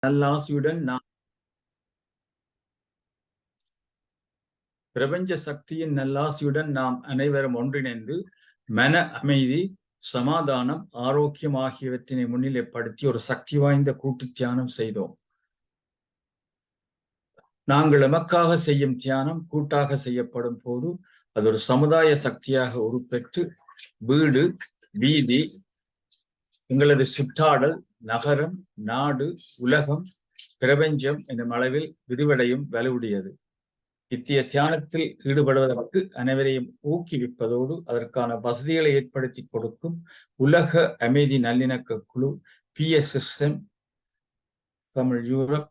நல்லாசியுடன் நாம் பிரபஞ்ச சக்தியின் நல்லாசியுடன் நாம் அனைவரும் ஒன்றிணைந்து மன அமைதி, சமாதானம், ஆரோக்கியம் ஆகியவற்றினை முன்னிலைப்படுத்தி ஒரு சக்தி வாய்ந்த கூட்டு தியானம் செய்தோம். நாங்கள் எமக்காக செய்யும் தியானம் கூட்டாக செய்யப்படும் போது அது ஒரு சமுதாய சக்தியாக உருப்பெற்று வீடு, வீதி, எங்களது சுற்றாடல், நகரம், நாடு, உலகம், பிரபஞ்சம் என்னும் அளவில் விரிவடையும் வலுவுடையது. இத்திய தியானத்தில் ஈடுபடுவதற்கு அனைவரையும் ஊக்குவிப்பதோடு அதற்கான வசதிகளை ஏற்படுத்தி கொடுக்கும் உலக அமைதி நல்லிணக்க குழு PSSM Tamil Europe,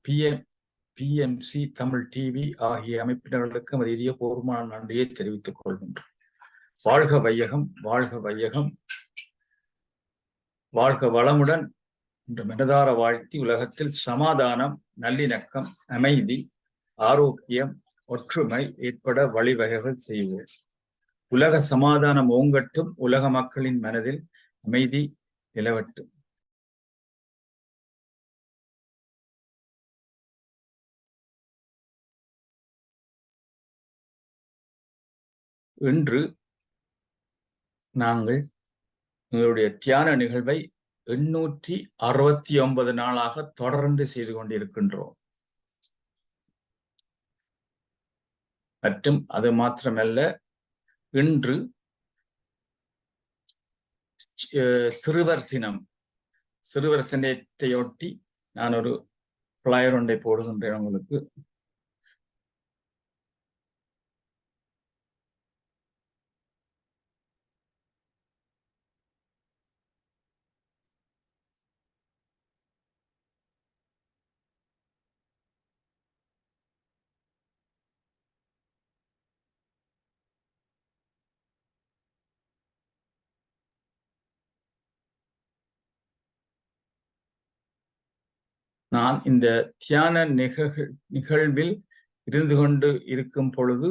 PMC Tamil TV ஆகிய அமைப்பினர்களுக்கு மதிய பூர்வமான நன்றியை தெரிவித்துக் கொள்கின்றோம். வாழ்க வையகம், வாழ்க வையகம், வாழ்க வளமுடன் என்று மனதார வாழ்த்தி உலகத்தில் சமாதானம், நல்லிணக்கம், அமைதி, ஆரோக்கியம், ஒற்றுமை ஏற்பட வழிவகைகள் செய்வோம். உலக சமாதானம் ஓங்கட்டும், உலக மக்களின் மனதில் அமைதி நிலவட்டும். இன்று நாங்கள் எங்களுடைய தியான நிகழ்வை 869 நாளாக தொடர்ந்து செய்து கொண்டிருக்கின்றோம். மற்றும் அது மாத்திரமல்ல, இன்று சிறுவர் தினம், சிறுவர் தினத்தையொட்டி நான் ஒரு ஃபிளையர் ஒன்றை போடுகின்றேன் உங்களுக்கு. நான் இந்த தியான நிகழ்வில் இருந்து கொண்டு இருக்கும் பொழுது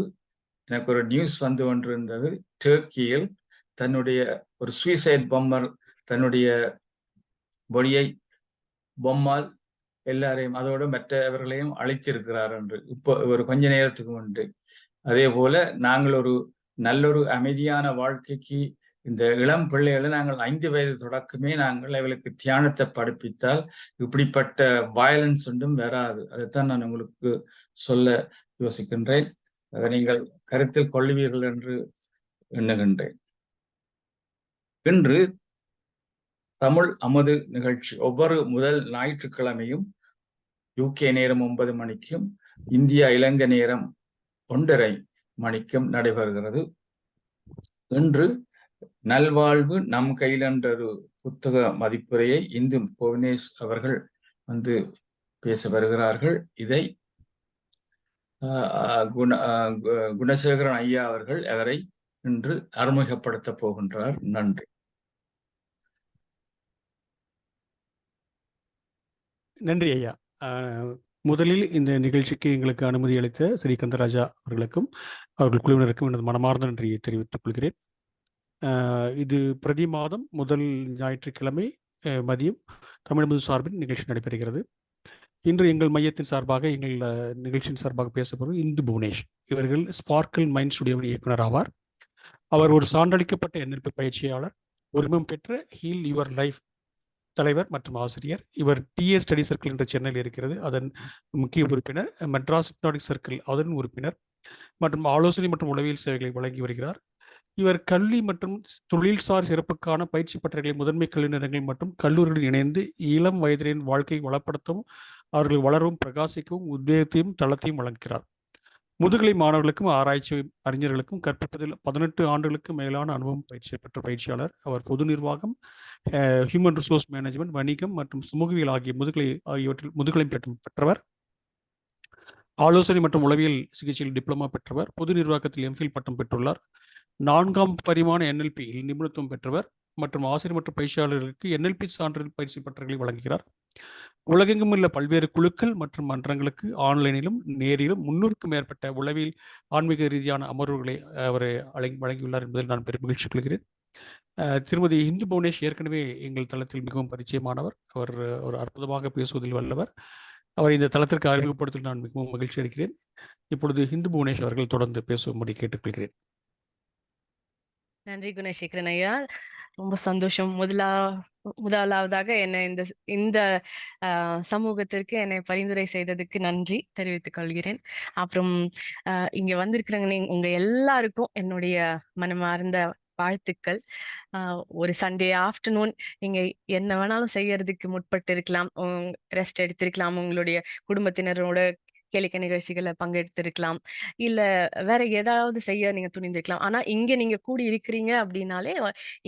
எனக்கு ஒரு நியூஸ் வந்து கொண்டிருந்தது. டர்க்கியில் தன்னுடைய ஒரு சூசைட் பொம்மர் தன்னுடைய பொடியை பொம்மால் எல்லாரையும் அதோடு மற்றவர்களையும் அழிச்சிருக்கிறார் என்று இப்போ ஒரு கொஞ்ச நேரத்துக்கு முன்பு. அதே போல நாங்கள் ஒரு நல்லொரு அமைதியான வாழ்க்கைக்கு இந்த இளம் பிள்ளைகளை நாங்கள் 5 வயது தொடக்கமே நாங்கள் அவர்களுக்கு தியானத்தை படிப்பித்தால் இப்படிப்பட்ட வயலன்ஸ் ஒன்றும் வராது. அதைத்தான் நான் உங்களுக்கு சொல்ல யோசிக்கின்றேன். அதை நீங்கள் கருத்தில் கொள்ளுவீர்கள் என்று எண்ணுகின்றேன். இன்று தமிழ் அமுது நிகழ்ச்சி ஒவ்வொரு முதல் ஞாயிற்றுக்கிழமையும் UK நேரம் 9 மணிக்கும் இந்தியா இலங்கை நேரம் 1:30 மணிக்கும் நடைபெறுகிறது. இன்று நல்வாழ்வு நம் கையில் என்ற ஒரு புத்தக மதிப்புரையை இந்து புவனேஷ் அவர்கள் வந்து பேச வருகிறார்கள். இதை குணசேகரன் ஐயா அவர்கள் அவரை இன்று அறிமுகப்படுத்த போகின்றார். நன்றி. நன்றி ஐயா. முதலில் இந்த நிகழ்ச்சிக்கு எங்களுக்கு அனுமதி அளித்த ஸ்ரீ கந்தராஜா அவர்களுக்கும் அவர்கள் குழுவினருக்கும் எனது மனமார்ந்த நன்றியை தெரிவித்துக் கொள்கிறேன். இது பிரதி மாதம் முதல் ஞாயிற்றுக்கிழமை மதியம் தமிழ் சார்பில் நிகழ்ச்சி நடைபெறுகிறது. இன்று எங்கள் மையத்தின் சார்பாக எங்கள் நிகழ்ச்சியின் சார்பாக பேசப்படும் இந்து புவனேஷ் இவர்கள் ஸ்பார்க்கிள் மைண்ட் ஸ்டுடியோவின் இயக்குனர் ஆவார். அவர் ஒரு சான்றளிக்கப்பட்ட NLP பயிற்சியாளர், உரிமம் பெற்ற ஹீல் யுவர் லைஃப் தலைவர் மற்றும் ஆசிரியர். இவர் TA ஸ்டடி சர்க்கிள் என்ற சென்னையில் இருக்கிறது, அதன் முக்கிய உறுப்பினர். மெட்ராஸ் ஹிப்னாட்டிக் சர்க்கிள் அதன் உறுப்பினர் மற்றும் ஆலோசனை மற்றும் உளவியல் சேவைகளை வழங்கி வருகிறார். இவர் கல்வி மற்றும் தொழில்சார் சிறப்புக்கான பயிற்சி பட்டறைகளை முதன்மை கல்வி நிறுவனங்கள் மற்றும் கல்லூரிகளுடன் இணைந்து இளம் வயதினரின் வாழ்க்கையை வளப்படுத்தவும் அவர்கள் வளரவும் பிரகாசிக்கவும் உத்வேகத்தையும் தளத்தையும் வழங்குகிறார். முதுகலை மாணவர்களுக்கும் ஆராய்ச்சி அறிஞர்களுக்கும் கற்பிப்பதில் 18 ஆண்டுகளுக்கு மேலான அனுபவம் பயிற்சி பெற்ற பயிற்சியாளர். அவர் பொது நிர்வாகம், ஹியூமன் ரிசோர்ஸ் மேனேஜ்மெண்ட், வணிகம் மற்றும் சமூகவியல் ஆகிய ஆகியவற்றில் முதுகலை பெற்றவர். ஆலோசனை மற்றும் உளவியல் சிகிச்சையில் டிப்ளமா பெற்றவர். பொது நிர்வாகத்தில் MPhil பட்டம் பெற்றுள்ளார். 4ஆம் பரிமாண NLP நிபுணத்துவம் பெற்றவர் மற்றும் ஆசிரியர் மற்றும் பயிற்சியாளர்களுக்கு NLP சான்றிதழ் பயிற்சி பட்டறைகளை வழங்குகிறார். உலகெங்கும் உள்ள பல்வேறு குழுக்கள் மற்றும் மன்றங்களுக்கு ஆன்லைனிலும் நேரிலும் 300க்கும் மேற்பட்ட உளவியல் ஆன்மீக ரீதியான அமர்வுகளை அவர் வழங்கியுள்ளார் என்பதில் நான் பெரும் மகிழ்ச்சி கொள்கிறேன். திருமதி இந்து புவனேஷ் ஏற்கனவே எங்கள் தளத்தில் மிகவும் பரிச்சயமானவர். அவர் ஒரு அற்புதமாக பேசுவதில் வல்லவர். அவரை இந்த தளத்திற்கு அறிமுகப்படுத்த நான் மிகவும் மகிழ்ச்சி அடைகிறேன். இப்பொழுது ஹிந்து புவனேஷ் அவர்கள் தொடர்ந்து பேசும்படி கேட்டுக்கொள்கிறேன். நன்றி குணசேகரன் ஐயா. ரொம்ப சந்தோஷம். முதலாவதாக என்னை இந்த இந்த சமூகத்திற்கு என்னை பரிந்துரை செய்ததுக்கு நன்றி தெரிவித்துக் கொள்கிறேன். அப்புறம் இங்க வந்திருக்கிறவங்க உங்க எல்லாருக்கும் என்னுடைய மனமார்ந்த வாழ்த்துக்கள். ஒரு சண்டே ஆஃப்டர்நூன் நீங்க என்ன வேணாலும் செய்யறதுக்கு முற்பட்டு இருக்கலாம், ரெஸ்ட் எடுத்திருக்கலாம், உங்களுடைய குடும்பத்தினரோட கேளிக்கை நிகழ்ச்சிகளை பங்கெடுத்திருக்கலாம், இல்ல வேற ஏதாவது செய்ய நீங்க துணிந்திருக்கலாம். ஆனா இங்க நீங்க கூடி இருக்கிறீங்க அப்படின்னாலே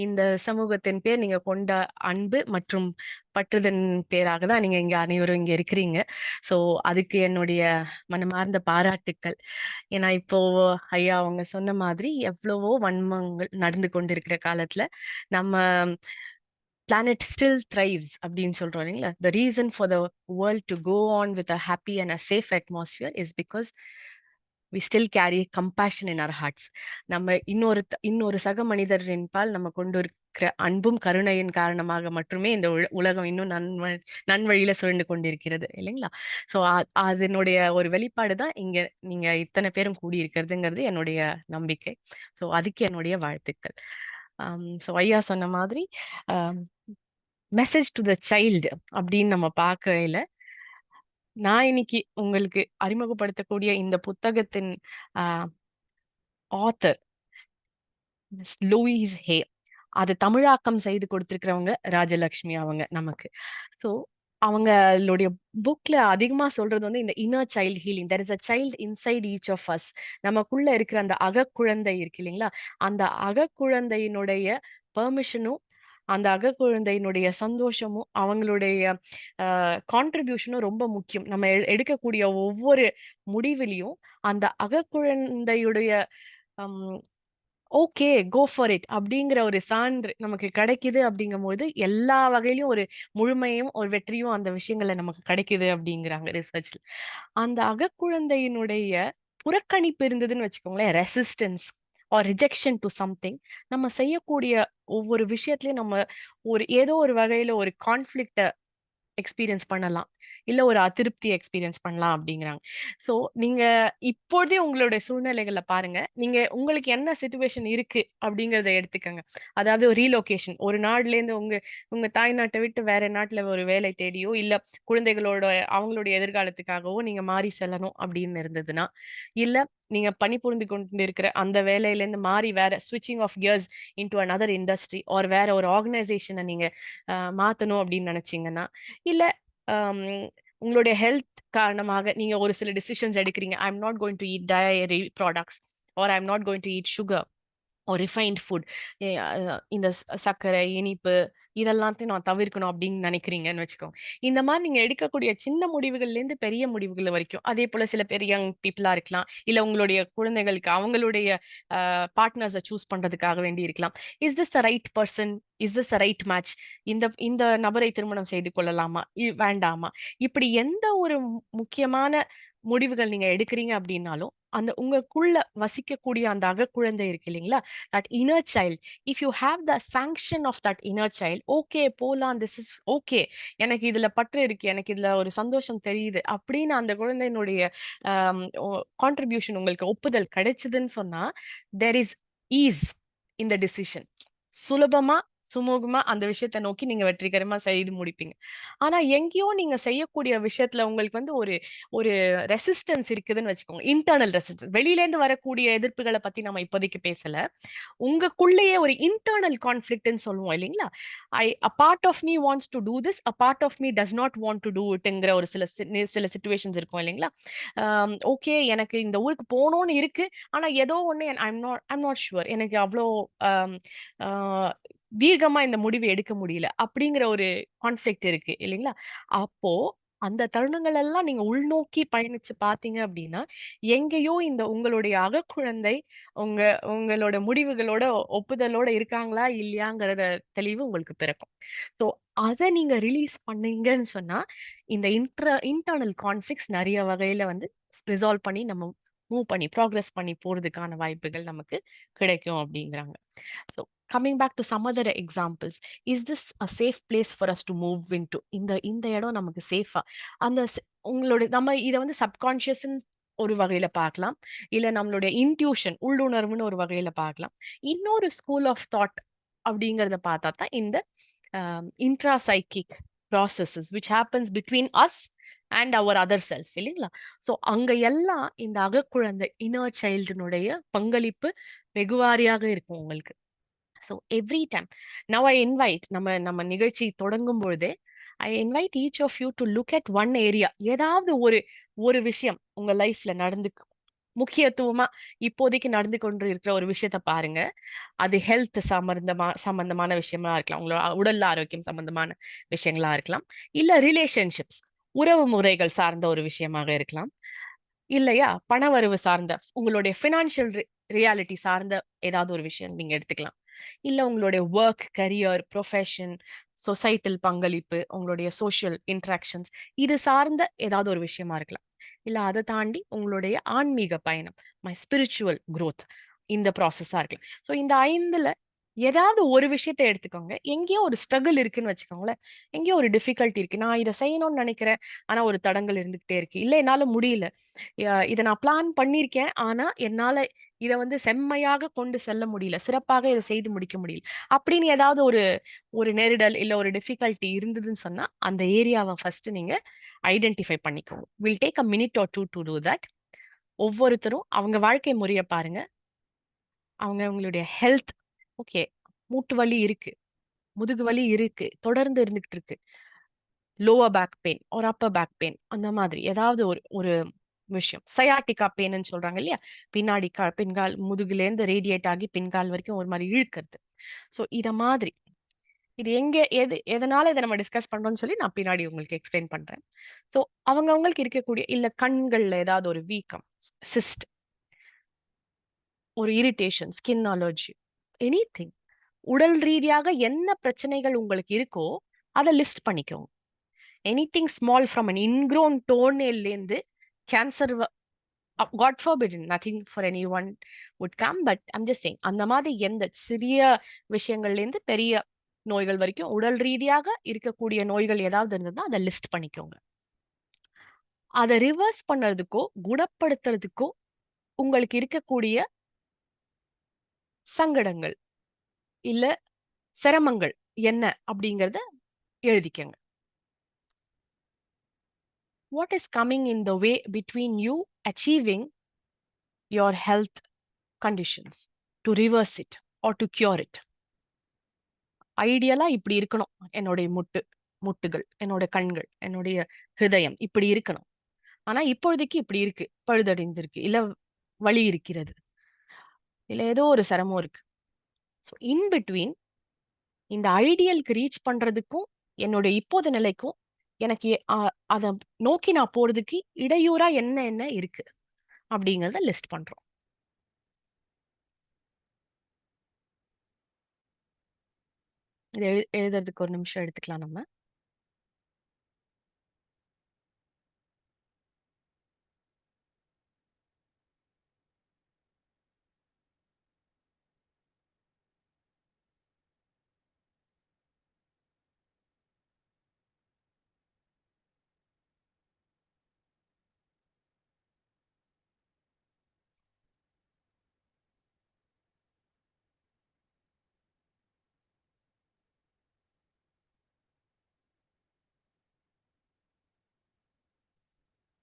இந்த சமூகத்தின் பேர் நீங்க கொண்ட அன்பு மற்றும் பற்றுதன் பேராக தான் நீங்க இங்க அனைவரும் இங்க இருக்கிறீங்க. சோ அதுக்கு என்னுடைய மனமார்ந்த பாராட்டுக்கள். ஏன்னா இப்போ ஐயா அவங்க சொன்ன மாதிரி எவ்வளவோ வன்மங்கள் நடந்து கொண்டிருக்கிற காலத்துல நம்ம planet still thrives அப்படின்னு சொல்றோம் இல்லைங்களா? The reason for the world to go on with a happy and a safe atmosphere is because we still carry compassion in our hearts. நம்ம இன்னொரு சக மனிதரின் பால் நம்ம கொண்டு இருக்கிற அன்பும் கருணையின் காரணமாக மட்டுமே இந்த உலகம் இன்னும் நன்வழியில சுழண்டு கொண்டிருக்கிறது இல்லைங்களா? ஸோ அதனுடைய ஒரு வெளிப்பாடு தான் இங்க நீங்க இத்தனை பேரும் கூடி இருக்கிறதுங்கிறது என்னுடைய நம்பிக்கை. ஸோ அதுக்கு என்னுடைய வாழ்த்துக்கள். ஸோ ஐயா சொன்ன மாதிரி மெசேஜ் டு த சைல்டு அப்படின்னு நம்ம பார்க்கையில நான் இன்னைக்கு உங்களுக்கு அறிமுகப்படுத்தக்கூடிய இந்த புத்தகத்தின் ஆத்தர் லூயிஸ் ஹே, அது தமிழாக்கம் செய்து கொடுத்திருக்கிறவங்க ராஜலட்சுமி அவங்க நமக்கு. ஸோ அவங்களுடைய புக்ல அதிகமா சொல்றது வந்து இந்த inner child healing. There is a child inside each of us. நமக்குள்ள இருக்கிற அந்த அகக்குழந்தை இருக்கு இல்லைங்களா, அந்த அகக்குழந்தையினுடைய பெர்மிஷனும் அந்த அகக்குழந்தையினுடைய சந்தோஷமும் அவங்களுடைய கான்ட்ரிபியூஷனும் ரொம்ப முக்கியம். நம்ம எடுக்கக்கூடிய ஒவ்வொரு முடிவிலையும் அந்த அகக்குழந்தையுடைய ஓகே கோ ஃபார் இட் அப்படிங்கிற ஒரு சான்று நமக்கு கிடைக்குது. அப்படிங்கும்போது எல்லா வகையிலும் ஒரு முழுமையும் ஒரு வெற்றியும் அந்த விஷயங்கள்ல நமக்கு கிடைக்குது அப்படிங்கிறாங்க ரிசர்ச்ல. அந்த அகக்குழந்தையினுடைய புறக்கணிப்பு இருந்ததுன்னு வச்சுக்கோங்களேன், resistance or rejection to something, நம்ம செய்யக்கூடிய ஒவ்வொரு விஷயத்திலயும் நம்ம ஏதோ ஒரு வகையில ஒரு கான்ஃபிளிக்ட எக்ஸ்பீரியன்ஸ் பண்ணலாம், இல்ல ஒரு அதிருப்தி எக்ஸ்பீரியன்ஸ் பண்ணலாம் அப்படிங்கிறாங்க. சோ நீங்க இப்போதே உங்களுடைய சூழ்நிலைகளை பாருங்க. நீங்க உங்களுக்கு என்ன சிச்சுவேஷன் இருக்கு அப்படிங்கறத எடுத்துக்கங்க. அதாவது ஒரு ரீலோகேஷன், ஒரு நாடுல இருந்து உங்க உங்க தாய்நாட்டை விட்டு வேற நாட்டுல ஒரு வேலை தேடியோ இல்ல குழந்தைகளோட அவங்களுடைய எதிர்காலத்துக்காகவோ நீங்க மாறி செல்லணும் அப்படின்னு இருந்ததுன்னா, இல்ல நீங்க பணிபுரிந்து கொண்டு இருக்கிற அந்த வேலையில இருந்து மாறி வேற ஸ்விட்சிங் off gears into another industry or வேற ஒரு ஆர்கனைசேஷனை நீங்க மாத்தணும் அப்படின்னு நினைச்சீங்கன்னா, இல்ல உங்களுடைய ஹெல்த் காரணமாக நீங்க ஒரு சில டிசிஷன்ஸ் எடுக்கிறீங்க. I am not going to eat dairy products or I am not going to eat sugar ஒரு ரிஃபைன்ட் ஃபுட், இந்த சர்க்கரை, இனிப்பு இதெல்லாத்தையும் நான் தவிர்க்கணும் அப்படின்னு நினைக்கிறீங்கன்னு வச்சுக்கோங்க. இந்த மாதிரி நீங்க எடுக்கக்கூடிய சின்ன முடிவுகள்ல இருந்து பெரிய முடிவுகள் வரைக்கும், அதே போல சில பேர் யங் பீப்புளா இருக்கலாம், இல்ல உங்களுடைய குழந்தைகளுக்கு அவங்களுடைய பார்ட்னர்ஸை சூஸ் பண்றதுக்காக வேண்டி இருக்கலாம். Is this the right person, is this the right match, இந்த இந்த நபரை திருமணம் செய்து கொள்ளலாமா வேண்டாமா, இப்படி எந்த ஒரு முக்கியமான முடிவுகள் நீங்க எடுக்கிறீங்க அப்படின்னாலும் அந்த உங்களுக்குள்ள வசிக்கக்கூடிய அந்த அகக்குழந்தை இருக்கு இல்லைங்களா, that inner child, if you have the sanction of that inner child, okay போலாம், திஸ் இஸ் ஓகே, எனக்கு இதுல பற்று இருக்கு, எனக்கு இதுல ஒரு சந்தோஷம் தெரியுது அப்படின்னு அந்த குழந்தையினுடைய கான்ட்ரிபியூஷன் உங்களுக்கு ஒப்புதல் கிடைச்சதுன்னு சொன்னா, தெர் இஸ் ஈஸ் இந்த டிசிஷன். சுலபமா சுமூகமா அந்த விஷயத்தை நோக்கி நீங்க வெற்றிகரமா செய்து முடிப்பீங்க. ஆனா எங்கேயோ நீங்க செய்யக்கூடிய விஷயத்துல உங்களுக்கு வந்து ஒரு ஒரு ரெசிஸ்டன்ஸ் இருக்குதுன்னு வச்சுக்கோங்க. இன்டர்னல் ரெசிஸ்டன்ஸ், வெளியில இருந்து வரக்கூடிய எதிர்ப்புகளை பத்தி நம்ம இப்போதைக்கு பேசல. உங்களுக்குள்ளேயே ஒரு இன்டர்னல் கான்ஃபிளிக்ட்னு சொல்லுவோம் இல்லைங்களா? a part of me wants to do this, a part of me does not want to do itங்கிற ஒரு சில சிச்சுவேஷன்ஸ் இருக்கும் இல்லைங்களா? ஓகே எனக்கு இந்த ஊருக்கு போகணும்னு இருக்கு, ஆனா ஏதோ ஒண்ணு ஐம் நாட் ஷுவர், எனக்கு அவ்வளோ தீர்க்கமா இந்த முடிவு எடுக்க முடியல அப்படிங்கிற ஒரு கான்ஃபிளிக்ட் இருக்கு இல்லைங்களா? அப்போ அந்த தருணங்கள் எல்லாம் நீங்க உள்நோக்கி பயணிச்சு பார்த்தீங்க அப்படின்னா, எங்கேயோ இந்த உங்களுடைய அகக்குழந்தை உங்களோட முடிவுகளோட ஒப்புதலோட இருக்காங்களா இல்லையாங்கிறத தெளிவு உங்களுக்கு பிறக்கும். ஸோ அத நீங்க ரிலீஸ் பண்ணீங்கன்னு சொன்னா, இந்த இன்டர்னல் கான்ஃப்ளிக்ட்ஸ் நெறைய வகையில வந்து ரிசால்வ் பண்ணி நம்ம மூவ் பண்ணி ப்ராக்ரஸ் பண்ணி போறதுக்கான வாய்ப்புகள் நமக்கு கிடைக்கும் அப்படிங்கிறாங்க. So coming back to some other examples, is this a safe place for us to move into? இந்த இடம் நமக்கு சேஃபா? அந்த உங்களோட நம்ம இதை வந்து சப்கான்ஷியஸ் ஒரு வகையில பார்க்கலாம், இல்ல நம்மளுடைய இன்ட்யூஷன் உள்ளுணர்வுன்னு ஒரு வகையில பார்க்கலாம். இன்னொரு ஸ்கூல் ஆஃப் தாட் அப்படிங்கறத பார்த்தா தான் இந்த intrapsychic processes which happens between us and our other self, இல்லைங்களா? ஸோ அங்க எல்லாம் இந்த அகக்குழந்தை இன்னர் சைல்டுனுடைய பங்களிப்பு வெகுவாரியாக இருக்கும் உங்களுக்கு. So every time now I invite, நம்ம நிகழ்ச்சி தொடங்கும் பொழுதே I invite each of you to look at one area. ஏதாவது ஒரு விஷயம் உங்க லைஃப்ல முக்கியத்துவமா இப்போதைக்கு நடந்து கொண்டு இருக்கிற ஒரு விஷயத்த பாருங்க. அது ஹெல்த் சம்பந்தமான விஷயமா இருக்கலாம், உங்களோட உடல் ஆரோக்கியம் சம்பந்தமான விஷயங்களா இருக்கலாம், இல்ல ரிலேஷன்ஷிப்ஸ் உறவு முறைகள் சார்ந்த ஒரு விஷயமாக இருக்கலாம், இல்லையா பணவரவு சார்ந்த உங்களுடைய ஃபினான்ஷியல் ரியாலிட்டி சார்ந்த ஏதாவது ஒரு விஷயம் நீங்க எடுத்துக்கலாம். இல்ல உங்களுடைய ஒர்க், கரியர், ப்ரொஃபஷன், சொசைட்டல் பங்களிப்பு, உங்களுடைய சோஷியல் இன்ட்ராக்ஷன்ஸ், இது சார்ந்த ஏதாவது ஒரு விஷயமா இருக்கலாம். இல்ல அதை தாண்டி உங்களுடைய ஆன்மீக பயணம், மை ஸ்பிரிச்சுவல் growth, இந்த ப்ராசஸா இருக்கலாம். ஸோ இந்த 5ல ஏதாவது ஒரு விஷயத்தை எடுத்துக்கோங்க. எங்கேயோ ஒரு ஸ்ட்ரகிள் இருக்குன்னு வச்சுக்கோங்களேன், எங்கேயோ ஒரு டிஃபிகல்ட்டி இருக்கு, நான் இதை செய்யணும்னு நினைக்கிறேன், ஆனா ஒரு தடங்கள் இருந்துகிட்டே இருக்கு, இல்ல என்னால முடியல, இதை நான் பிளான் பண்ணியிருக்கேன், ஆனா என்னால இதை வந்து செம்மையாக கொண்டு செல்ல முடியல, சிறப்பாக இதை செய்து முடிக்க முடியல அப்படின்னு ஏதாவது ஒரு நெருடல் இல்ல ஒரு டிஃபிகல்ட்டி இருந்ததுன்னு சொன்னா அந்த ஏரியாவை ஃபர்ஸ்ட் நீங்க ஐடென்டிஃபை பண்ணிக்கோங்க. Will take a minute or two to do that. ஒவ்வொருத்தரும் அவங்க வாழ்க்கை முறையை பாருங்க. அவங்களுடைய ஹெல்த், ஓகே, மூட்டு வலி இருக்கு, முதுகு வலி இருக்கு, தொடர்ந்து இருந்துகிட்டு இருக்கு, லோவர் பேக் பெயின் ஒரு அப்பர் பேக் பெயின், அந்த மாதிரி ஏதாவது ஒரு விஷயம், சயாட்டிகா பெயின்னு சொல்றாங்க இல்லையா, பின்னாடி பின்கால் முதுகுலேருந்து ரேடியேட் ஆகி பின்கால் வரைக்கும் ஒரு மாதிரி இழுக்கிறது. ஸோ இத மாதிரி இது எதனால இதை நம்ம டிஸ்கஸ் பண்றோம்னு சொல்லி நான் பின்னாடி உங்களுக்கு எக்ஸ்பிளைன் பண்றேன். ஸோ அவங்களுக்கு இருக்கக்கூடிய இல்ல கண்கள்ல ஏதாவது ஒரு வீக்கம், சிஸ்ட், ஒரு இரிட்டேஷன், ஸ்கின் அலர்ஜி, எனிதிங், உடல் ரீதியாக என்ன பிரச்சனைகள் உங்களுக்கு இருக்கோ அதை லிஸ்ட் பண்ணிக்கோங்க. Anything small from an ingrown டோர்னேல்லேருந்து cancer, God forbidden, nothing for anyone would come, but I'm just saying, அந்த மாதிரி எந்த சிறிய விஷயங்கள்லேருந்து பெரிய நோய்கள் வரைக்கும் உடல் ரீதியாக இருக்கக்கூடிய நோய்கள் ஏதாவது இருந்ததுன்னா அதை லிஸ்ட் பண்ணிக்கோங்க. அதை ரிவர்ஸ் பண்றதுக்கோ குணப்படுத்துறதுக்கோ உங்களுக்கு இருக்கக்கூடிய சங்கடங்கள் இல்ல சிரமங்கள் என்ன அப்படிங்கறத எழுதிக்கங்க. What is coming in the way between you achieving your health conditions, to reverse it or to cure it? ஐடியலா இப்படி இருக்கணும், என்னுடைய முட்டுகள், என்னோட கண்கள், என்னுடைய ஹிருதயம் இப்படி இருக்கணும், ஆனா இப்பொழுதைக்கு இப்படி இருக்கு, பழுதடைந்திருக்கு, இல்ல வலி இருக்கிறது, இல்ல ஏதோ ஒரு சிரமம் இருக்கு. ஸோ இன் பிட்வீன் இந்த ஐடியலுக்கு ரீச் பண்றதுக்கும் என்னுடைய இப்போது நிலைக்கும் எனக்கு அதை நோக்கி நான் போறதுக்கு இடையூறா என்ன இருக்கு அப்படிங்கறத லிஸ்ட் பண்றோம். இதை எழுதுறதுக்கு ஒரு நிமிஷம் எடுத்துக்கலாம் நம்ம.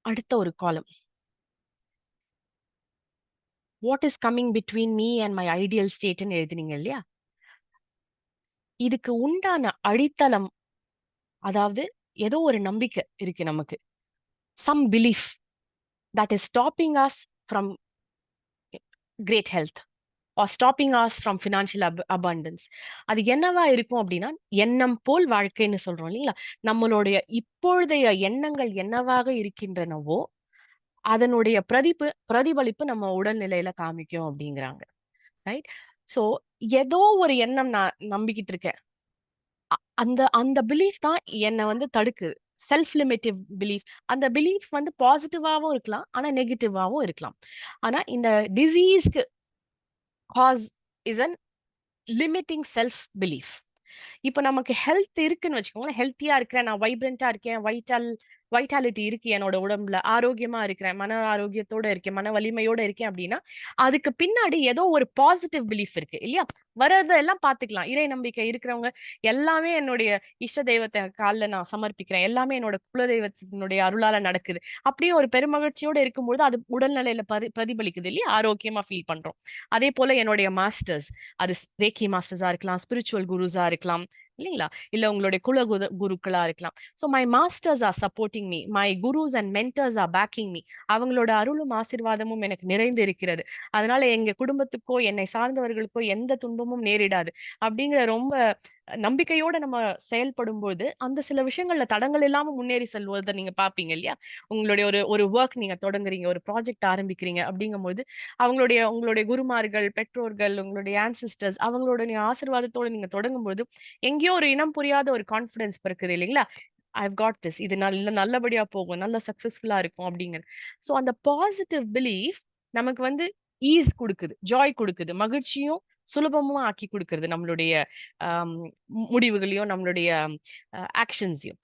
அடுத்த ஒரு காலம், what is coming between me and my ideal ஸ்டேட்னு எழுதினீங்க இல்லையா? இதுக்கு உண்டான அடித்தளம், அதாவது ஏதோ ஒரு நம்பிக்கை இருக்கு நமக்கு, some belief that is stopping us from great health or stopping us from financial abundance. அது என்னவா இருக்கும் அப்படின்னா, எண்ணம் போல் வாழ்க்கைன்னு சொல்றோம் இல்லைங்களா? நம்மளுடைய இப்பொழுதைய எண்ணங்கள் என்னவாக இருக்கின்றனவோ அதனுடைய பிரதிபலிப்பு நம்ம உடல்நிலையில காமிக்கும் அப்படிங்கிறாங்க. ரைட்? ஸோ ஏதோ ஒரு எண்ணம் நான் நம்பிக்கிட்டு இருக்கேன், அந்த அந்த பிலீஃப் தான் என்னை வந்து தடுக்குது. Self limitive belief. அந்த பிலீஃப் வந்து பாசிட்டிவாகவும் இருக்கலாம், ஆனா நெகட்டிவாகவும் இருக்கலாம். ஆனா இந்த டிசீஸ்க்கு cause is an limiting self belief. இப்போ நமக்கு ஹெல்த் இருக்குன்னு வச்சுக்கோங்களேன், ஹெல்த்தியா இருக்கிறேன், நான் வைப்ரண்டா இருக்கேன், வைட்டாலிட்டி இருக்கு என்னோட உடம்புல, ஆரோக்கியமா இருக்கிறேன், மன ஆரோக்கியத்தோட இருக்கேன், மன வலிமையோட இருக்கேன் அப்படின்னா, அதுக்கு பின்னாடி ஏதோ ஒரு பாசிட்டிவ் பிலீஃப் இருக்கு இல்லையா? வரதெல்லாம் பார்த்துக்கலாம். இறை நம்பிக்கை இருக்கிறவங்க எல்லாமே என்னுடைய இஷ்ட தெய்வத்தை கால்ல நான் சமர்ப்பிக்கிறேன், எல்லாமே என்னோட குலதெய்வத்தினுடைய அருளால நடக்குது. அப்படியே ஒரு பெருமகிழ்ச்சியோட இருக்கும்போது அது உடல்நிலையில பிரதிபலிக்குது இல்லையா? ஆரோக்கியமா ஃபீல் பண்றோம். அதே போல என்னுடைய மாஸ்டர்ஸ், அது ரேக்கி மாஸ்டர்ஸா இருக்கலாம், ஸ்பிரிச்சுவல் குருஸா இருக்கலாம் இல்லைங்களா? இல்ல உங்களுடைய குருக்களா இருக்கலாம். So my masters are supporting me, my gurus and mentors are backing me. அவங்களோட அருளும் ஆசீர்வாதமும் எனக்கு நிறைந்து இருக்கிறது. அதனால எங்க குடும்பத்துக்கோ என்னை சார்ந்தவர்களுக்கோ எந்த துன்பமும் நேரிடாது அப்படிங்கிற ரொம்ப நம்பிக்கையோட நம்ம செயல்படும்போது அந்த சில விஷயங்கள்ல தடங்கள் இல்லாம முன்னேறி செல்வதை நீங்க பாப்பீங்க இல்லையா? உங்களுடைய ஒரு ஒரு ஒர்க் நீங்க தொடங்குறீங்க, ஒரு ப்ராஜெக்ட் ஆரம்பிக்கிறீங்க அப்படிங்கும்போது உங்களுடைய குருமார்கள், பெற்றோர்கள், உங்களுடைய ஆன்சிஸ்டர்ஸ் அவங்களோட ஆசீர்வாதத்தோட நீங்க தொடங்கும்போது எங்கேயோ ஒரு இனம் புரியாத ஒரு கான்ஃபிடன்ஸ் பிறக்குது இல்லைங்களா? ஐவ் காட் திஸ், இது நல்லபடியா போகும், நல்ல சக்சஸ்ஃபுல்லா இருக்கும் அப்படிங்கிறது. ஸோ அந்த பாசிட்டிவ் பிலீஃப் நமக்கு வந்து ஈஸ் கொடுக்குது, ஜாய் கொடுக்குது, மகிழ்ச்சியும் சுலபமும் ஆக்கி கொடுக்கறது நம்மளுடைய ஆம், முடிவுகளையும் நம்மளுடைய ஆக்ஷன்ஸையும்.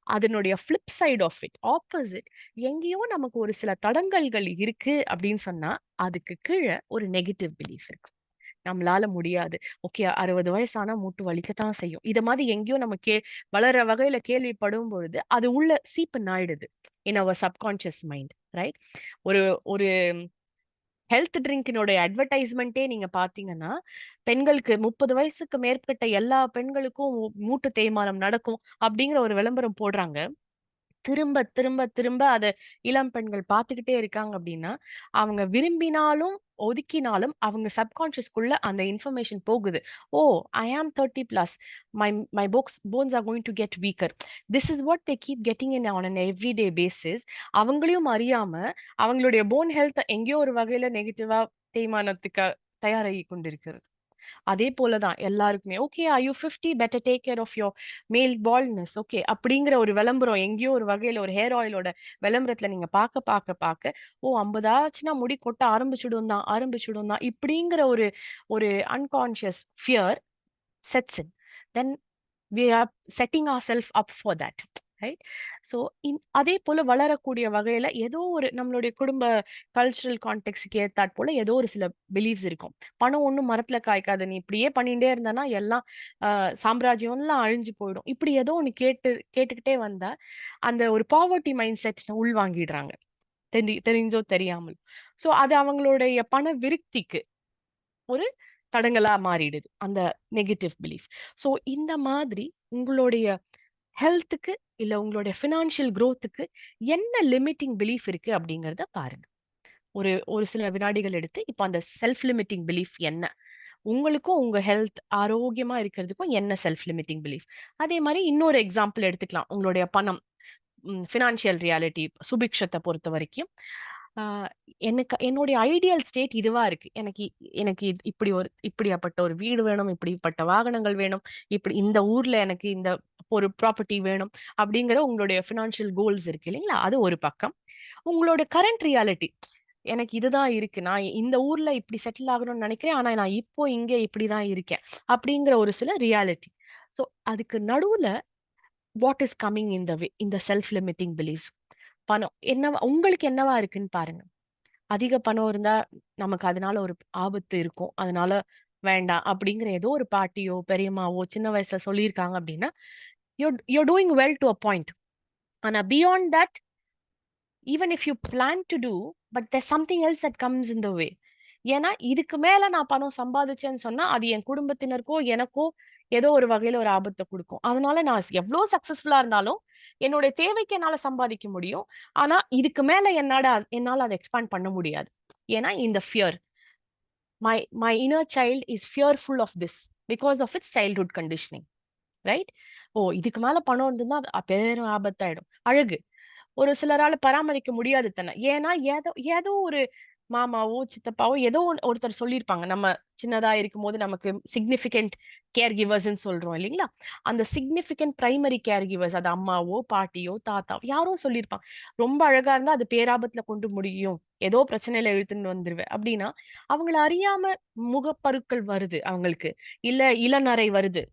அதனுடைய flip side of it, opposite, எங்கேயோ நமக்கு ஒரு சில தடங்கல்கள் இருக்கு அப்படின்னு சொன்னா அதுக்கு கீழே ஒரு நெகட்டிவ் பிலீஃப் இருக்கு. நம்மளால முடியாது, ஓகே 60 வயசானா மூட்டு வலிக்கத்தான் செய்யும், இத மாதிரி எங்கேயோ நம்ம வளர வகையில கேள்விப்படும் பொழுது அது உள்ள சீப்பன் ஆயிடுது இன் அவர் சப்கான்சியஸ் மைண்ட், ரைட்? ஒரு ஒரு ஹெல்த் ட்ரிங்கினுடைய அட்வர்டைஸ்மெண்ட்டே நீங்க பார்த்தீங்கன்னா, பெண்களுக்கு 30 வயசுக்கு மேற்பட்ட எல்லா பெண்களுக்கும் மூட்டு தேய்மானம் நடக்கும் அப்படிங்கிற ஒரு விளம்பரம் போடுறாங்க. திரும்ப, திரும்ப, திரும்ப அத இளம் பெண்கள் பார்த்துக்கிட்டே இருக்காங்க அப்படின்னா, அவங்க விரும்பினாலும், ஒதுக்கினாலும் அவங்க சப்கான்ஷியஸ்குள்ள அந்த இன்ஃபர்மேஷன் போகுது. ஓ! I am 30 plus. My my bones are going to get weaker. This is what they keep getting in on an everyday basis. அவங்களையும் அறியாம, அவங்களுடைய போன் ஹெல்த் எங்கேயோ ஒரு வகையில நெகட்டிவா தேய்மானத்துக்கு தயாராகி கொண்டிருக்கிறது. அதே போல தான் எல்லாருக்குமே. Okay, are you 50 better take care of your male baldness. Okay, அப்படிங்கிற ஒரு விளம்பரம் எங்கேயோ ஒரு வகையில ஒரு ஹேர் ஆயிலோட விளம்பரத்துல நீங்க பார்க்க, ஓ 50 ஆச்சுன்னா முடி கொட்ட ஆரம்பிச்சுடும் தான் இப்படிங்கிற ஒரு ஒரு unconscious fear sets in. Then we are setting ourselves up for that. Right? So அதே போல வளரக்கூடிய வகையில ஏதோ ஒரு நம்மளுடைய குடும்ப கல்ச்சுரல் கான்டெக்ட்ஸ்க்கு ஏத்தாற் போல ஏதோ ஒரு சில பிலீவ்ஸ் இருக்கும். பணம் ஒண்ணும் மரத்துல காய்க்காது, நீ இப்படியே பண்ணிட்டே இருந்தனா எல்லாம் சாம்ராஜ்யம்லாம் அழிஞ்சு போயிடும். இப்படி ஏதோ ஒண்ணு கேட்டுக்கிட்டே வந்தா அந்த ஒரு பாவர்ட்டி மைண்ட் செட் உள்வாங்கிடுறாங்க. தெரிஞ்சோ தெரியாமல். ஸோ அது அவங்களுடைய பண விருத்திக்கு ஒரு தடங்கலா மாறிடுது அந்த நெகட்டிவ் பிலீஃப். ஸோ இந்த மாதிரி உங்களுடைய ஹெல்த்துக்கு இல்ல உங்களுடைய ஃபினான்ஷியல் குரோத்துக்கு என்ன லிமிட்டிங் பிலீஃப் இருக்கு அப்படிங்கறத பாருங்க. ஒரு ஒரு சில வினாடிகள் எடுத்து இப்போ அந்த செல்ஃப் லிமிட்டிங் பிலீஃப் என்ன, உங்களுக்கும் உங்க ஹெல்த் ஆரோக்கியமா இருக்கிறதுக்கும் என்ன செல்ஃப் லிமிட்டிங் பிலீஃப். அதே மாதிரி இன்னொரு எக்ஸாம்பிள் எடுத்துக்கலாம். உங்களுடைய பணம், ஃபினான்ஷியல் ரியாலிட்டி, சுபிக்ஷத்தை பொறுத்த வரைக்கும் எனக்கு என்னுடைய ஐடியல் ஸ்டேட் இதுவா இருக்கு. எனக்கு எனக்கு இப்படியாப்பட்ட ஒரு வீடு வேணும், இப்படிப்பட்ட வாகனங்கள் வேணும், இப்படி இந்த ஊர்ல எனக்கு இந்த ஒரு ப்ராப்பர்ட்டி வேணும் அப்படிங்கிற உங்களுடைய ஃபினான்ஷியல் கோல்ஸ் இருக்கு இல்லைங்களா? அது ஒரு பக்கம். உங்களோட கரண்ட் ரியாலிட்டி, எனக்கு இதுதான் இருக்கு, நான் இந்த ஊர்ல இப்படி செட்டில் ஆகணும்னு நினைக்கிறேன், ஆனா நான் இப்போ இங்க இப்படிதான் இருக்கேன் அப்படிங்கிற ஒரு சில ரியாலிட்டி. ஸோ அதுக்கு நடுவுல வாட் இஸ் கம்மிங் இந்த செல்ஃப் லிமிட்டிங் பிலீஃப்ஸ். பணம் என்னவா உங்களுக்கு என்னவா இருக்குன்னு பாருங்க. அதிக பணம் இருந்தா நமக்கு அதனால ஒரு ஆபத்து இருக்கும், அதனால வேண்டாம் அப்படிங்கிற ஏதோ ஒரு பாட்டியோ பெரியம்மாவோ சின்ன வயசுல சொல்லியிருக்காங்க அப்படின்னா you're doing well to a point. ஆனா beyond that, even if you plan to do, but there's something else that comes in the way. ஏன்னா இதுக்கு மேல நான் பணம் சம்பாதிச்சேன்னு சொன்னா அது என் குடும்பத்தினருக்கோ எனக்கோ ஏதோ ஒரு வகையில ஒரு ஆபத்தை கொடுக்கும். அதனால நான் எவ்வளவு சக்சஸ்ஃபுல்லா இருந்தாலும் என்னுடைய தேவைக்கு என்னால சம்பாதிக்க முடியும், ஆனா இதுக்கு மேல என்னால அதை எக்ஸ்பேண்ட் பண்ண முடியாது. ஏன்னா இந்த fear, my inner child is fearful of this because of its childhood conditioning, right? ஓ இதுக்கு மேல பணம் இருந்ததுன்னா பேரும் ஆபத்தாயிடும். அழகு, ஒரு சிலரால பராமரிக்க முடியாது தன்னை. ஏன்னா ஏதோ ஏதோ ஒரு மாமாவோ சித்தப்பாவோ ஏதோ ஒருத்தர் சொல்லியிருப்பாங்க. நம்ம சின்னதா இருக்கும்போது நமக்கு சிக்னிஃபிகண்ட் கேர் கிவர்ஸ்ன்னு சொல்றோம் இல்லைங்களா? அந்த சிக்னிஃபிகண்ட் பிரைமரி கேர் கிவர்ஸ், அது அம்மாவோ பாட்டியோ தாத்தாவோ யாரோ சொல்லியிருப்பாங்க. ரொம்ப அழகா இருந்தா அது பேராபத்துல கொண்டு முடியும், ஏதோ பிரச்சனையில இழுத்துன்னு வந்துருவேன் அப்படின்னா, அவங்கள அறியாம முகப்பருக்கள் வருது அவங்களுக்கு, இல்ல இளநரை வருது.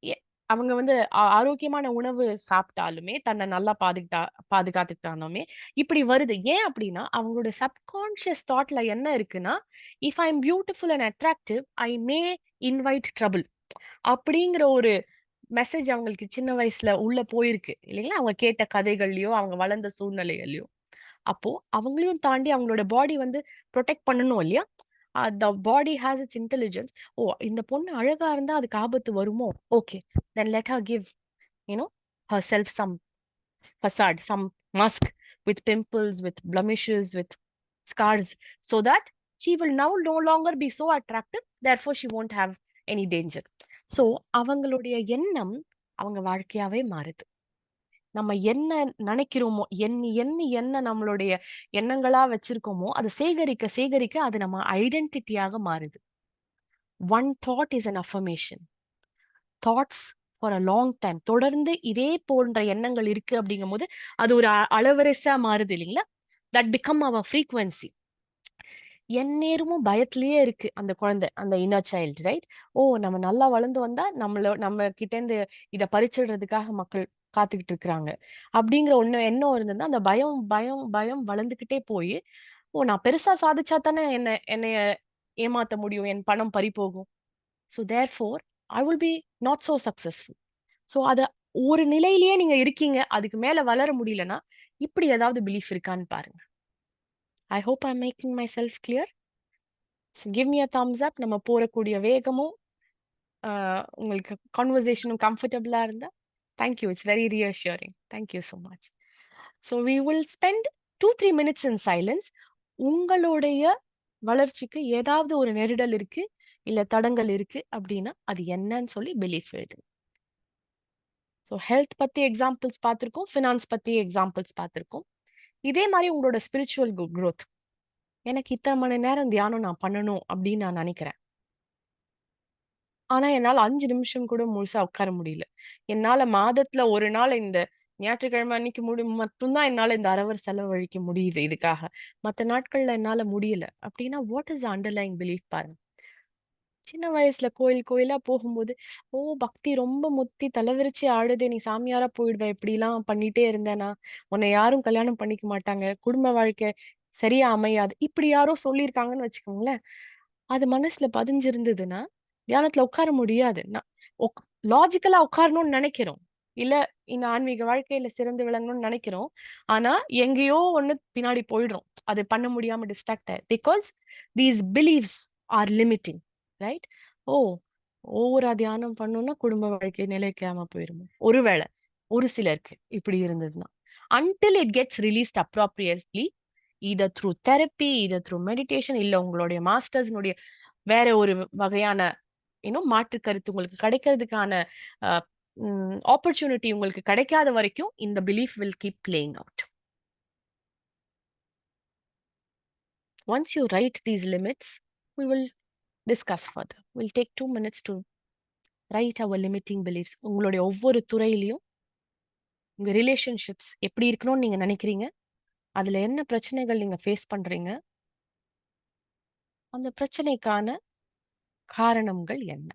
எ அவங்க வந்து ஆரோக்கியமான உணவு சாப்பிட்டாலுமே, தன்னை நல்லா பாதுகாத்துக்கிட்டாலுமே, இப்படி வருது. ஏன் அப்படின்னா, அவங்களோட சப்கான்ஷியஸ் தாட்ல என்ன இருக்குன்னா, if I am beautiful and attractive, I may invite trouble அப்படிங்கிற ஒரு மெசேஜ் அவங்களுக்கு சின்ன வயசுல உள்ள போயிருக்கு இல்லைங்களா? அவங்க கேட்ட கதைகள்லயோ, அவங்க வளர்ந்த சூழ்நிலைகள்லயோ. அப்போ அவங்களையும் தாண்டி அவங்களோட பாடி வந்து புரொடெக்ட் பண்ணணும் இல்லையா? The body has its intelligence. Oh! இந்த பொண்ணு அழகா இருந்தா அதுக்கு ஆபத்து வருமோ? Okay. Then let her give you know herself some facade, some mask with pimples, with blemishes, with scars, so that she will now no longer be so attractive. Therefore, she won't have any danger. So, அவங்களுடைய எண்ணம் அவங்க வாழ்க்கையாவே மாறுது. நம்ம என்ன நினைக்கிறோமோ, எண்ணி எண்ணி என்ன நம்மளுடைய எண்ணங்களா வச்சிருக்கோமோ, அத சேகரிக்க சேகரிக்க அது நம்ம ஐடென்டிட்டியாக மாறுது. One thought is an affirmation. Thoughts for a long time. தொடர்ந்து இதே போன்ற எண்ணங்கள் இருக்கு அப்படிங்கும்போது, அது ஒரு அலவரிசையா மாறுது இல்லைங்களா? That become our frequency. எந்நேரமும் பயத்திலேயே இருக்கு அந்த குழந்தை, அந்த இன்னர் சைல்டு, ரைட்? ஓ! நம்ம நல்லா வளர்ந்து வந்தா, நம்ம கிட்டேருந்து இத பறிச்சிடுறதுக்காக மக்கள் காத்துக்கிட்டு இருக்கிறாங்க. அப்படிங்கிற ஒண்ணு எண்ணம் இருந்ததுன்னா, அந்த பயம், பயம், பயம் வளர்ந்துக்கிட்டே போயி, ஓ! நான் பெருசா சாதிச்சா தானே என்னைய ஏமாத்த முடியும். என் பணம் பறிபோகும். So therefore I will be not so successful. So அத ஒரு நிலையிலேயே நீங்க இருக்கீங்க. அதுக்கு மேல வளர முடியலன்னா, இப்படி ஏதாவது பிலீஃப் இருக்கான்னு பாருங்க. I hope I am making my self clear. So give me a thumbs up. நம்ம போறக்கூடிய வேகமும், உங்களுக்கு கான்வர்சேஷனும் கம்ஃபர்டபுளா இருந்தா, thank you. It's very reassuring. Thank you so much. So we will spend 2, 3 minutes in silence. உங்களுடைய வளர்ச்சிக்கு ஏதாவது ஒரு நெருடல் இருக்கு, இல்ல தடங்கல் இருக்கு அப்படின்னா, அது என்னன்னு சொல்லி பிலீஃப் எழுதுங்க. ஸோ ஹெல்த் பத்தி எக்ஸாம்பிள்ஸ் பார்த்திருக்கோம். ஃபினான்ஸ் பத்தி எக்ஸாம்பிள்ஸ் பார்த்திருக்கோம். இதே மாரி உங்களோட ஸ்பிரிச்சுவல் குரோத். எனக்கு இத்தனை மணி நேரம் தியானம் நான் பண்ணணும் அப்படின்னு நான் நினைக்கிறேன். ஆனா, என்னால 5 நிமிஷம் கூட முழுசா உட்கார முடியல. என்னால மாதத்துல 1 நாள் இந்த ஞாயிற்றுக்கிழமை அன்னைக்கு மட்டும் தான் என்னால இந்த 1/2 ஹவர் செலவழிக்க முடியுது இதுக்காக. மத்த நாட்கள்ல என்னால முடியல. அப்படின்னா, what is the underlying belief பாருங்க. சின்ன வயசுல கோயில் கோயிலா போகும்போது, ஓ! பக்தி ரொம்ப முத்தி தலவிரிச்சு ஆடுதே! நீ சாமியாரா போயிடுவ. இப்படிலாம் பண்ணிட்டே இருந்தேன்னா, உன்னை யாரும் கல்யாணம் பண்ணிக்க மாட்டாங்க. குடும்ப வாழ்க்கை சரியா அமையாது. இப்படி யாரோ சொல்லியிருக்காங்கன்னு வச்சுக்கோங்களேன். அது மனசுல பதிஞ்சிருந்ததுன்னா, தியானத்துல உட்கார முடியாது. நான் உக் லாஜிக்கலா உட்காரணும்னு நெனைக்கிறோம். இல்ல இந்த ஆன்மீக வாழ்க்கையில சிறந்து விளங்கணும்னு நெனைக்கிறோம். ஆனா, எங்கேயோ ஒண்ணு பின்னாடி போயிடுறோம். அது பண்ண முடியாம distract because these believes are limiting. Right? ஓ! ஓவரா தியானம் பண்ணோம்னா குடும்ப வாழ்க்கை நிலைக்காம போயிருமோ? ஒருவேளை, ஒரு சிலருக்கு இப்படி இருந்ததுன்னா. Until it gets released appropriately, either through therapy, either through meditation, இல்ல உங்களுடைய மாஸ்டர்ஸ்னுடைய வேற ஒரு வகையான மாற்று கருத்து உங்களுக்கு கிடைக்கிறதுக்கான ஆப்பர்ச்சுனிட்டி உங்களுக்கு கிடைக்காத வரைக்கும் இந்த belief will keep playing out. Once you write these limits, we will discuss further. We'll take 2 minutes to write our limiting beliefs. உங்களுடைய ஒவ்வொரு துறையிலையும் உங்க ரிலேஷன்ஷிப்ஸ் எப்படி இருக்கணும்னு நீங்க நினைக்கிறீங்க? அதுல என்ன பிரச்சனைகள் நீங்க ஃபேஸ் பண்றீங்க? அந்த பிரச்சனைக்கான காரணங்கள் என்ன?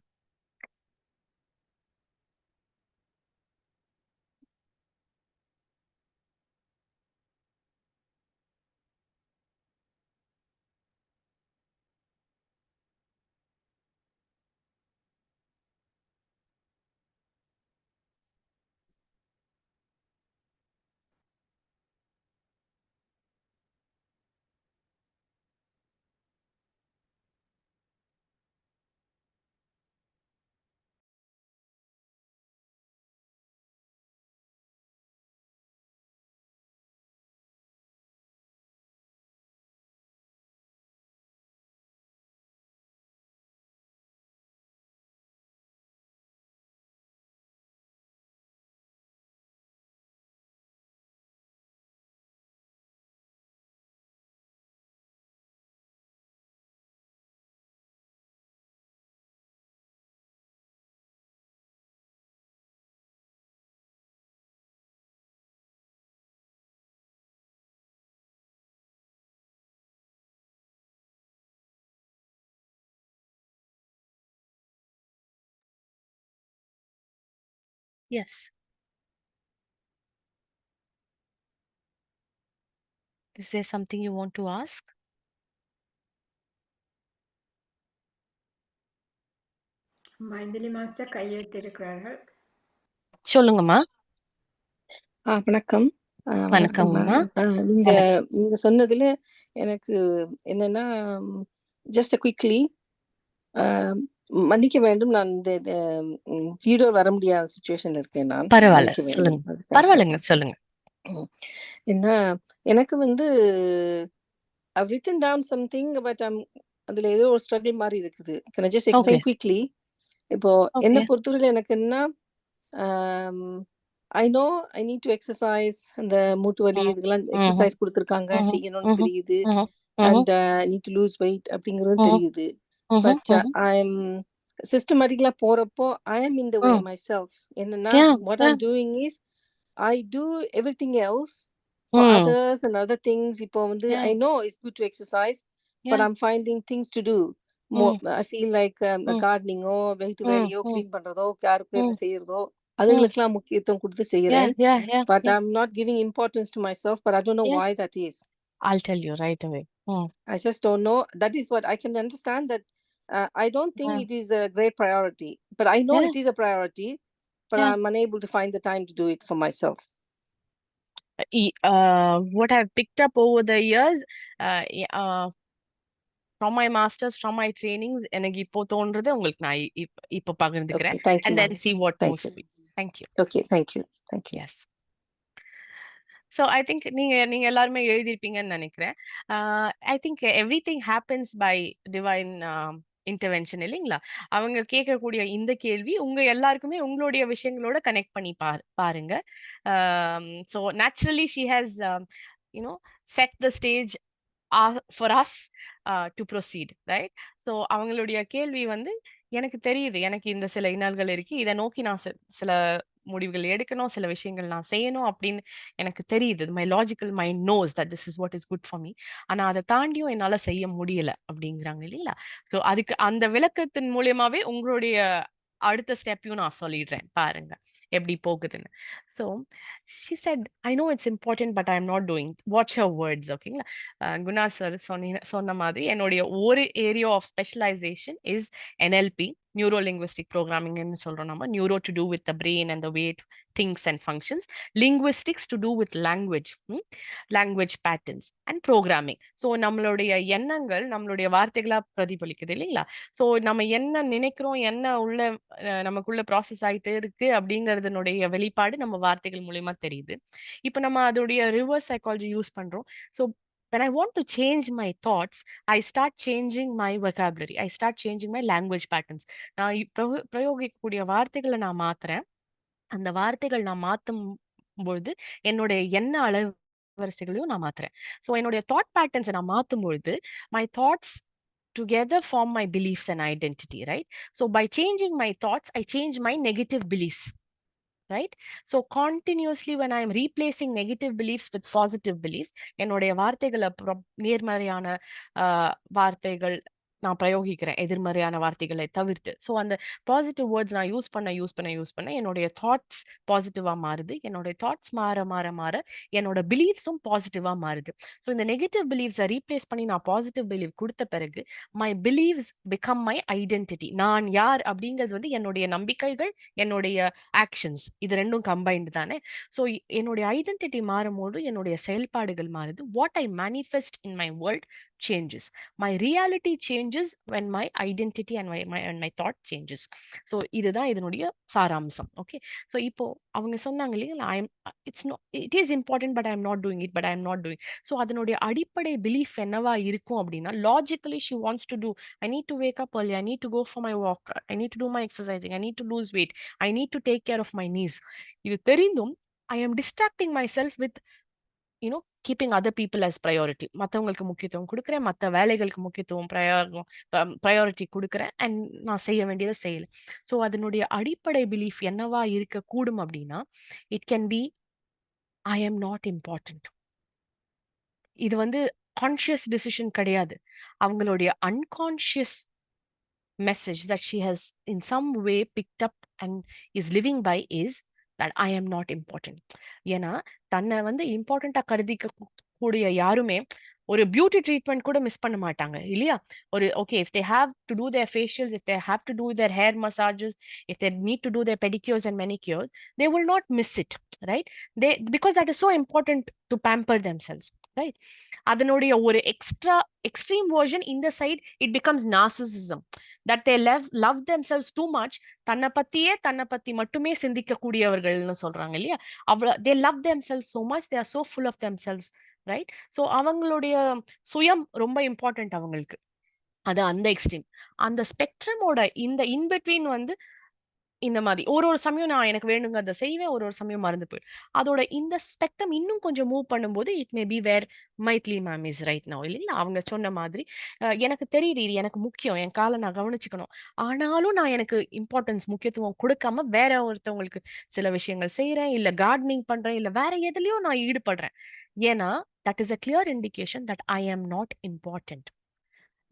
Yes. Is there something you want to ask? Maithili master கையெழுத்திருக்கிறார்கள். சொல்லுங்கம்மா. வணக்கம். வணக்கம்மா. வணக்கம்மா. நீங்க நீங்க சொன்னதுல எனக்கு என்னன்னா, ஜஸ்ட் குயிக்லி மன்னிக்க வேண்டும். நான் இந்த வீடியோ வர முடியாத சுச்சுவேஷன்ல இருக்கேன். நான் பரவாயில்ல, மன்னிக்க வேண்டும் சொல்லுங்க. அதுக்காக. பரவாயில்லைங்க, சொல்லுங்க. என்ன எனக்கு வந்து I've written down something, but அதுல ஏதோ ஒரு ஸ்ட்ரகிள் மாதிரி இருக்குது. Can I just Okay. explain quickly? இப்போ என்ன Okay. பொறுத்தவரையில எனக்கு என்ன, I know I need to exercise. அந்த மூட்டு வலி இதுக்கெல்லாம் எக்ஸசைஸ் கொடுத்துருக்காங்க, செய்யணும்னு தெரியுது. And need to lose weight அப்படிங்கிறதும் தெரியுது. பட் I'm systematically போறப்போ I am in the way myself. என்னன்னா, what I'm doing is I do everything else for others and other things. இப்போ வந்து I know it's good to exercise, but I'm finding things to do. More, I feel like gardening-ஓ, வீட்டு வேலையோ, clean பண்றதோ, யாருக்கு என்ன செய்யறதோ, அதுங்களுக்கெல்லாம் முக்கியத்துவம் கொடுத்து செய்யறேன். But I'm not giving importance to myself, but I don't know why that is. I'll tell you right away. I just don't know. That is what I can understand, that I don't think it is a great priority, but I know it is a priority, but I'm unable to find the time to do it for myself. What I've picked up over the years, from my masters, from my trainings, எனக்கு இப்போ தோன்றது உங்களுக்கு நான் இப்போ பகிர்ந்துக்கிறேன். Okay, thank you, And then ma'am. see what Thank moves you. me. Thank you. Okay, thank you. Thank you. Yes. So I think நீங்க எல்லாருமே எழுதிருப்பீங்கன்னு நினைக்கிறேன். I think everything happens by divine intervention இல்லைங்களா? அவங்க கேட்கக்கூடிய இந்த கேள்வி உங்க எல்லாருக்குமே உங்களுடைய விஷயங்களோட கனெக்ட் பண்ணி பாருங்க. So naturally she has set the stage for us to proceed, right? So அவங்களுடைய கேள்வி வந்து, எனக்கு தெரியுது, எனக்கு இந்த சில இன்னல்கள் இருக்கு, இதை நோக்கி நான் சில முடிவுகள் எடுக்கணும், சில விஷயங்கள் நான் செய்யணும் அப்படின்னு எனக்கு தெரியுது. My logical mind knows that this is what is good for me. ஆனா அதை தாண்டியும் என்னால செய்ய முடியல அப்படிங்கிறாங்க இல்லைங்களா? ஸோ அதுக்கு அந்த விளக்கத்தின் மூலியமாவே உங்களுடைய அடுத்த ஸ்டெப்பையும் நான் சொல்லிடுறேன், பாருங்க எப்படி போகுதுன்னு. So she said, I know it's important, but I'm not doing. Watch her words, ஓகேங்களா? குணார் சார் சொன்ன மாதிரி என்னுடைய ஒரு area of specialization is NLP, neuro linguistic ப்ரோக்ராமிங்னு சொல்றோம் நம்ம. Neuro to do with the brain and the way things and functions. Linguistics to do with language patterns and programming. So நம்மளுடைய எண்ணங்கள் நம்மளுடைய வார்த்தைகளா பிரதிபலிக்குது இல்லைங்களா? ஸோ நம்ம என்ன நினைக்கிறோம், என்ன உள்ள நமக்குள்ள ப்ராசஸ் ஆயிட்டு இருக்கு அப்படிங்கறதுனுடைய வெளிப்பாடு நம்ம வார்த்தைகள் மூலியமா தெரியுது. இப்போ நம்ம அதோடைய ரிவர்ஸ் சைக்காலஜி யூஸ் பண்றோம். So when I want to change my thoughts, I start changing my vocabulary. I start changing my language patterns. நான் பிரயோகிக்கக்கூடிய வார்த்தைகளை நான் மாத்துறேன். அந்த வார்த்தைகள் நான் மாத்தும் பொழுது என்னுடைய எண்ண அலைவரிசைகளையும் நான் மாத்துறேன். ஸோ என்னுடைய தாட் பேட்டர்ன்ஸை நான் மாத்தும் பொழுது my thoughts together form my beliefs and identity, right? So by changing my thoughts, I change my negative beliefs. Right? So continuously when I am replacing negative beliefs with positive beliefs, என்னுடைய வார்த்தைகளை நேர்மறையான வார்த்தைகள் நான் பிரயோகிக்கிறேன், எதிர்மறையான வார்த்தைகளை தவிர்த்து. So அந்த positive words நான் யூஸ் பண்ண என்னுடைய தாட்ஸ் பாசிட்டிவா மாறுது. என்னுடைய தாட்ஸ் மாற என்னோட பிலீஃப்ஸும் பாசிட்டிவா மாறுது. ஸோ இந்த நெகட்டிவ் பிலீஃப்ஸை ரீப்ளேஸ் பண்ணி நான் பாசிட்டிவ் பிலீஃப் கொடுத்த பிறகு my beliefs become my identity. நான் யார் அப்படிங்கிறது வந்து என்னுடைய நம்பிக்கைகள், என்னுடைய ஆக்ஷன்ஸ், இது ரெண்டும் கம்பைன்டு தானே. ஸோ என்னுடைய ஐடென்டிட்டி மாறும்போது என்னுடைய செயல்பாடுகள் மாறுது. What I manifest in my world changes. My reality changes when my identity and my thought changes. So இதுதான் இதனுடைய சாராம்சம். ஓகே, ஸோ இப்போ அவங்க சொன்னாங்க இல்லைங்களா, it is important but I am not doing it, but I am not doing. So அதனுடைய அடிப்படை belief என்னவா இருக்கும் அப்படின்னா, logically she wants to do, I need to wake up early, I need to go for my walk, I need to do my exercising, I need to lose weight, I need to take care of my knees. இது தெரிந்தும் I am distracting myself with keeping other people as priority. மற்றவங்களுக்கு முக்கியத்துவம் கொடுக்குறேன், மற்ற வேலைகளுக்கு முக்கியத்துவம் priority கொடுக்குறேன், and நான் செய்ய வேண்டியதை செய்யல. ஸோ அதனுடைய அடிப்படை பிலீஃப் என்னவா இருக்கக்கூடும் அப்படின்னா, it can be I am not important. இது வந்து கான்ஷியஸ் டிசிஷன் கிடையாது. அவங்களுடைய unconscious message that she has in some way picked up and is living by is that I am not important. ஏன்னா தன்னை வந்து இம்பார்ட்டண்டா கருதிக்க கூடிய யாருமே ஒரு பியூட்டி ட்ரீட்மெண்ட் கூட மிஸ் பண்ண மாட்டாங்க இல்லையா? ஒரு okay, if they have to do their facials, if they have to do their hair massages, if they need to do their pedicures and manicures, they will not miss it, right? They, because that is so important to pamper themselves, right? அதனுடைய ஒரு extreme version இந்த side it becomes narcissism, that they love themselves too much. தன்னை பத்தி மட்டுமே சிந்திக்க கூடியவர்கள்னு சொல்றாங்க இல்லையா? அவ்வளவு they love themselves so much, they are so full of themselves, right? So அவங்களுடைய சுயம் ரொம்ப இம்பார்ட்டன்ட் அவங்களுக்கு. அது அந்த எக்ஸ்ட்ரீம். அந்த ஸ்பெக்ட்ரமோட இந்த இன்பிட்வீன் வந்து இந்த மாதிரி ஒரு சமயம் நான் எனக்கு வேணுங்க அதை செய்வேன், ஒரு சமயம் மறந்து போயிடும். அதோட இந்த ஸ்பெக்ட்ரம் இன்னும் கொஞ்சம் மூவ் பண்ணும்போது it may be where Maithili ma'am is right now, இல்லைங்களா? அவங்க சொன்ன மாதிரி எனக்கு தெரியுது இது எனக்கு முக்கியம், என் காலை நான் கவனிச்சுக்கணும், ஆனாலும் நான் எனக்கு இம்பார்ட்டன்ஸ் முக்கியத்துவம் கொடுக்காம வேற ஒருத்தவங்களுக்கு சில விஷயங்கள் செய்யறேன், இல்ல கார்டனிங் பண்றேன், இல்ல வேற எதுலயோ நான் ஈடுபடுறேன். ஏன்னா that is a clear indication that I am not important.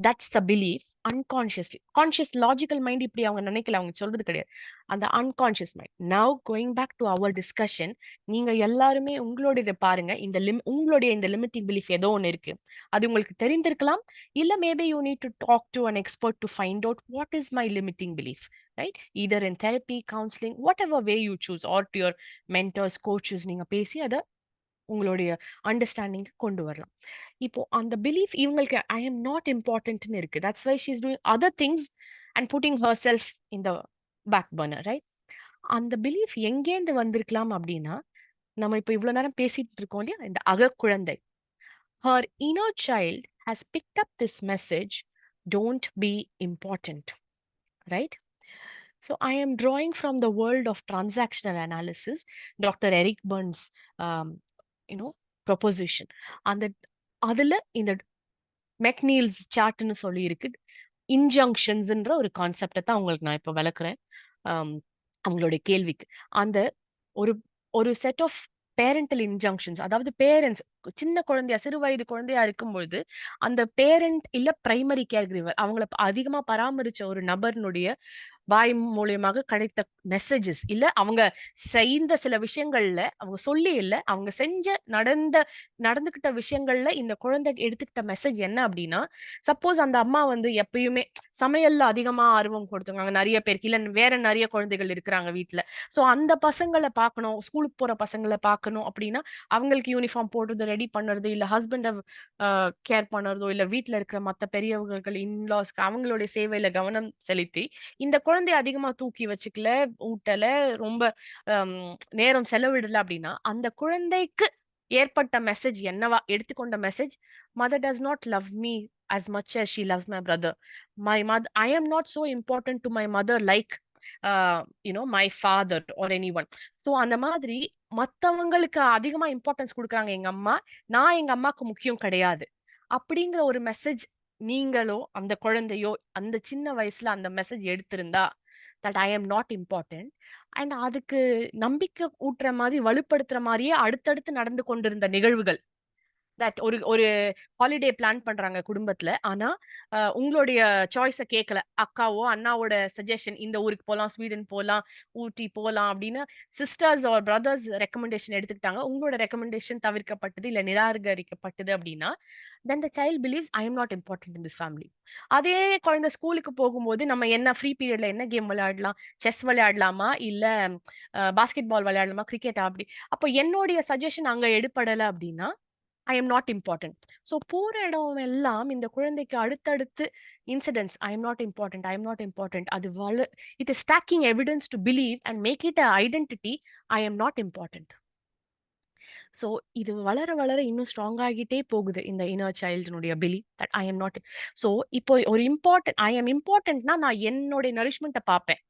That's the belief unconsciously. Conscious logical mind இப்படி அவங்க நினைக்கல, அவங்க சொல்றது கிடையாது. அந்த unconscious mind. Now going back to our discussion, நீங்க எல்லாருமே உங்களோட இதை பாருங்க, இந்த உங்களுடைய இந்த லிமிட்டிங் பிலீஃப் ஏதோ ஒன்று இருக்கு. அது உங்களுக்கு தெரிந்திருக்கலாம், இல்ல maybe you need to talk to an expert to find out what is my limiting belief, right? Either in therapy, counselling, whatever way you choose, or to your mentors, coaches, நீங்க பேசி அதை உங்களுடைய understanding கொண்டு வரலாம். இப்போ அந்த belief இவங்களுக்கு ஐ am not இம்பார்ட்டன்ட்னு இருக்கு. That's why she is doing other things and putting herself in the back burner, right? அந்த பிலீஃப் எங்கேருந்து வந்திருக்கலாம் அப்படின்னா, நம்ம இப்போ இவ்வளவு நேரம் பேசிட்டு இருக்கோம் இல்லையா, இந்த அகக்குழந்தை. her inner child has picked up this message, don't be important, right? So I am drawing from the world of transactional analysis, Dr. Eric Burns proposition. அந்த அதுல இந்த மெக்னீல்ஸ் சார்ட்னு சொல்லி இருக்கு, இன்ஜங்ஷன்ஸ்ன்ற ஒரு கான்செப்டை தான் உங்களுக்கு நான் இப்போ விளக்குறேன் அவங்களுடைய கேள்விக்கு. அந்த ஒரு ஒரு செட் ஆஃப் பேரண்டல் இன்ஜங்ஷன்ஸ், அதாவது பேரண்ட்ஸ் சின்ன குழந்தையா சிறு வயது குழந்தையா இருக்கும்பொழுது அந்த பேரண்ட் இல்ல பிரைமரி கேர் கிவர் அவங்கள அதிகமா பராமரிச்ச ஒரு நபர்னுடைய வாய் மூலியமாக கிடைத்த மெசேஜஸ், இல்ல அவங்க செய்த சில விஷயங்கள்ல அவங்க சொல்லி இல்ல அவங்க செஞ்ச நடந்துகிட்ட விஷயங்கள்ல இந்த குழந்தை எடுத்துக்கிட்ட மெசேஜ் என்ன அப்படின்னா, சப்போஸ் அந்த அம்மா வந்து எப்பயுமே சமையல்ல அதிகமா ஆர்வம் கொடுத்துருக்காங்க நிறைய பேருக்கு, இல்ல வேற நிறைய குழந்தைகள் இருக்கிறாங்க வீட்டுல, சோ அந்த பசங்களை பார்க்கணும், ஸ்கூலுக்கு போற பசங்களை பார்க்கணும் அப்படின்னா அவங்களுக்கு யூனிஃபார்ம் போடுறது, ரெடி பண்ணுறது, இல்ல ஹஸ்பண்ட கேர் பண்ணுறதோ, இல்ல வீட்டுல இருக்கிற மற்ற பெரியவர்கள் இன்லாஸ்க்கு அவங்களுடைய சேவையில கவனம் செலுத்தி இந்த குழந்தைய அதிகமா தூக்கி வச்சுக்கல, ஊட்டல, ரொம்ப நேரம் செலவிடல அப்படின்னா அந்த குழந்தைக்கு ஏற்பட்ட மெசேஜ் என்னவா எடுத்துக்கொண்ட message, mother does not love me as much as she loves my brother. My mother, I am not so important to my mother like my father or anyone. So அந்த மாதிரி மத்தவங்களுக்கு அதிகமா இம்பார்ட்டன்ஸ் கொடுக்குறாங்க எங்க அம்மா, நான் எங்க அம்மாக்கு முக்கியம் கிடையாது அப்படிங்கிற ஒரு மெசேஜ் நீங்களோ அந்த குழந்தையோ அந்த சின்ன வயசுல அந்த மெசேஜ் எடுத்திருந்தா that I am not important, and அதுக்கு நம்பிக்கை ஊட்டுற மாதிரி வலுப்படுத்துற மாதிரியே அடுத்தடுத்து நடந்து கொண்டிருந்த நிகழ்வுகள், தட் ஒரு ஹாலிடே பிளான் பண்றாங்க குடும்பத்துல, ஆனா உங்களுடைய சாய்ஸை கேட்கல, அக்காவோ அண்ணாவோட சஜஷன் இந்த ஊருக்கு போகலாம், ஸ்வீடன் போகலாம், ஊட்டி போகலாம் அப்படின்னு சிஸ்டர்ஸ் ஆர் பிரதர்ஸ் ரெக்கமெண்டேஷன் எடுத்துக்கிட்டாங்க, உங்களோட ரெக்கமெண்டேஷன் தவிர்க்கப்பட்டது இல்ல நிராகரிக்கப்பட்டது அப்படின்னா then the child believes I am not important in this family. அதே குழந்தை ஸ்கூலுக்கு போகும்போது நம்ம என்ன ஃப்ரீ பீரியட்ல என்ன கேம் விளையாடலாம், செஸ் விளையாடலாமா இல்ல பாஸ்கெட் பால் விளையாடலாமா, கிரிக்கெட், அப்படி அப்போ என்னுடைய சஜஷன் அங்க எடுப்படல அப்படின்னா I am not important. So போற இடம் எல்லாம் இந்த குழந்தைக்கு அடுத்தடுத்து incidents I am not important, I am not important, அது it is stacking evidence to believe and make it a identity, I am not important. So இது வளர வளர இன்னும் ஸ்ட்ராங் ஆகிட்டே போகுது இந்த இன்னர் சைல்டுனுடைய believe that I am not. So இப்போ ஒரு இம்பார்ட்டன்ட் ஐ எம் இம்பார்ட்டன்ட்னா நான் என்னுடைய நரிஷ்மெண்ட்டை பார்ப்பேன்,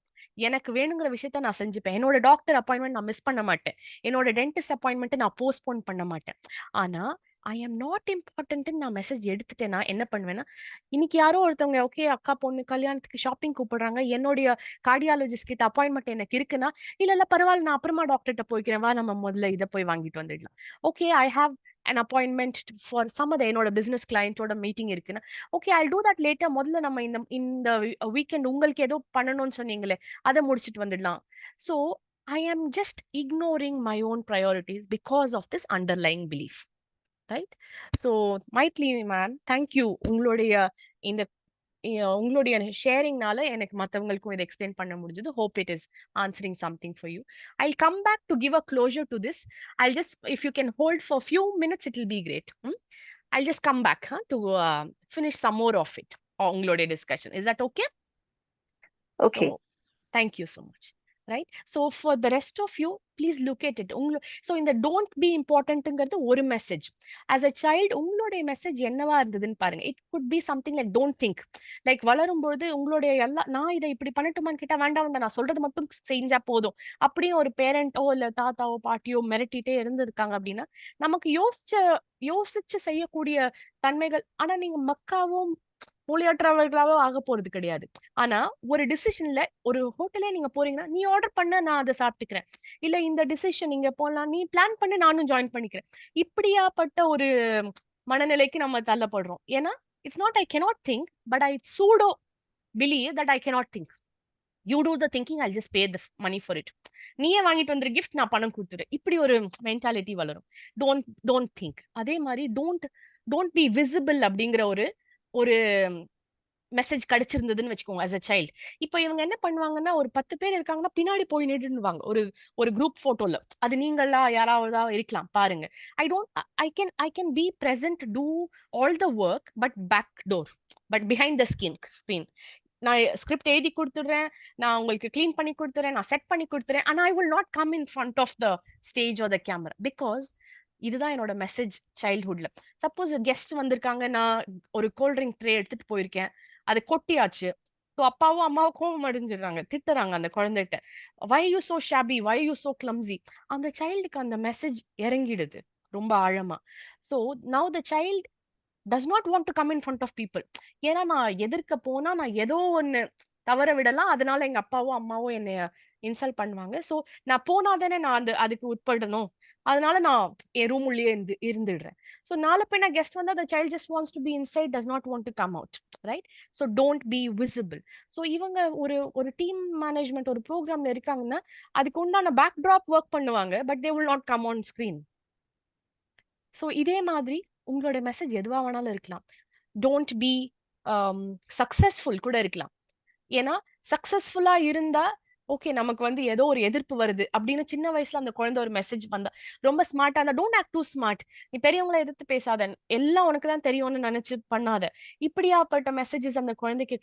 எனக்கு வேணுங்கிற விஷயத்த நான் செஞ்சுப்பேன், என்னோட டாக்டர் அப்பாயின்மெண்ட் நான் மிஸ் பண்ண மாட்டேன், என்னோட டென்டிஸ்ட் அப்பாயின்மெண்ட்டை நான் போஸ்ட்போன் பண்ண மாட்டேன். ஆனா ஐ எம் நாட் இம்பார்ட்டன்ட்னு நான் மெசேஜ் எடுத்துட்டேன்னா என்ன பண்ணுவேன்னா, இன்னைக்கு யாரோ ஒருத்தவங்க ஓகே அக்கா பொண்ணு கல்யாணத்துக்கு ஷாப்பிங் கூப்பிடுறாங்க, என்னுடைய கார்டியாலஜிஸ்ட் கிட்ட அப்பாயின்மெண்ட் எனக்கு இருக்குன்னா, இல்ல பரவாயில்ல நான் அப்புறமா டாக்டர்கிட்ட போய்க்கிறேன், வா நம்ம முதல்ல இதை போய் வாங்கிட்டு வந்துடலாம். Okay I have an appointment for some other என்னோட பிசினஸ் கிளையண்டோட மீட்டிங் இருக்குன்னா, okay I do that later, முதல்ல நம்ம இந்த வீக்கெண்ட் உங்களுக்கு ஏதோ பண்ணணும்னு சொன்னீங்களே அதை முடிச்சுட்டு வந்துடலாம். So I am just ignoring my own priorities because of this underlying belief, right? So மைட்லி மேம், தேங்க்யூ. உங்களுடைய இந்த உங்களுடைய ஷேரிங்னால எனக்கு மற்றவங்களுக்கும் இதை எக்ஸ்பிளைன் பண்ண முடிஞ்சது. Hope it is answering something for you. I come back to give a closure to this. I just, if you can hold for few minutes, it will be great. I'll just come back to finish some more of it, உங்களுடைய discussion. Is that okay? Okay. Thank you so much. Right? So for the rest of you, please look at it. So in the don't be importantங்கிறது ஒரு message. As a child, உங்களுடைய message என்னவா இருந்ததுன்னு பாருங்க. It could be something like don't think. Like வளரும்போது உங்களுடைய நான் இதை இப்படி பண்ணட்டுமான்னு கேட்டா வேண்டாம், நான் சொல்றது மட்டும் செஞ்சா போதும் அப்படியே ஒரு பேரண்டோ இல்ல தாத்தாவோ பாட்டியோ மிரட்டிட்டே இருந்திருக்காங்க அப்படின்னா நமக்கு யோசிச்சு செய்யக்கூடிய தன்மைகள். ஆனா நீங்க மக்காவும் மூளையற்றவர்களாவோ ஆக போறது கிடையாது. ஆனா ஒரு டிசிஷன்ல, ஒரு ஹோட்டலே நீங்க போறீங்கன்னா, நீ ஆர்டர் பண்ண, நான் அதை சாப்பிட்டுக்கிறேன். இல்ல இந்த டிசிஷன் இங்க போலாம், நீ பிளான் பண்ணி நானும் ஜாயின் பண்ணிக்கிறேன். இப்படியாப்பட்ட ஒரு மனநிலைக்கு நம்ம தள்ளப்படுறோம். ஏன்னா it's not I cannot think, but I pseudo believe that I cannot think. You do the thinking, I just pay the money for it. நீயே வாங்கிட்டு வந்துரு கிஃப்ட், நான் பணம் கொடுத்துறேன். இப்படி ஒரு மென்டாலிட்டி வளரும். Don't think. அதே மாதிரி டோன்ட் பி விசிபிள் அப்படிங்கிற ஒரு மெசேஜ் கிடைச்சிருந்ததுன்னு வச்சுக்கோங்க as a child. இப்போ இவங்க என்ன பண்ணுவாங்கன்னா, ஒரு 10 பேர் இருக்காங்கன்னா பின்னாடி போய் நின்னுடுவாங்க ஒரு குரூப் போட்டோல. அது நீங்களா யாராவதா இருக்கலாம், பாருங்க. I can be present, do all the work, but behind the screen. நான் ஸ்கிரிப்ட் எழுதி கொடுத்துடுறேன், நான் உங்களுக்கு கிளீன் பண்ணி கொடுத்துறேன், நான் செட் பண்ணி கொடுத்துறேன். and I will not come in front of the stage or the camera because இதுதான் என்னோட மெசேஜ் சைல்ட்ஹுட்ல. சப்போஸ் கெஸ்ட் வந்திருக்காங்க, நான் ஒரு கோல்ட் ட்ரிங்க் ட்ரே எடுத்துட்டு போயிருக்கேன், அது கொட்டியாச்சு. ஸோ அப்பாவும் அம்மாவும் கோவம் அடைஞ்சிடுறாங்க, திட்டுறாங்க அந்த குழந்தைகிட்ட. Why you so shabby, why you so clumsy. அந்த சைல்டுக்கு அந்த மெசேஜ் இறங்கிடுது ரொம்ப ஆழமா. So now the child does not want to come in front of people. ஏன்னா நான் எதிர்க்க போனா நான் ஏதோ ஒன்று தவற விடலாம், அதனால எங்க அப்பாவோ அம்மாவோ என்னை இன்சல்ட் பண்ணுவாங்க. ஸோ நான் போனாதானே நான் அதுக்கு உட்படணும், அதனால நான் என் ரூம் உள்ளே இருந்துடுறேன். ஸோ நாளை பின்ன கெஸ்ட் வந்தா the child just wants to be inside, does not want to come out, right? So don't be visible. So இவங்க ஒரு டீம் மேனேஜ்மெண்ட் ஒரு ப்ரோக்ராம்ல இருக்காங்கன்னா அதுக்கு உண்டான பேக் ட்ராப் ஒர்க் பண்ணுவாங்க, but they will not come on screen. So இதே மாதிரி உங்களோட மெசேஜ் எதுவா வேணாலும் இருக்கலாம். டோன்ட் பி சக்சஸ்ஃபுல் கூட இருக்கலாம். ஏன்னா சக்சஸ்ஃபுல்லா இருந்தா ஓகே, நமக்கு ஏதோ ஒரு எதிர்ப்பு வருது அப்படின்னு சின்ன வயசுல அந்த குழந்தை ஒரு மெசேஜ் வந்தா, ரொம்ப ஸ்மார்ட்டா இருந்தா டோன்ட் ஆக்ட் டூ ஸ்மார்ட், நீ பெரியவங்களை எதிர்த்து பேசாத, எல்லாம் உனக்கு தான் தெரியும்னு நினைச்சு பண்ணாத. இப்படியாப்பட்ட மெசேஜஸ் அந்த குழந்தைக்கு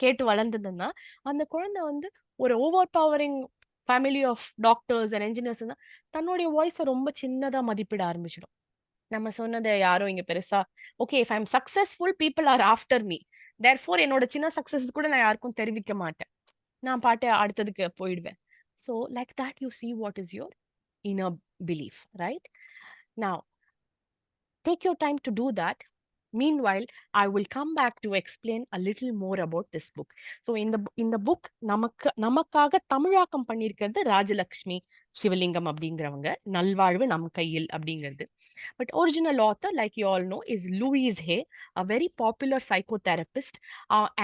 கேட்டு வளர்ந்ததுன்னா அந்த குழந்தை ஒரு overpowering family of doctors and engineers தன்னுடைய வாய்ஸை ரொம்ப சின்னதா மதிப்பிட ஆரம்பிச்சிடும். நம்ம சொன்னதை யாரும் இங்க பெருசா okay, if I am successful people or after me, therefore என்னோட சின்ன சக்சஸ் கூட நான் யாருக்கும் தெரிவிக்க மாட்டேன், நான் பாட்டு அடுத்ததுக்கு போயிடுவேன். So like that you see what is your inner belief, right? Now take your time to do that. Meanwhile, I will come back to explain a little more about this book. So in the book நமக்காக தமிழாக்கம் பண்ணியிருக்கிறது ராஜலக்ஷ்மி சிவலிங்கம் அப்படிங்கிறவங்க. நல்வாழ்வு நம் கையில் அப்படிங்கிறது. But original author, like you all know, is Louise Hay, a very popular psychotherapist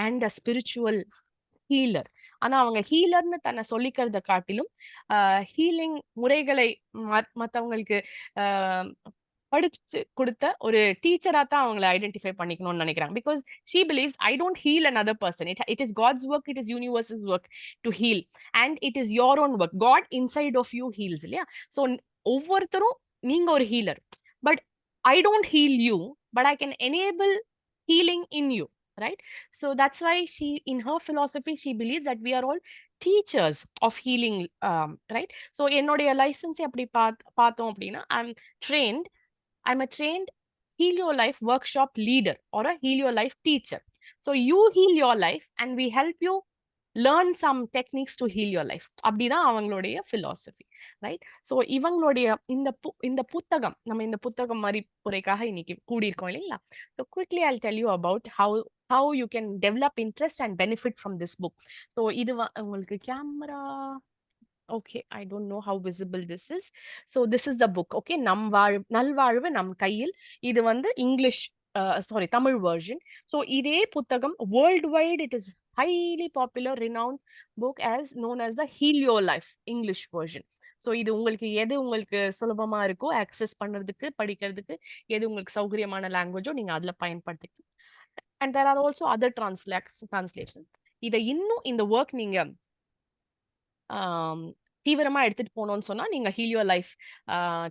and a spiritual healer. ஆனா அவங்க ஹீலர்னு தன்னை சொல்லிக்கிறத காட்டிலும் ஹீலிங் முறைகளை மற்றவங்களுக்கு படிச்சு கொடுத்த ஒரு டீச்சரா தான் அவங்களை ஐடென்டிஃபை பண்ணிக்கணும்னு நினைக்கிறாங்க. Because she believes I don't heal another person. It is God's work, it is universe's work to heal, and it is your own work. God inside of you heals, இல்லையா? ஸோ ஒவ்வொருத்தரும் நீங்க ஒரு healer, but I don't heel you, but I can enable healing in you, right? So that's why she, in her philosophy, she believes that we are all teachers of healing, right? So என்னுடைய licence அப்படி பார்த்தோம் அப்படின்னா I'm a trained Heal Your Life workshop leader or a Heal Your Life teacher. So you heal your life and we help you learn some techniques to heal your life. அப்படிதான் அவங்களுடைய philosophy, right? So இவங்களுடைய இந்த புத்தகம், நம்ம இந்த புத்தகம் மாதிரி புரைக்காக இன்னைக்கு கூடியிருக்கோம் இல்லைங்களா? So quickly I'll tell you about how you can develop interest and benefit from this book. So இது உங்களுக்கு camera, okay, I don't know how visible this is. So this is the book, okay? நல்வாழ்வு நம் கையில். இது English, sorry, Tamil version. So இதே புத்தகம் worldwide it is highly popular, renowned book as known as the Helio Life English version. So இது உங்களுக்கு எது உங்களுக்கு சுலபமா இருக்கோ ஆக்சஸ் பண்றதுக்கு, படிக்கிறதுக்கு எது உங்களுக்கு சௌகரியமான லாங்குவேஜோ நீங்க அதுல பயன்படுத்திக்கலாம். And there are also other translation. இதை இன்னும் இந்த ஒர்க் நீங்க தீவிரமா எடுத்துட்டு போனோம்னு சொன்னா நீங்க ஹீலியோ லைஃப்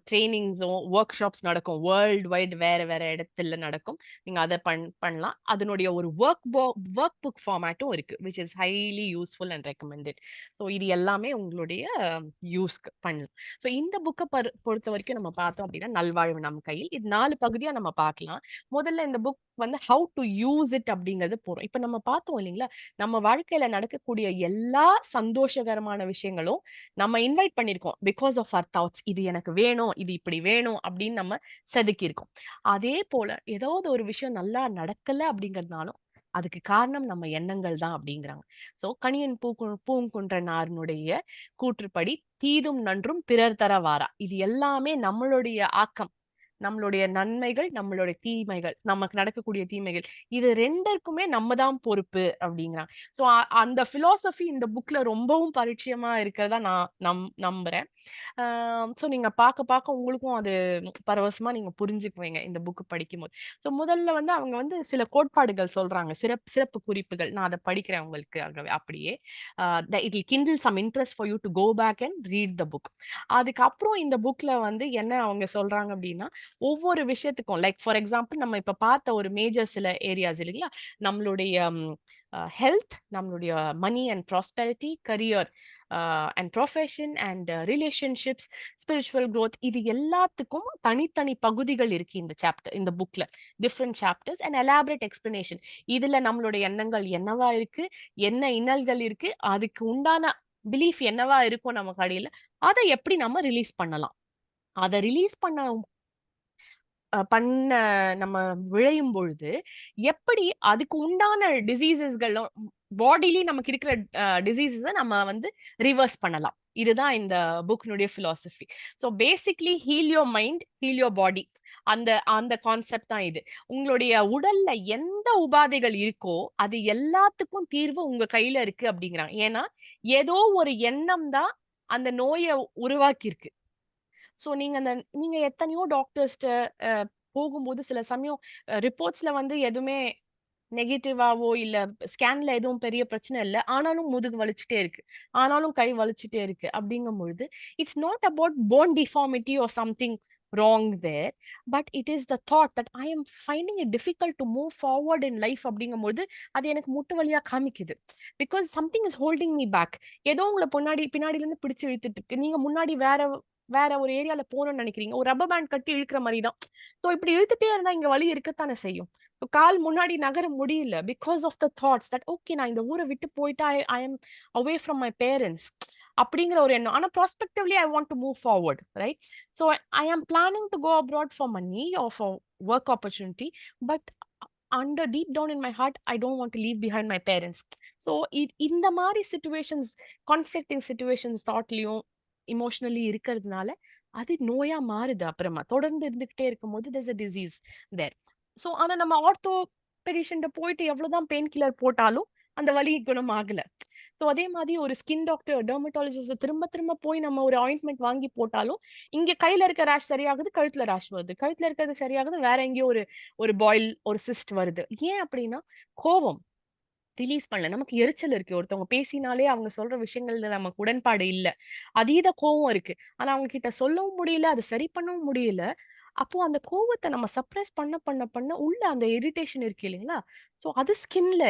ட்ரைனிங்ஸும் ஒர்க் ஷாப்ஸ் நடக்கும், வேர்ல்டு வைட் வேற வேற இடத்துல நடக்கும். நீங்க அதை பண்ணலாம். அதனுடைய ஒரு ஒர்க் புக் ஃபார்மேட்டும் இருக்கு, which is highly useful and recommended. So இது எல்லாமே உங்களுடைய யூஸ்க்கு பண்ணலாம். ஸோ இந்த புக்கை பொறுத்த வரைக்கும் நம்ம பார்த்தோம் அப்படின்னா நல்வாழ்வு நம் கையில், இது 4 பகுதியா நம்ம பார்க்கலாம். முதல்ல இந்த புக் வந்து ஹவு டு யூஸ் இட் அப்படிங்கிறது போறோம். இப்ப நம்ம பார்த்தோம் இல்லைங்களா, நம்ம வாழ்க்கையில நடக்கக்கூடிய எல்லா சந்தோஷகரமான விஷயங்களும் நம்ம இன்வைட் பண்ணிருக்கோம் பிகாஸ் ஆஃப் அவர் தாட்ஸ். இது எனக்கு வேணும், இது இப்படி வேணும் அப்படின்னு நம்ம செதுக்கி இருக்கோம். அதே போல ஏதாவது ஒரு விஷயம் நல்லா நடக்கல அப்படிங்கிறதுனாலும் அதுக்கு காரணம் நம்ம எண்ணங்கள் தான் அப்படிங்கிறாங்க. சோ கணியன் பூங்குன்றனாருடைய கூற்றுப்படி தீதும் நன்றும் பிறர் தர வாரா. இது எல்லாமே நம்மளுடைய ஆக்கம், நம்மளுடைய நன்மைகள், நம்மளுடைய தீமைகள், நமக்கு நடக்கக்கூடிய தீமைகள், இது 2க்குமே நம்ம தான் பொறுப்பு அப்படிங்கிறாங்க. சோ அந்த பிலாசபி இந்த புக்ல ரொம்பவும் பரிச்சயமா இருக்கிறதா நான் நம்புறேன். சோ நீங்க பார்க்க உங்களுக்கும் அது பரவசமா நீங்க புரிஞ்சுக்குவீங்க இந்த புக் படிக்கும்போது. சோ முதல்ல வந்து அவங்க வந்து சில கோட்பாடுகள் சொல்றாங்க, சிறப்பு குறிப்புகள். நான் அதை படிக்கிறேன் உங்களுக்கு அப்படியே. It will kindle some interest for you to go back and read the book. அதுக்கப்புறம் இந்த புக்ல வந்து என்ன அவங்க சொல்றாங்க அப்படின்னா, ஒவ்வொரு விஷயத்துக்கும் லைக் ஃபார் எக்ஸாம்பிள் நம்ம இப்ப பார்த்த ஒரு மேஜர் சில ஏரியாஸ் இல்லைங்களா, நம்மளுடைய ஹெல்த், நம்மளுடைய money and prosperity, career and profession and relationships, spiritual growth, இது எல்லாத்துக்கும் தனித்தனி பகுதிகள் இருக்கு இந்த சாப்டர், இந்த புக்ல different chapters and elaborate explanation. இதுல நம்மளுடைய எண்ணங்கள் என்னவா இருக்கு, என்ன இன்னல்கள் இருக்கு, அதுக்கு உண்டான பிலீஃப் என்னவா இருக்கும் நமக்கு அடியில, அதை எப்படி நம்ம ரிலீஸ் பண்ணலாம், அதை ரிலீஸ் பண்ண நம்ம விழையும் பொழுது எப்படி அதுக்கு உண்டான டிசீசஸ்களும் பாடியிலே நமக்கு இருக்கிற டிசீசஸை நம்ம வந்து ரிவர்ஸ் பண்ணலாம். இதுதான் இந்த புக்னுடைய philosophy. So basically heal your mind, heal your body, அந்த அந்த கான்செப்ட் தான் இது. உங்களுடைய உடல்ல எந்த உபாதைகள் இருக்கோ அது எல்லாத்துக்கும் தீர்வு உங்க கையில இருக்கு அப்படிங்கிறாங்க. ஏன்னா ஏதோ ஒரு எண்ணம் தான் அந்த நோயை உருவாக்கி இருக்கு. ஸோ நீங்க எத்தனையோ டாக்டர்ஸ்ட்ட போகும்போது சில சமயம் ரிப்போர்ட்ஸ்ல வந்து எதுவுமே நெகட்டிவாவோ இல்ல ஸ்கேன்ல எதுவும் பெரிய பிரச்சனை இல்ல. ஆனாலும் முதுகு வலிச்சுட்டே இருக்கு, ஆனாலும் கை வலிச்சுட்டே இருக்கு. அப்படிங்கும் பொழுது it's not about phone deformity or something wrong there, but it is the thought that I am finding it difficult to move forward in life அப்படிங்கும்போது அது எனக்கு முட்டு வலியா காமிக்குது. because something is holding me back. ஏதோ உங்களை பின்னாடில இருந்து பிடிச்சு இழுத்துட்டு இருக்கு. நீங்க முன்னாடி வேற ஒரு ஏரியால போகணும்னு நினைக்கிறீங்க, ஒரு ரப்பர் பேண்ட் கட்டி இழுக்கிற மாதிரி தான். ஸோ இப்படி இழுத்துட்டே இருந்தா இங்க வலி இருக்கத்தானே செய்யும். கால் முன்னாடி நகர முடியல because of the thoughts that okay நான் இந்த ஊரை விட்டு போயிட்டா I am away from my parents அப்படிங்கிற ஒரு எண்ணம். ஆனா prospectively I want to move forward, right? So I am planning to go abroad for money or for work opportunity, but under deep down in my heart I don't want to leave behind my parents. So இந்த மாதிரி situations, conflicting situations தாட்லயும் emotionally இருக்கிறதுனால அது நோயா மாறுது. அப்புறமா தொடர்ந்து இருந்துகிட்டே இருக்கும்போது there's a disease there. So ஆனா நம்ம ஆர்த்தோ பெடிஷன்ட்ட போயிட்டு எவ்வளவுதான் பெயின் கில்லர் போட்டாலும் அந்த வலி குணம் ஆகல. ஸோ அதே மாதிரி ஒரு ஸ்கின் டாக்டர், டெர்மட்டாலஜிஸ்ட் திரும்ப திரும்ப போய் நம்ம ஒரு ஆயின்மெண்ட் வாங்கி போட்டாலும் இங்க கையில இருக்க ரேஷ் சரியாகுது, கழுத்துல ரேஷ் வருது, கழுத்துல இருக்கிறது சரியாகுது, வேற எங்கேயோ ஒரு பாயில், ஒரு சிஸ்ட் வருது. ஏன் அப்படின்னா கோபம் ரிலீஸ் பண்ணல. நமக்கு எரிச்சல் இருக்கு, ஒருத்தவங்க பேசினாலே அவங்க சொல்ற விஷயங்கள்ல நமக்கு உடன்பாடு இல்ல, அதீத கோவம் இருக்கு, ஆனா அவங்க கிட்ட சொல்லவும் முடியல, அது சரி பண்ணவும் முடியல. அப்போ அந்த கோவத்தை நம்ம சப்ரஸ் பண்ண உள்ள அந்த இரிட்டேஷன் இருக்கு இல்லைங்களா, சோ அது ஸ்கின்ல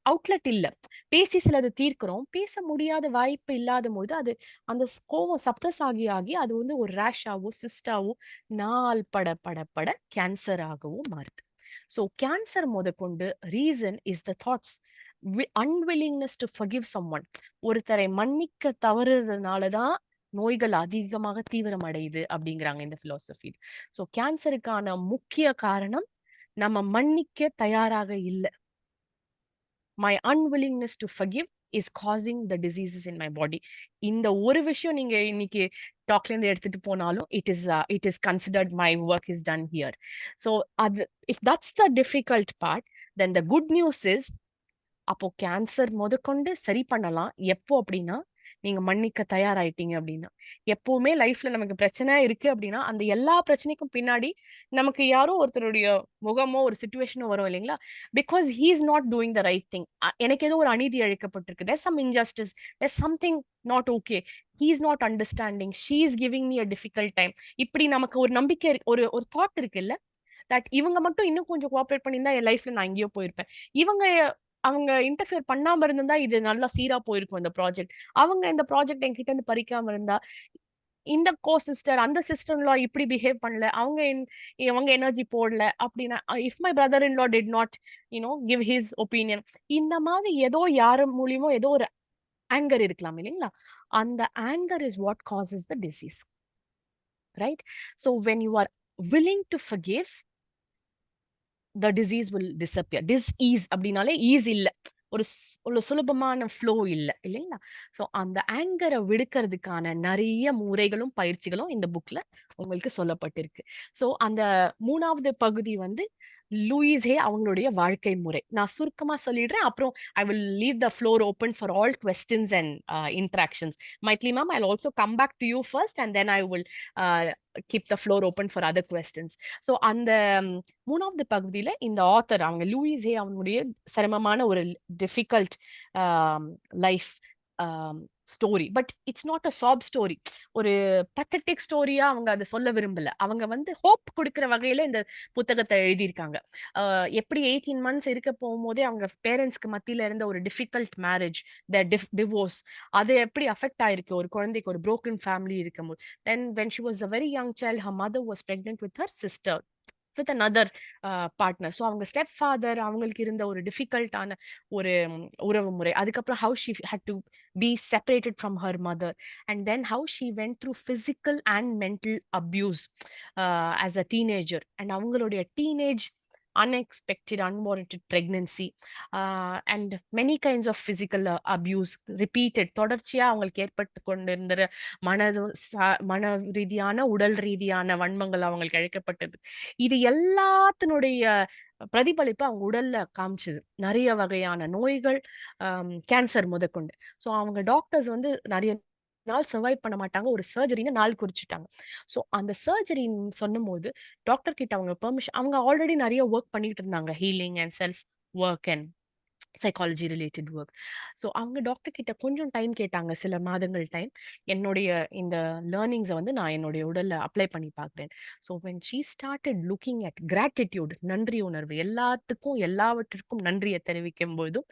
அவுட்லெட் இல்ல. பேசி சிலது தீர்க்கிறோம், பேச முடியாத வாய்ப்பு இல்லாத போது அது அந்த கோவம் சப்ரஸ் ஆகி அது வந்து ஒரு ரேஷாவோ சிஸ்டாவோ நாள் பட கேன்சர் ஆகவும் மாறுது. ஸோ கேன்சர் முதற்கொண்டு reason is the thoughts, unwillingness to forgive someone. ஒருத்தரை மன்னிக்க தவறுறதுனால தான் நோய்கள் அதிகமாக தீவிரம் அடையுது அப்படிங்கிறாங்க இந்த பிலாசபி. ஸோ கேன்சருக்கான முக்கிய காரணம் நம்ம மன்னிக்க தயாராக இல்லை. My unwillingness to forgive is causing the diseases in my body. இந்த ஒரு விஷயம் நீங்க இன்னைக்கு டாக்ல இருந்து எடுத்துட்டு போனாலும் it is considered my work is done here. So அது if that's the difficult part, then the good news is அப்போ கேன்சர் முதற்கொண்டு சரி பண்ணலாம். எப்போ அப்படின்னா, நீங்க மன்னிக்க தயாராயிட்டீங்க அப்படின்னா. எப்பவுமே லைஃப்ல நமக்கு பிரச்சனை இருக்கு அப்படின்னா, அந்த எல்லா பிரச்சனைக்கும் பின்னாடி நமக்கு யாரோ ஒருத்தருடைய முகமோ, ஒரு சிச்சுவேஷனோ வரும் இல்லைங்களா? Because he is not doing the right thing. எனக்கு ஏதோ ஒரு அநீதி இழைக்கப்பட்டிருக்கு. There's some injustice. There's something not okay. He is not understanding. She is giving me a difficult time. இப்படி நமக்கு ஒரு நம்பிக்கை ஒரு ஒரு தாட் இருக்குல்ல? தட் இவங்க மட்டும் இன்னும் கொஞ்சம் கோஆப்பரேட் பண்ணியிருந்தா என் லைஃப்ல நான் எங்கேயோ போயிருப்பேன். இவங்க அவங்க இன்டர்ஃபியர் பண்ணாம இருந்திருந்தா இது நல்லா சீரா போயிருக்கும் இந்த ப்ராஜெக்ட். அவங்க இந்த ப்ராஜெக்ட் என்கிட்ட இருந்து பறிக்காம இருந்தா, இந்த சிஸ்டர் அந்த சிஸ்டர் இன் லா இப்படி பிஹேவ் பண்ணல. அவங்க எனர்ஜி போடல அப்படின்னா, if my brother in law did not give his opinion. இந்த மாதிரி ஏதோ யார் மூலியமோ ஏதோ ஒரு ஆங்கர் இருக்கலாம் இல்லைங்களா? அந்த anger is what causes the disease. Right? So when you are willing to forgive, the disease will disappear. Dis-ease அப்படின்னாலே ஈஸ் இல்ல. ஒரு சுலபமான ஃப்ளோ இல்லைங்களா? ஸோ அந்த ஆங்கரை விடுக்கிறதுக்கான நிறைய முறைகளும் பயிற்சிகளும் இந்த புக்ல உங்களுக்கு சொல்லப்பட்டிருக்கு. ஸோ அந்த 3வது பகுதி வந்து லூயிஸ் ஹே அவங்களுடைய வாழ்க்கை முறை. நான் சுருக்கமா சொல்லிடுறேன். அப்புறம் I will leave the floor open for all questions and interactions. Mythili ma'am, I'll also come back to you first and then I will keep the floor open for other questions. So அந்த 3வது பகுதியில இந்த author அவங்க Lewis ஹே அவங்களுடைய சிரமமான ஒரு difficult life story. But it's not a சாப் story. ஒரு பத்தட்டிக் ஸ்டோரியா அவங்க அதை சொல்ல விரும்பல. அவங்க வந்து ஹோப் கொடுக்கிற வகையில இந்த புத்தகத்தை எழுதியிருக்காங்க. எப்படி 18 months இருக்க போகும்போதே அவங்க பேரண்ட்ஸ்க்கு மத்தியில இருந்த ஒரு டிஃபிகல்ட் மேரேஜ், த டிவோர்ஸ், அது எப்படி அஃபெக்ட் ஆயிருக்கு ஒரு குழந்தைக்கு, ஒரு broken ஃபேமிலி இருக்கும்போது. Then when she was a very young child, her mother was pregnant with her sister with another partner. So அவங்க ஸ்டெப் ஃபாதர் அவங்களுக்கு இருந்த ஒரு டிஃபிகல்ட்டான ஒரு உறவு முறை. அதுக்கப்புறம் how she had to be separated from her mother and then how she went through physical and mental abuse as a teenager and அவங்களுடைய teenage unexpected unwarranted pregnancy and many kinds of physical abuse repeated தொடர்ச்சியா அவங்களுக்கு ஏற்பட்டு கொண்டிருந்த மன ரீதியான உடல் ரீதியான வன்மங்கள் அவங்களுக்கு அழைக்கப்பட்டது. இது எல்லாத்தினுடைய பிரதிபலிப்பு அவங்க உடல்ல காமிச்சது. நிறைய வகையான நோய்கள், கேன்சர் முதற்கொண்டு. ஸோ அவங்க டாக்டர்ஸ் வந்து நிறைய நாள் சர்வைவ் பண்ண மாட்டாங்க. ஒரு சர்ஜரின்னு நாள் குறிச்சிட்டாங்க. ஸோ அந்த சர்ஜரின்னு சொன்னும்போது டாக்டர் கிட்ட அவங்க பெர்மிஷன், அவங்க ஆல்ரெடி நிறைய ஒர்க் பண்ணிட்டு இருந்தாங்க. Healing and self work and psychology related work. So அவங்க டாக்டர் கிட்ட கொஞ்சம் டைம் கேட்டாங்க, சில மாதங்கள் டைம். என்னுடைய இந்த லேர்னிங்ஸை வந்து நான் என்னுடைய உடல்ல அப்ளை பண்ணி பார்க்குறேன். So when she started looking at gratitude, நன்றி உணர்வு, எல்லாத்துக்கும் எல்லாவற்றிற்கும் நன்றியை தெரிவிக்கும் போதும்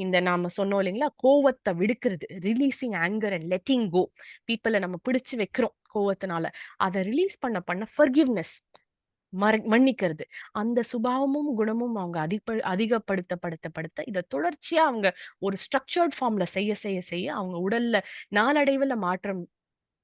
இந்த நாம சொன்னோம் இல்லைங்களா, கோவத்தை விடுக்கிறது, releasing anger and letting go. பீப்புளை நம்ம பிடிச்சு வைக்கிறோம் கோவத்தினால, அதை ரிலீஸ் பண்ண ஃபர்கிவ்னஸ், மன்னிக்கிறது, அந்த சுபாவமும் குணமும் அவங்க அதிகப்படுத்த இதை தொடர்ச்சியா அவங்க ஒரு ஸ்ட்ரக்சர்ட் ஃபார்ம்ல செய்ய அவங்க உடல்ல நாளடைவுல மாற்றம்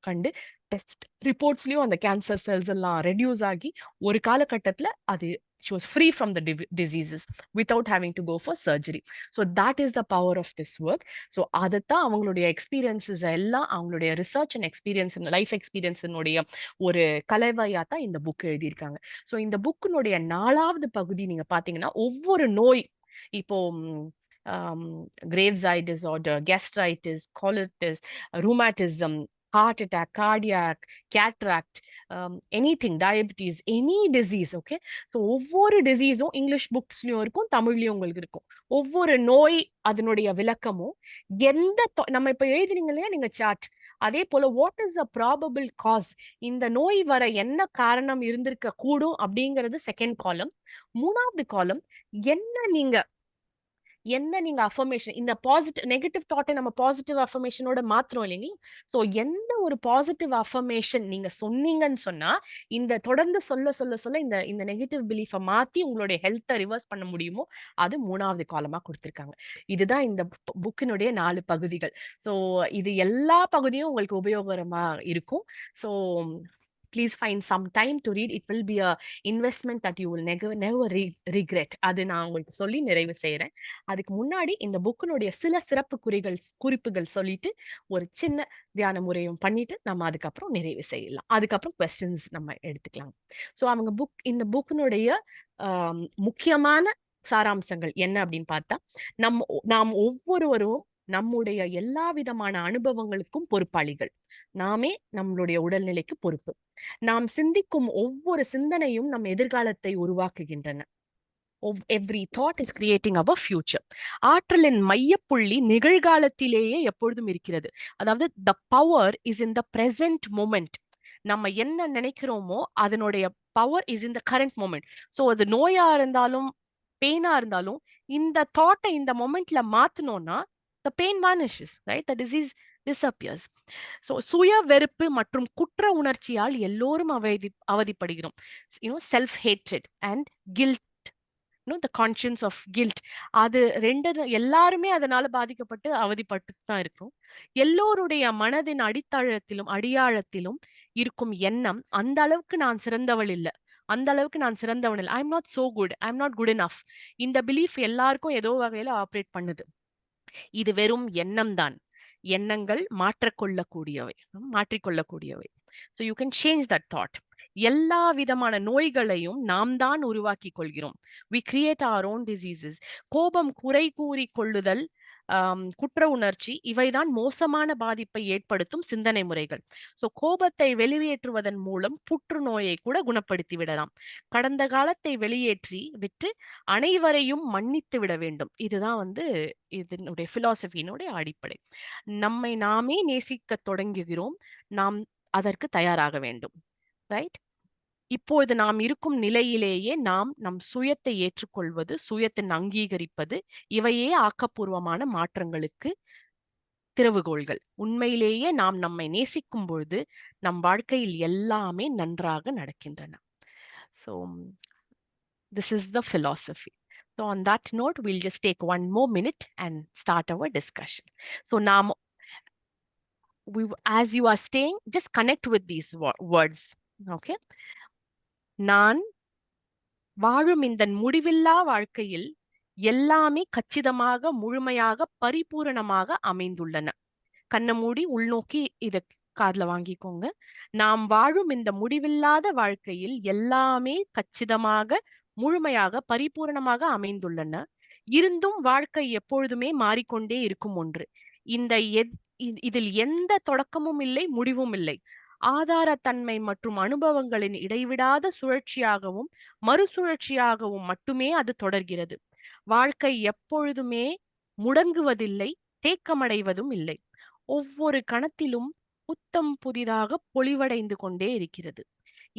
கண்டு டெஸ்ட் ரிப்போர்ட்ஸ்லயும் அந்த கேன்சர் செல்ஸ் எல்லாம் ரெடியூஸ் ஆகி ஒரு காலகட்டத்துல அது she was free from the diseases without having to go for surgery. So that is the power of this work. So அதைத்தான் அவங்களுடைய எக்ஸ்பீரியன்சஸ் எல்லாம், அவங்களுடைய ரிசர்ச் அண்ட் எக்ஸ்பீரியன்ஸ், லைஃப் எக்ஸ்பீரியன்ஸினுடைய ஒரு கலவையா தான் இந்த புக் எழுதியிருக்காங்க. ஸோ இந்த புக்கினுடைய 4வது பகுதி நீங்க பாத்தீங்கன்னா, ஒவ்வொரு நோய், இப்போ கிரேவ்ஸைட்டிஸ் ஆர்டர், gastritis, colitis, rheumatism, heart attack, cardiac, cataract, anything, diabetes, any disease, okay? So ஒவ்வொரு டிசீஸும் இங்கிலீஷ் புக்ஸ்லயும் இருக்கும், தமிழ்லயும் உங்களுக்கு இருக்கும். ஒவ்வொரு நோய் அதனுடைய விளக்கமும் நம்ம இப்ப எழுதுறீங்க இல்லையா நீங்க சார்ட், அதே போல what is a probable cause, இந்த நோய் வர என்ன காரணம் இருந்திருக்க கூடும் அப்படிங்கிறது செகண்ட் காலம். 3வது காலம், என்ன நீங்க அஃபர்மேஷன், இந்த பாசிட்டிவ் நெகட்டிவ் தாட்டை நம்ம பாசிட்டிவ் அஃபர்மேஷனோட மாத்திரம் இல்லைங்களா? ஸோ எந்த ஒரு பாசிட்டிவ் அஃபர்மேஷன் நீங்க சொன்னீங்கன்னு சொன்னா, இந்த தொடர்ந்து சொல்ல இந்த நெகட்டிவ் பிலீஃபை மாத்தி உங்களுடைய ஹெல்த்தை ரிவர்ஸ் பண்ண முடியுமோ, அது 3வது காலமா கொடுத்திருக்காங்க. இதுதான் இந்த புக்கினுடைய 4 பகுதிகள். ஸோ இது எல்லா பகுதியும் உங்களுக்கு உபயோகரமா இருக்கும். So please find some time to read. It will be a investment that you will never regret. அது நான் உங்களுக்கு சொல்லி நிறைவு செய்யறேன். அதுக்கு முன்னாடி இந்த புக்கினுடைய சில சிறப்பு குறிப்புகள் சொல்லிட்டு ஒரு சின்ன தியான முறையும் பண்ணிட்டு நம்ம அதுக்கப்புறம் நிறைவு செய்யலாம். அதுக்கப்புறம் questions நம்ம எடுத்துக்கலாம். ஸோ இந்த புக்கினுடைய முக்கியமான சாராம்சங்கள் என்ன அப்படின்னு பார்த்தா, நாம் ஒவ்வொருவரும் நம்முடைய எல்லா விதமான அனுபவங்களுக்கும் பொறுப்பாளிகள். நாமே நம்மளுடைய உடல்நிலைக்கு பொறுப்பு. நாம் சிந்திக்கும் ஒவ்வொரு சிந்தனையும் நம் எதிர்காலத்தை உருவாக்குகின்றன. Every thought is creating our future. ஆற்றலின் மையப்புள்ளி நிகழ்காலத்திலேயே எப்பொழுதும் இருக்கிறது. அதாவது the power is in the present moment. நம்ம என்ன நினைக்கிறோமோ அதனுடைய power is in the current moment. So அது நோயா இருந்தாலும் பெயினா இருந்தாலும் இந்த தாட்டை இந்த மொமெண்ட்ல மாத்தினோம்னா the pain vanishes, right? The disease disappears. So சுய வெறுப்பு மற்றும் குற்ற உணர்ச்சியால் எல்லோரும் அவதிப்படுகிறோம். Self hatred and guilt, the conscience of guilt. அது எல்லாருமே அதனால பாதிக்கப்பட்டு அவதிப்பட்டு தான் இருக்கும். எல்லோருடைய மனதின் அடியாழத்திலும் இருக்கும் எண்ணம், அந்த அளவுக்கு நான் சிறந்தவள் இல்ல, அந்த அளவுக்கு நான் சிறந்தவன் இல்லை, I'm not so good, I'm not good enough. இந்த பிலீஃப் எல்லாருக்கும் ஏதோ வகையில ஆப்ரேட் பண்ணுது. இது வெறும் எண்ணம் தான். எண்ணங்கள் மாற்றிக்கொள்ளக்கூடியவை. So you can change that thought. எல்லா விதமான நோய்களையும் நாம் தான் உருவாக்கி கொள்கிறோம். We create our own diseases. கோபம், குறை கூறி கொள்ளுதல், குற்ற உணர்ச்சி, இவைதான் மோசமான பாதிப்பை ஏற்படுத்தும் சிந்தனை முறைகள். ஸோ கோபத்தை வெளியேற்றுவதன் மூலம் புற்றுநோயை கூட குணப்படுத்தி விடலாம். கடந்த காலத்தை வெளியேற்றி விட்டு அனைவரையும் மன்னித்து விட வேண்டும். இதுதான் இதனுடைய பிலாசபியினுடைய அடிப்படை. நம்மை நாமே நேசிக்க தொடங்குகிறோம். நாம் அதற்கு தயாராக வேண்டும். ரைட்? இப்பொழுது நாம் இருக்கும் நிலையிலேயே நாம் நம் சுயத்தை ஏற்றுக்கொள்வது, சுயத்தின் அங்கீகரிப்பது, இவையே ஆக்கப்பூர்வமான மாற்றங்களுக்கு திறவுகோள்கள். உண்மையிலேயே நாம் நம்மை நேசிக்கும் பொழுது நம் வாழ்க்கையில் எல்லாமே நன்றாக நடக்கின்றன. So this is the philosophy. So on that note, we'll just take one more minute and start our discussion. So now, as you are staying, just connect with these words. Okay? நான் வாழும் இந்த முடிவில்லா வாழ்க்கையில் எல்லாமே கச்சிதமாக, முழுமையாக, பரிபூரணமாக அமைந்துள்ளன. கண்ணை மூடி உள்நோக்கி இத காதுல வாங்கிக்கோங்க. நாம் வாழும் இந்த முடிவில்லாத வாழ்க்கையில் எல்லாமே கச்சிதமாக, முழுமையாக, பரிபூரணமாக அமைந்துள்ளன. இருந்தும் வாழ்க்கை எப்பொழுதுமே மாறிக்கொண்டே இருக்கும் ஒன்று. இதில் எந்த தொடக்கமும் இல்லை, முடிவும் இல்லை. ஆதாரத்தன்மை மற்றும் அனுபவங்களின் இடைவிடாத சுழற்சியாகவும் மறுசுழற்சியாகவும் மட்டுமே அது தொடர்கிறது. வாழ்க்கை எப்பொழுதுமே முடங்குவதில்லை, தேக்கமடைவதும் இல்லை. ஒவ்வொரு கணத்திலும் புத்தம் புதிதாக பொலிவடைந்து கொண்டே இருக்கிறது.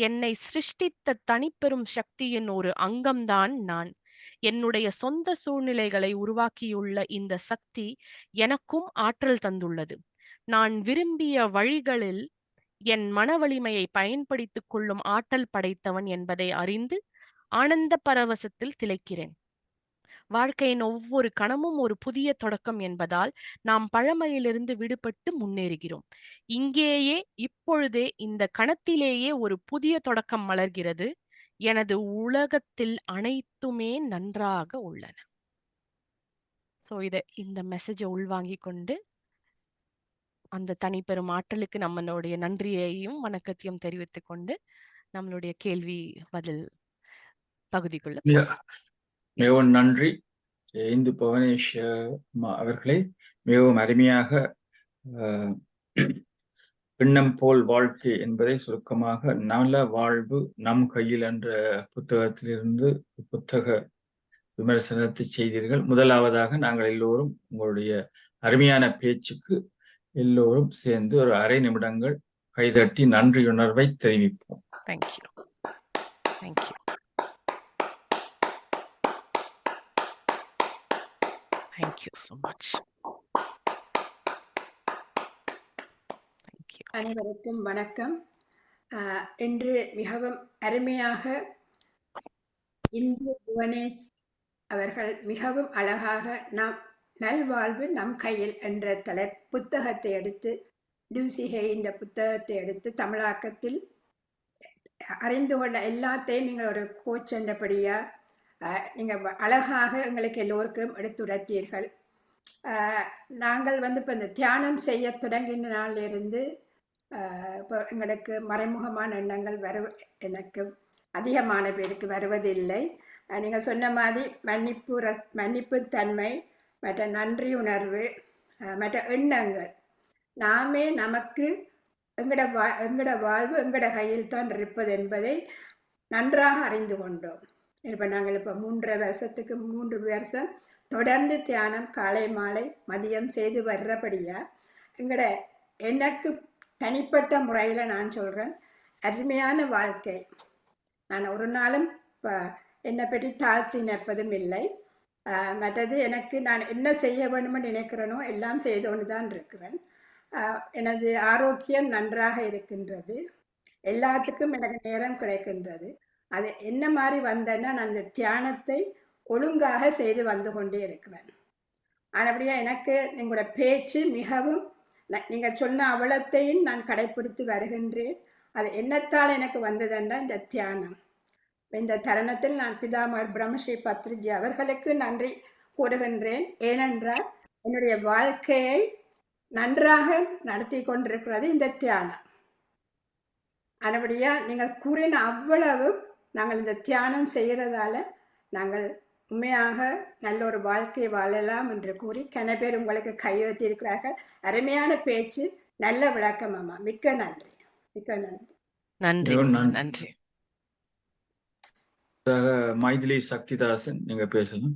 என்னை சிருஷ்டித்த தனிப்பெரும் சக்தியின் ஒரு அங்கம்தான் நான். என்னுடைய சொந்த சூழ்நிலைகளை உருவாக்கியுள்ள இந்த சக்தி எனக்கும் ஆற்றல் தந்துள்ளது. நான் விரும்பிய வழிகளில் என் மன வலிமையை பயன்படுத்திக் கொள்ளும் ஆற்றல் படைத்தவன் என்பதை அறிந்து ஆனந்த பரவசத்தில் திளைக்கிறேன். வாழ்க்கையின் ஒவ்வொரு கணமும் ஒரு புதிய தொடக்கம் என்பதால் நாம் பழமையிலிருந்து விடுபட்டு முன்னேறுகிறோம். இங்கேயே, இப்பொழுதே, இந்த கணத்திலேயே ஒரு புதிய தொடக்கம் மலர்கிறது. எனது உலகத்தில் அனைத்துமே நன்றாக உள்ளன. ஸோ இந்த மெசேஜை உள்வாங்கிக் கொண்டு அந்த தனிப்பெரும் ஆற்றலுக்கு நம்மளுடைய நன்றியையும் வணக்கத்தையும் தெரிவித்துக் கொண்டு நம்மளுடைய கேள்வி பதில் பகுதிக்குள்ள மிகவும் நன்றி. இந்து புவனேஷ் அவர்களை மிகவும் அருமையாக எண்ணம் போல் வாழ்க்கை என்பதை சுருக்கமாக நல வாழ்வு நம் கையில் என்ற புத்தகத்திலிருந்து புத்தக விமர்சனத்தை செய்தீர்கள். முதலாவதாக நாங்கள் எல்லோரும் உங்களுடைய அருமையான பேச்சுக்கு எல்லோரும் சேர்ந்து ஒரு அரை நிமிடங்கள் கைதட்டி நன்றியுணர்வை தெரிவிப்போம். Thank you. Thank you. Thank you so much. Thank you. அனைவருக்கும் வணக்கம். இன்று மிகவும் அருமையாக இந்து புவனேஷ் அவர்கள் மிகவும் அழகாக நல்வாழ்வு நம் கையில் என்ற புத்தகத்தை எடுத்து, டியூசிஹே இந்த புத்தகத்தை எடுத்து தமிழாக்கத்தில் அறிந்து கொண்ட எல்லாத்தையும் நீங்கள் ஒரு கோச் என்றபடியா நீங்கள் அழகாக எங்களுக்கு எல்லோருக்கும் எடுத்துரைத்தீர்கள். நாங்கள் இப்போ இந்த தியானம் செய்ய தொடங்கின நாளிலிருந்து இப்போ எங்களுக்கு மறைமுகமான எண்ணங்கள் எனக்கு அதிகமான பேருக்கு வருவதில்லை. நீங்கள் சொன்ன மாதிரி மன்னிப்பு தன்மை, மற்ற நன்றி உணர்வு, மற்ற எண்ணங்கள், நாமே நமக்கு எங்கட வாழ்வு எங்கட கையில் தான் இருப்பது என்பதை நன்றாக அறிந்து கொண்டோம். இப்போ நாங்கள் இப்போ 3 வருஷம் தொடர்ந்து தியானம் காலை மாலை மதியம் செய்து வர்றபடியா எனக்கு தனிப்பட்ட முறையில் நான் சொல்கிறேன், அருமையான வாழ்க்கை. நான் ஒரு நாளும் என்னை பற்றி தாழ்த்தி நிற்பதும் இல்லை. மற்றது எனக்கு நான் என்ன செய்ய வேணும்னு நினைக்கிறேனோ எல்லாம் செய்து கொண்டு தான் இருக்கிறேன். எனது ஆரோக்கியம் நன்றாக இருக்கின்றது. எல்லாத்துக்கும் எனக்கு நேரம் கிடைக்கின்றது. அது என்ன மாதிரி வந்தேன்னா நான் அந்த தியானத்தை ஒழுங்காக செய்து வந்து கொண்டே இருக்கிறேன். ஆனபடியா எனக்கு எங்களோட பேச்சு மிகவும், நீங்கள் சொன்ன அவலத்தையும் நான் கடைப்பிடித்து வருகின்றேன். அது என்னத்தால் எனக்கு வந்ததுன்னா இந்த தியானம். இந்த தருணத்தில் நான் பிதாமகர் பிரம்மஸ்ரீ பத்ரிஜி அவர்களுக்கு நன்றி கூறுகின்றேன். ஏனென்றால் என்னுடைய வாழ்க்கையை நன்றாக நடத்தி கொண்டிருக்கிறது இந்த தியானம். அதுபடியா நீங்கள் கூறின அவ்வளவும் நாங்கள் இந்த தியானம் செய்கிறதால நாங்கள் உண்மையாக நல்ல ஒரு வாழ்க்கை வாழலாம் என்று கூறி கன பேர் உங்களுக்கு கையெழுத்தி இருக்கிறார்கள். அருமையான பேச்சு, நல்ல விளக்கம் அம்மா. மிக்க நன்றி, மிக்க நன்றி. நன்றி, நன்றி. மைதிலி சக்திதாசன், நீங்க பேசலாம்.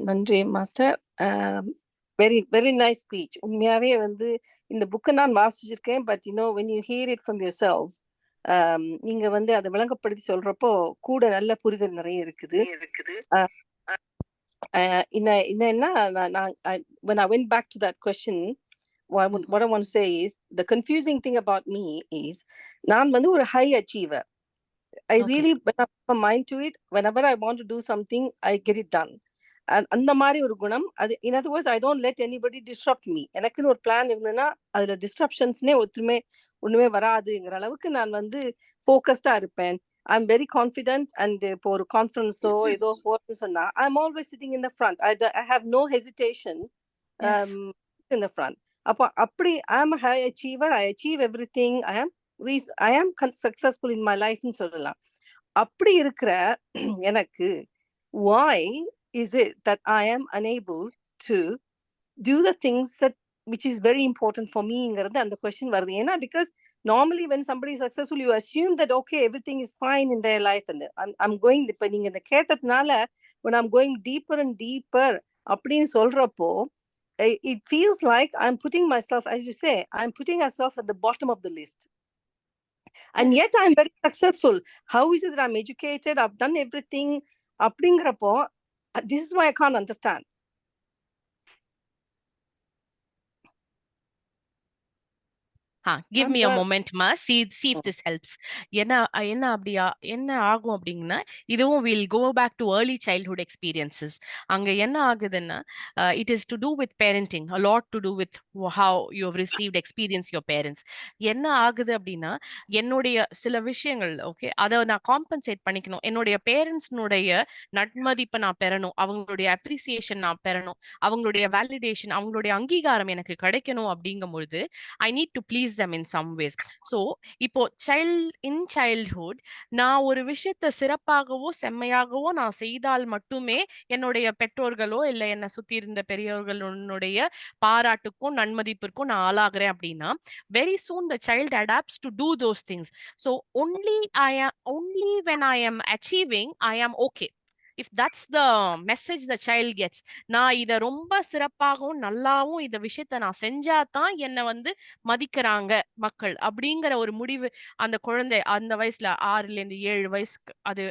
நன்றி master. Very very nice speech. உண்மையாவே இந்த புக்கை நான் வாசிச்சிருக்கேன். But when you hear it from yourselves, நீங்க அதை விளங்கப்படுத்தி சொல்றப்போ கூட நல்ல புரிதல் நிறைய இருக்குது. When I went back to that question, what I want to say is the confusing thing about me is நான் ஒரு high achiever. I really, when I put my mind to it, whenever I want to do something, I get it done. அந்த மாதிரி ஒரு குணம் அது. In other words, I don't let anybody disrupt me. எனக்குன்னு ஒரு plan இருந்ததுன்னா அதுல டிஸ்ட்ரப்ஷன்ஸ்னே ஒண்ணுமே வராதுங்கிற அளவுக்கு நான் ஃபோக்கஸ்டா இருப்பேன். I'm very confident. And இப்போ ஒரு கான்ஃபரன்ஸோ ஏதோ போறதுன்னு சொன்னா I'm always sitting in the front. I have no hesitation in the front. அப்போ அப்படி I am a high achiever. I achieve everything. I am successful in my life ன்னு சொல்லலாம். அப்படி இருக்கிற எனக்கு why is it that I am unable to do the things which is very important for me ங்கிறது அந்த question வருது. ஏன்னா because normally when somebody is successful, you assume that okay, everything is fine in their life. And I'm going, இப்ப நீங்க இந்த கேட்டதுனால when I'm going deeper and deeper அப்படின்னு சொல்றப்போ it feels like I'm putting myself, as you say, I'm putting myself at the bottom of the list. And yet I'm very successful. How is it that I'm educated, I've done everything அப்படிங்கிறப்போ this is why I can't understand. Give me a moment, ma. See if this helps. என்ன ஆகும் அப்படின்னா, இதுவும் we'll go back to early childhood experiences. அங்க என்ன ஆகுதுன்னா, it is to do with parenting, a lot to do with how you have received experience your parents. என்ன ஆகுது அப்படின்னா, என்னுடைய சில விஷயங்கள் அதை நான் காம்பன்சேட் பண்ணிக்கணும். என்னுடைய பேரண்ட்ஸ்னுடைய நன்மதிப்பை நான் பெறணும், அவங்களுடைய அப்ரிசியேஷன் நான் பெறணும், அவங்களுடைய வேலிடேஷன், அவங்களுடைய அங்கீகாரம் எனக்கு கிடைக்கணும். அப்படிங்கும் பொழுது I need to please them in some ways. So இப்போ childhood நான் ஒரு விஷயத்தை சிறப்பாகவோ செம்மையாகவோ நான் செய்தால் மட்டுமே என்னுடைய பெற்றோர்களோ இல்ல என்ன சுத்தி இருந்த பெரியவர்களுடைய பாராட்டுக்கும் நன்மதிப்பிற்கும் நான் ஆளாகிறேன் அப்படின்னா very soon the child adapts to do those things. So only when I am achieving, I am okay. If that's the message the child gets, நான் இத ரொம்ப சிறப்பாகவும் நல்லாவும் இந்த விஷயத்த நான் செஞ்சாதான் என்னை மதிக்கிறாங்க மக்கள் அப்படிங்கிற ஒரு முடிவு அந்த குழந்தை அந்த வயசுல 6 இருந்து 7 வயசுக்கு அது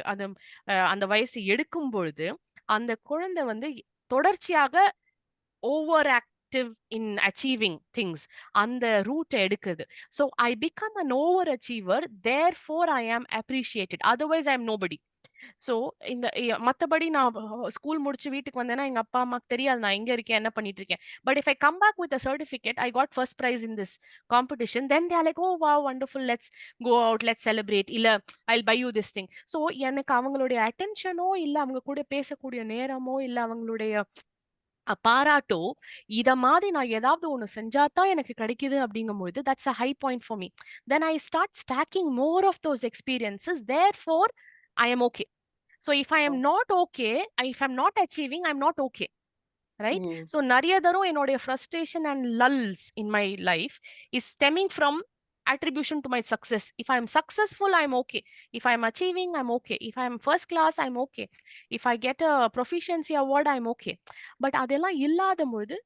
அந்த வயசு எடுக்கும் பொழுது அந்த குழந்தை தொடர்ச்சியாக over active in achieving things அந்த ரூட் எடுக்குது. So I become an overachiever, therefore I am appreciated, otherwise I am nobody. So இந்த மற்றபடி நான் ஸ்கூல் முடிச்சு வீட்டுக்கு வந்தேன்னா எங்க அப்பா அம்மாக்கு தெரியாது நான் எங்க இருக்கேன், என்ன பண்ணிட்டு இருக்கேன். But if I come back with a certificate, I got first prize in this competition, then they are like, oh wow wonderful, let's go out, let's celebrate, இல்ல I will buy you this thing. So எனக்கு அவங்களுடைய அட்டென்ஷனோ இல்ல அவங்க கூட பேசக்கூடிய நேரமோ இல்ல அவங்களுடைய பாராட்டோ இத மாதிரி நான் ஏதாவது ஒண்ணு செஞ்சாதான் எனக்கு கிடைக்குது அப்படிங்கும்போது that's a high point for me. Then I start stacking more of those experiences, therefore I am okay. So if I am not okay, if I'm not achieving, I'm not okay. Right? Mm. So நிறைய தரம் என்னுடைய frustration and lulls in my life is stemming from attribution to my success. If I'm successful, I'm okay. If I'm achieving, I'm okay. If I'm first class, I'm okay. If I get a proficiency award, I'm okay. But அதெல்லாம் இல்லாத பொழுது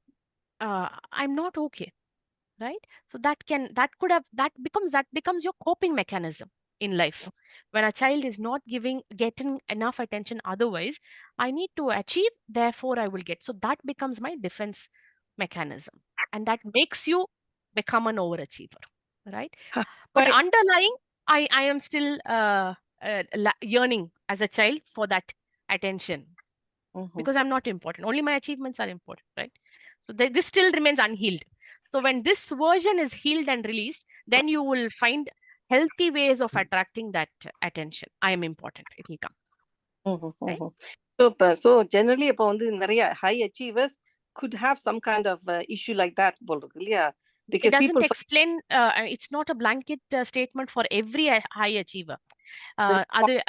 I'm not okay. Right? So that becomes your coping mechanism in life. When a child is not getting enough attention otherwise, I need to achieve, therefore I will get. So that becomes my defense mechanism, and that makes you become an overachiever, right? Ha, But right. underlying, I am still yearning as a child for that attention, Mhm. because I'm not important. Only my achievements are important, right? So this still remains unhealed. So when this version is healed and released, then you will find healthy ways of attracting that attention. I am important. It will come. Mhm, Right? mhm. So generally இப்போ வந்து நிறைய high achievers could have some kind of issue like that போல இருக்கு இல்லையா? It Because doesn't people explain, it's not a blanket statement for every high achiever.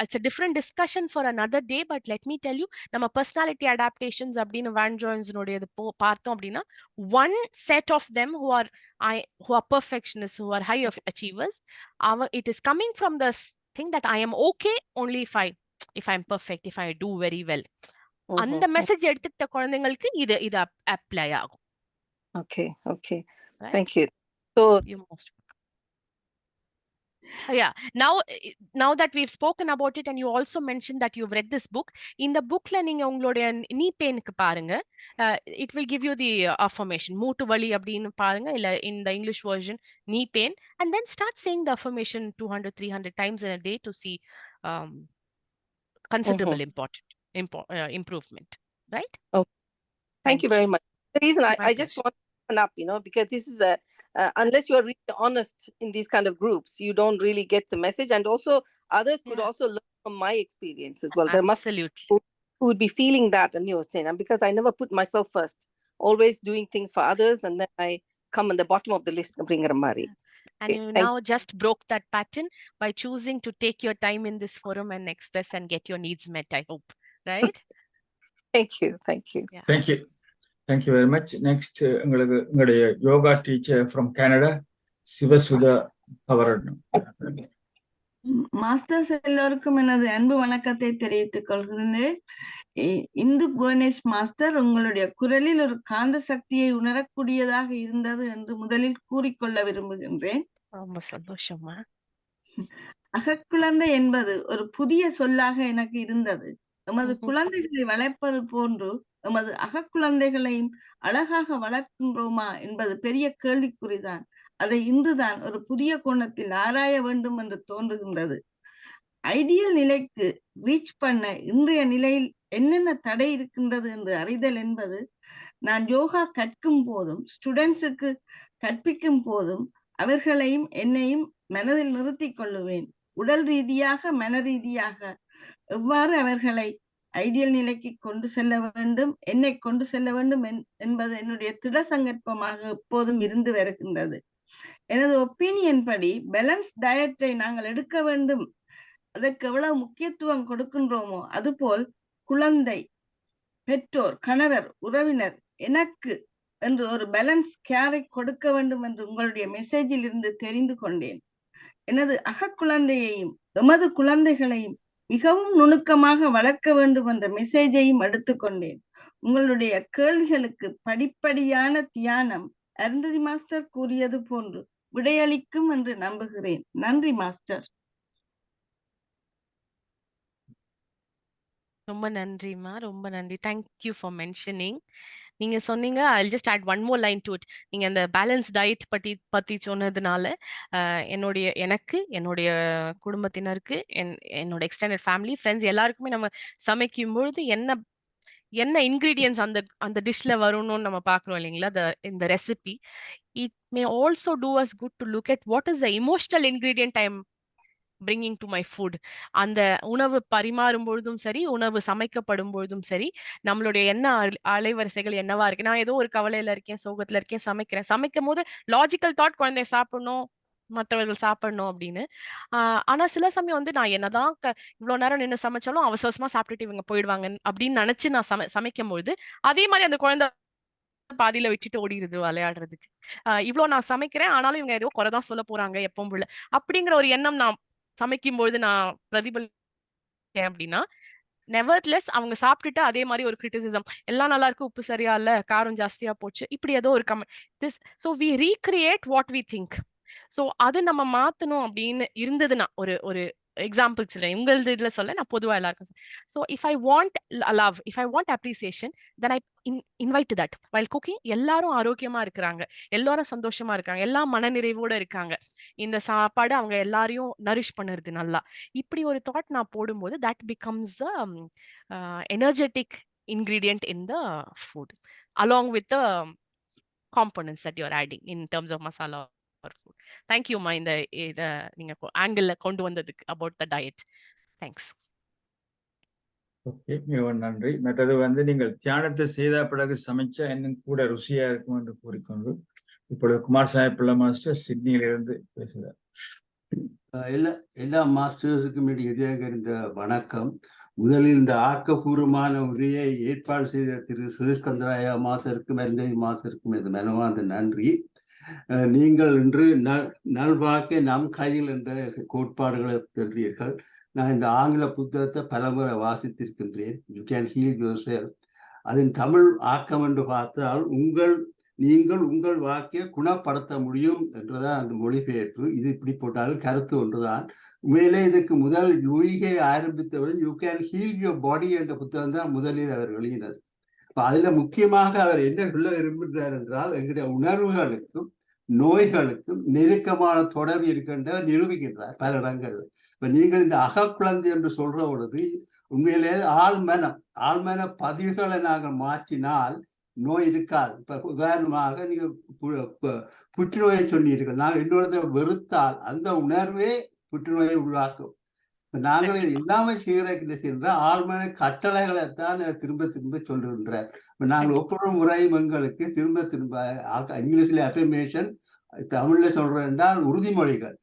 It's a different discussion for another day, but let me tell you, நம்ம personality adaptations அப்படின்னு Van Jones பார்த்தோம் அப்படின்னா, one set of them who are perfectionists, who are high achievers, it is coming from this thing that I am okay only if I'm perfect, if I do very well. அந்த message எடுத்துக்கிட்ட குழந்தைங்களுக்கு இது apply ஆகும். Okay. Right? Thank you. So You must. Yeah. Now that we've spoken about it, and you also mentioned that you've read this book, in the bookல நீங்க உங்களுடைய knee pain-க்கு பாருங்க, it will give you the affirmation. மூட்டு வலி அப்படின்னு பாருங்க, இல்ல in the English version, knee pain, and then start saying the affirmation 200, 300 times in a day to see considerable improvement. Right? okay. Thank you very much. The reason My I just want to open up, because this is unless you are really honest in these kind of groups, you don't really get the message. And also others could also learn from my experience as well. There must be Absolutely. people who would be feeling that, and you're saying, because I never put myself first, always doing things for others, and then I come on the bottom of the list. And you now just broke that pattern by choosing to take your time in this forum and express and get your needs met, I hope. Right? Thank you. Yeah. Thank you very much. Next, உங்களுடைய yoga teacher from Canada, சிவசுதா அவர்கள். Masters எல்லோருக்கும் எனது அன்பு வணக்கத்தை தெரிவித்துக் கொள்கிறேன். Hindu Bhuvanesh master, உங்களுடைய குரலில் ஒரு காந்த சக்தியை உணரக்கூடியதாக இருந்தது என்று முதலில் கூறிக்கொள்ள விரும்புகின்றேன். ரொம்ப சந்தோஷமா. அகக்குழந்தை என்பது ஒரு புதிய சொல்லாக எனக்கு இருந்தது. எமது குழந்தைகளை வளர்ப்பது போன்று எமது அகக்குழந்தைகளையும் அழகாக வளர்க்கின்றோமா என்பது பெரிய கேள்விக்குறிதான். அதை இன்றுதான் ஒரு புதிய கோணத்தில் ஆராய வேண்டும் என்று தோன்றுகின்றது. ஐடியல் நிலைக்கு ரீச் பண்ண இன்றைய நிலையில் என்னென்ன தடை இருக்கின்றது என்று அறிதல் என்பது, நான் யோகா கற்கும் போதும் ஸ்டூடெண்ட்ஸுக்கு கற்பிக்கும் போதும் அவர்களையும் என்னையும் மனதில் நிறுத்திக் கொள்ளுவேன். உடல் ரீதியாக மன ரீதியாக எவ்வாறு அவர்களை ஐடியல் நிலைக்கு கொண்டு செல்ல வேண்டும், என்னை கொண்டு செல்ல வேண்டும் என்பது என்னுடைய திட சங்கற்பமாக எப்போதும் இருந்து வருகின்றது. எனது ஒப்பீனியன் படி பேலன்ஸ் டயட்டை நாங்கள் எடுக்க வேண்டும். அதற்கு எவ்வளவு முக்கியத்துவம் கொடுக்கின்றோமோ அதுபோல் குழந்தை, பெற்றோர், கணவர், உறவினர் எனக்கு என்று ஒரு பேலன்ஸ் கேரை கொடுக்க வேண்டும் என்று உங்களுடைய மெசேஜில் இருந்து தெரிந்து கொண்டேன். எனது அகக்குழந்தையையும் எமது குழந்தைகளையும் மிகவும் நுணுக்கமாக வளர்க்க வேண்டும் என்ற மெசேஜையும் எடுத்துக்கொண்டேன். உங்களுடைய கேள்விகளுக்கு படிப்படியான தியானம் அருந்ததி மாஸ்டர் கூறியது போன்று விடையளிக்கும் என்று நம்புகிறேன். நன்றி மாஸ்டர். ரொம்ப நன்றிமா, ரொம்ப நன்றி. Thank you for mentioning. நீங்க சொன்னீங்க, I'll just add one more line to it. நீங்க அந்த பேலன்ஸ் டயட் பத்தி சொன்னதுனால எனக்கு, என்னுடைய குடும்பத்தினருக்கு, என்னோட எக்ஸ்டெண்டட் ஃபேமிலி, ஃப்ரெண்ட்ஸ் எல்லாருக்குமே நம்ம சமைக்கும் பொழுது என்ன இன்கிரீடியன்ஸ் அந்த டிஷ்ல வரும்னு நம்ம பார்க்குறோம் இல்லைங்களா? இந்த recipe, it may also do us good to look at what is the emotional ingredient I'm bringing to my food. அந்த உணவு பரிமாறும் பொழுதும் சரி, உணவு சமைக்கப்படும் பொழுதும் சரி, நம்மளுடைய அலைவரிசைகள் என்னவா இருக்கு. நான் ஏதோ ஒரு கவலையில இருக்கேன், சோகத்துல இருக்கேன், சமைக்கும் போது லாஜிக்கல் தாட் குழந்தைய சாப்பிடணும், மற்றவர்கள் சாப்பிடணும் அப்படின்னு. ஆனா சில சமயம் வந்து நான் என்னதான் இவ்வளவு நேரம் நின்று சமைச்சாலும் அவசரமா சாப்பிட்டுட்டு இவங்க போயிடுவாங்க அப்படின்னு நினைச்சு நான் சமைக்கும் பொழுது அதே மாதிரி அந்த குழந்தை பாதியில விட்டுட்டு ஓடிடுது விளையாடுறதுக்கு. இவ்வளவு நான் சமைக்கிறேன், ஆனாலும் இவங்க ஏதோ குறைதான் சொல்ல போறாங்க எப்பவும் போல அப்படிங்கிற ஒரு எண்ணம் நான் சமைக்கும் பொழுது நான் பிரதிபலித்தேன் அப்படின்னா, நெவர்த்லெஸ் அவங்க சாப்பிட்டுட்டு அதே மாதிரி ஒரு கிரிட்டிசிசம், எல்லாம் நல்லா இருக்கு, உப்பு சரியா இல்ல, காரம் ஜாஸ்தியா போச்சு, இப்படி ஏதோ ஒரு this. So we recreate what we think. So அது நம்ம மாத்தணும் அப்படின்னு இருந்ததுன்னா, ஒரு ஒரு எக்ஸாம்பிள்ஸ் இல்லை உங்களது இதுல சொல்ல, நான் பொதுவா எல்லாருக்கும். So if I want love, if I want appreciation, then I invite that while cooking. எல்லாரும் ஆரோக்கியமா இருக்கிறாங்க, எல்லாரும் சந்தோஷமா இருக்காங்க, எல்லாம் மனநிறைவோட இருக்காங்க, இந்த சாப்பாடு அவங்க எல்லாரையும் நரிஷ் பண்ணுறது நல்லா. இப்படி ஒரு தாட் நான் போடும்போது that becomes energetic ingredient in the food along with the components that you're adding in terms of masala or food. Thank you ma இந்த இத நீங்க ஆங்கிள் கொண்டு வந்ததுக்கு about the diet. Thanks. Okay, மிகவும் நன்றி. மற்றது வந்து நீங்கள் தியானத்தை செய்த பிறகு சமைச்சா இன்னும் கூட ருசியா இருக்கும் என்று கூறிக்கொண்டு இப்பொழுது குமாரசாமி பிள்ளை மாஸ்டர் சிட்னியிலிருந்து பேசுகிறார். எல்லா மாஸ்டர்ஸுக்கும் இடையே இந்த வணக்கம். முதலில் இந்த ஆக்கப்பூர்வமான உரையை ஏற்பாடு செய்த திரு சுரேஷ்கந்தராயா மாஸ்டருக்கும் மருந்தேவி மாஸ்டருக்கும் இது மனமார்ந்த நன்றி. நீங்கள் இன்று நல்வாக்கை நம் கையில் என்ற கோட்பாடுகளை தென்றீர்கள். நான் இந்த ஆங்கில புத்தகத்தை பலமுறை வாசித்திருக்கின்றேன். You can heal your self. அதன் தமிழ் ஆக்கம் என்று பார்த்தால் நீங்கள் உங்கள் வாக்கை குணப்படுத்த முடியும் என்றுதான் அந்த மொழிபெயர்ப்பு. இது இப்படி போட்டாலும் கருத்து ஒன்றுதான். உண்மையிலே இதுக்கு முதல் யூகே ஆரம்பித்தவுடன் you can heal your body என்ற புத்தகம் தான் முதலில் அவர் வெளியினது. இப்போ அதுல முக்கியமாக அவர் என்ன சொல்ல விரும்புகிறார் என்றால், எங்களுடைய உணர்வுகளுக்கும் நோய்களுக்கும் நெருக்கமான தொடர்பு இருக்கின்ற நிரூபிக்கின்றார் பல இடங்கள்ல. இப்ப நீங்கள் இந்த அகக்குழந்தை என்று சொல்ற பொழுது உண்மையிலே ஆழ்மன பதிவுகளை நாங்கள் மாற்றினால் நோய் இருக்காது. இப்ப உதாரணமாக நீங்க புற்றுநோயை சொன்னீர்கள், நாங்கள் இன்னொருத்தர் வெறுத்தால் அந்த உணர்வே புற்றுநோயை உருவாக்கும். இப்ப நாங்கள் எல்லாமே செய்கிற ஆழ்மன கட்டளைகளைத்தான் திரும்ப திரும்ப சொல்லுகின்றார். இப்ப நாங்கள் ஒவ்வொரு முறையும் எங்களுக்கு திரும்ப திரும்ப இங்கிலீஷ்ல அஃபர்மேஷன், தமிழ்ல சொல்றோம் என்றால் உறுதிமொழிகள்.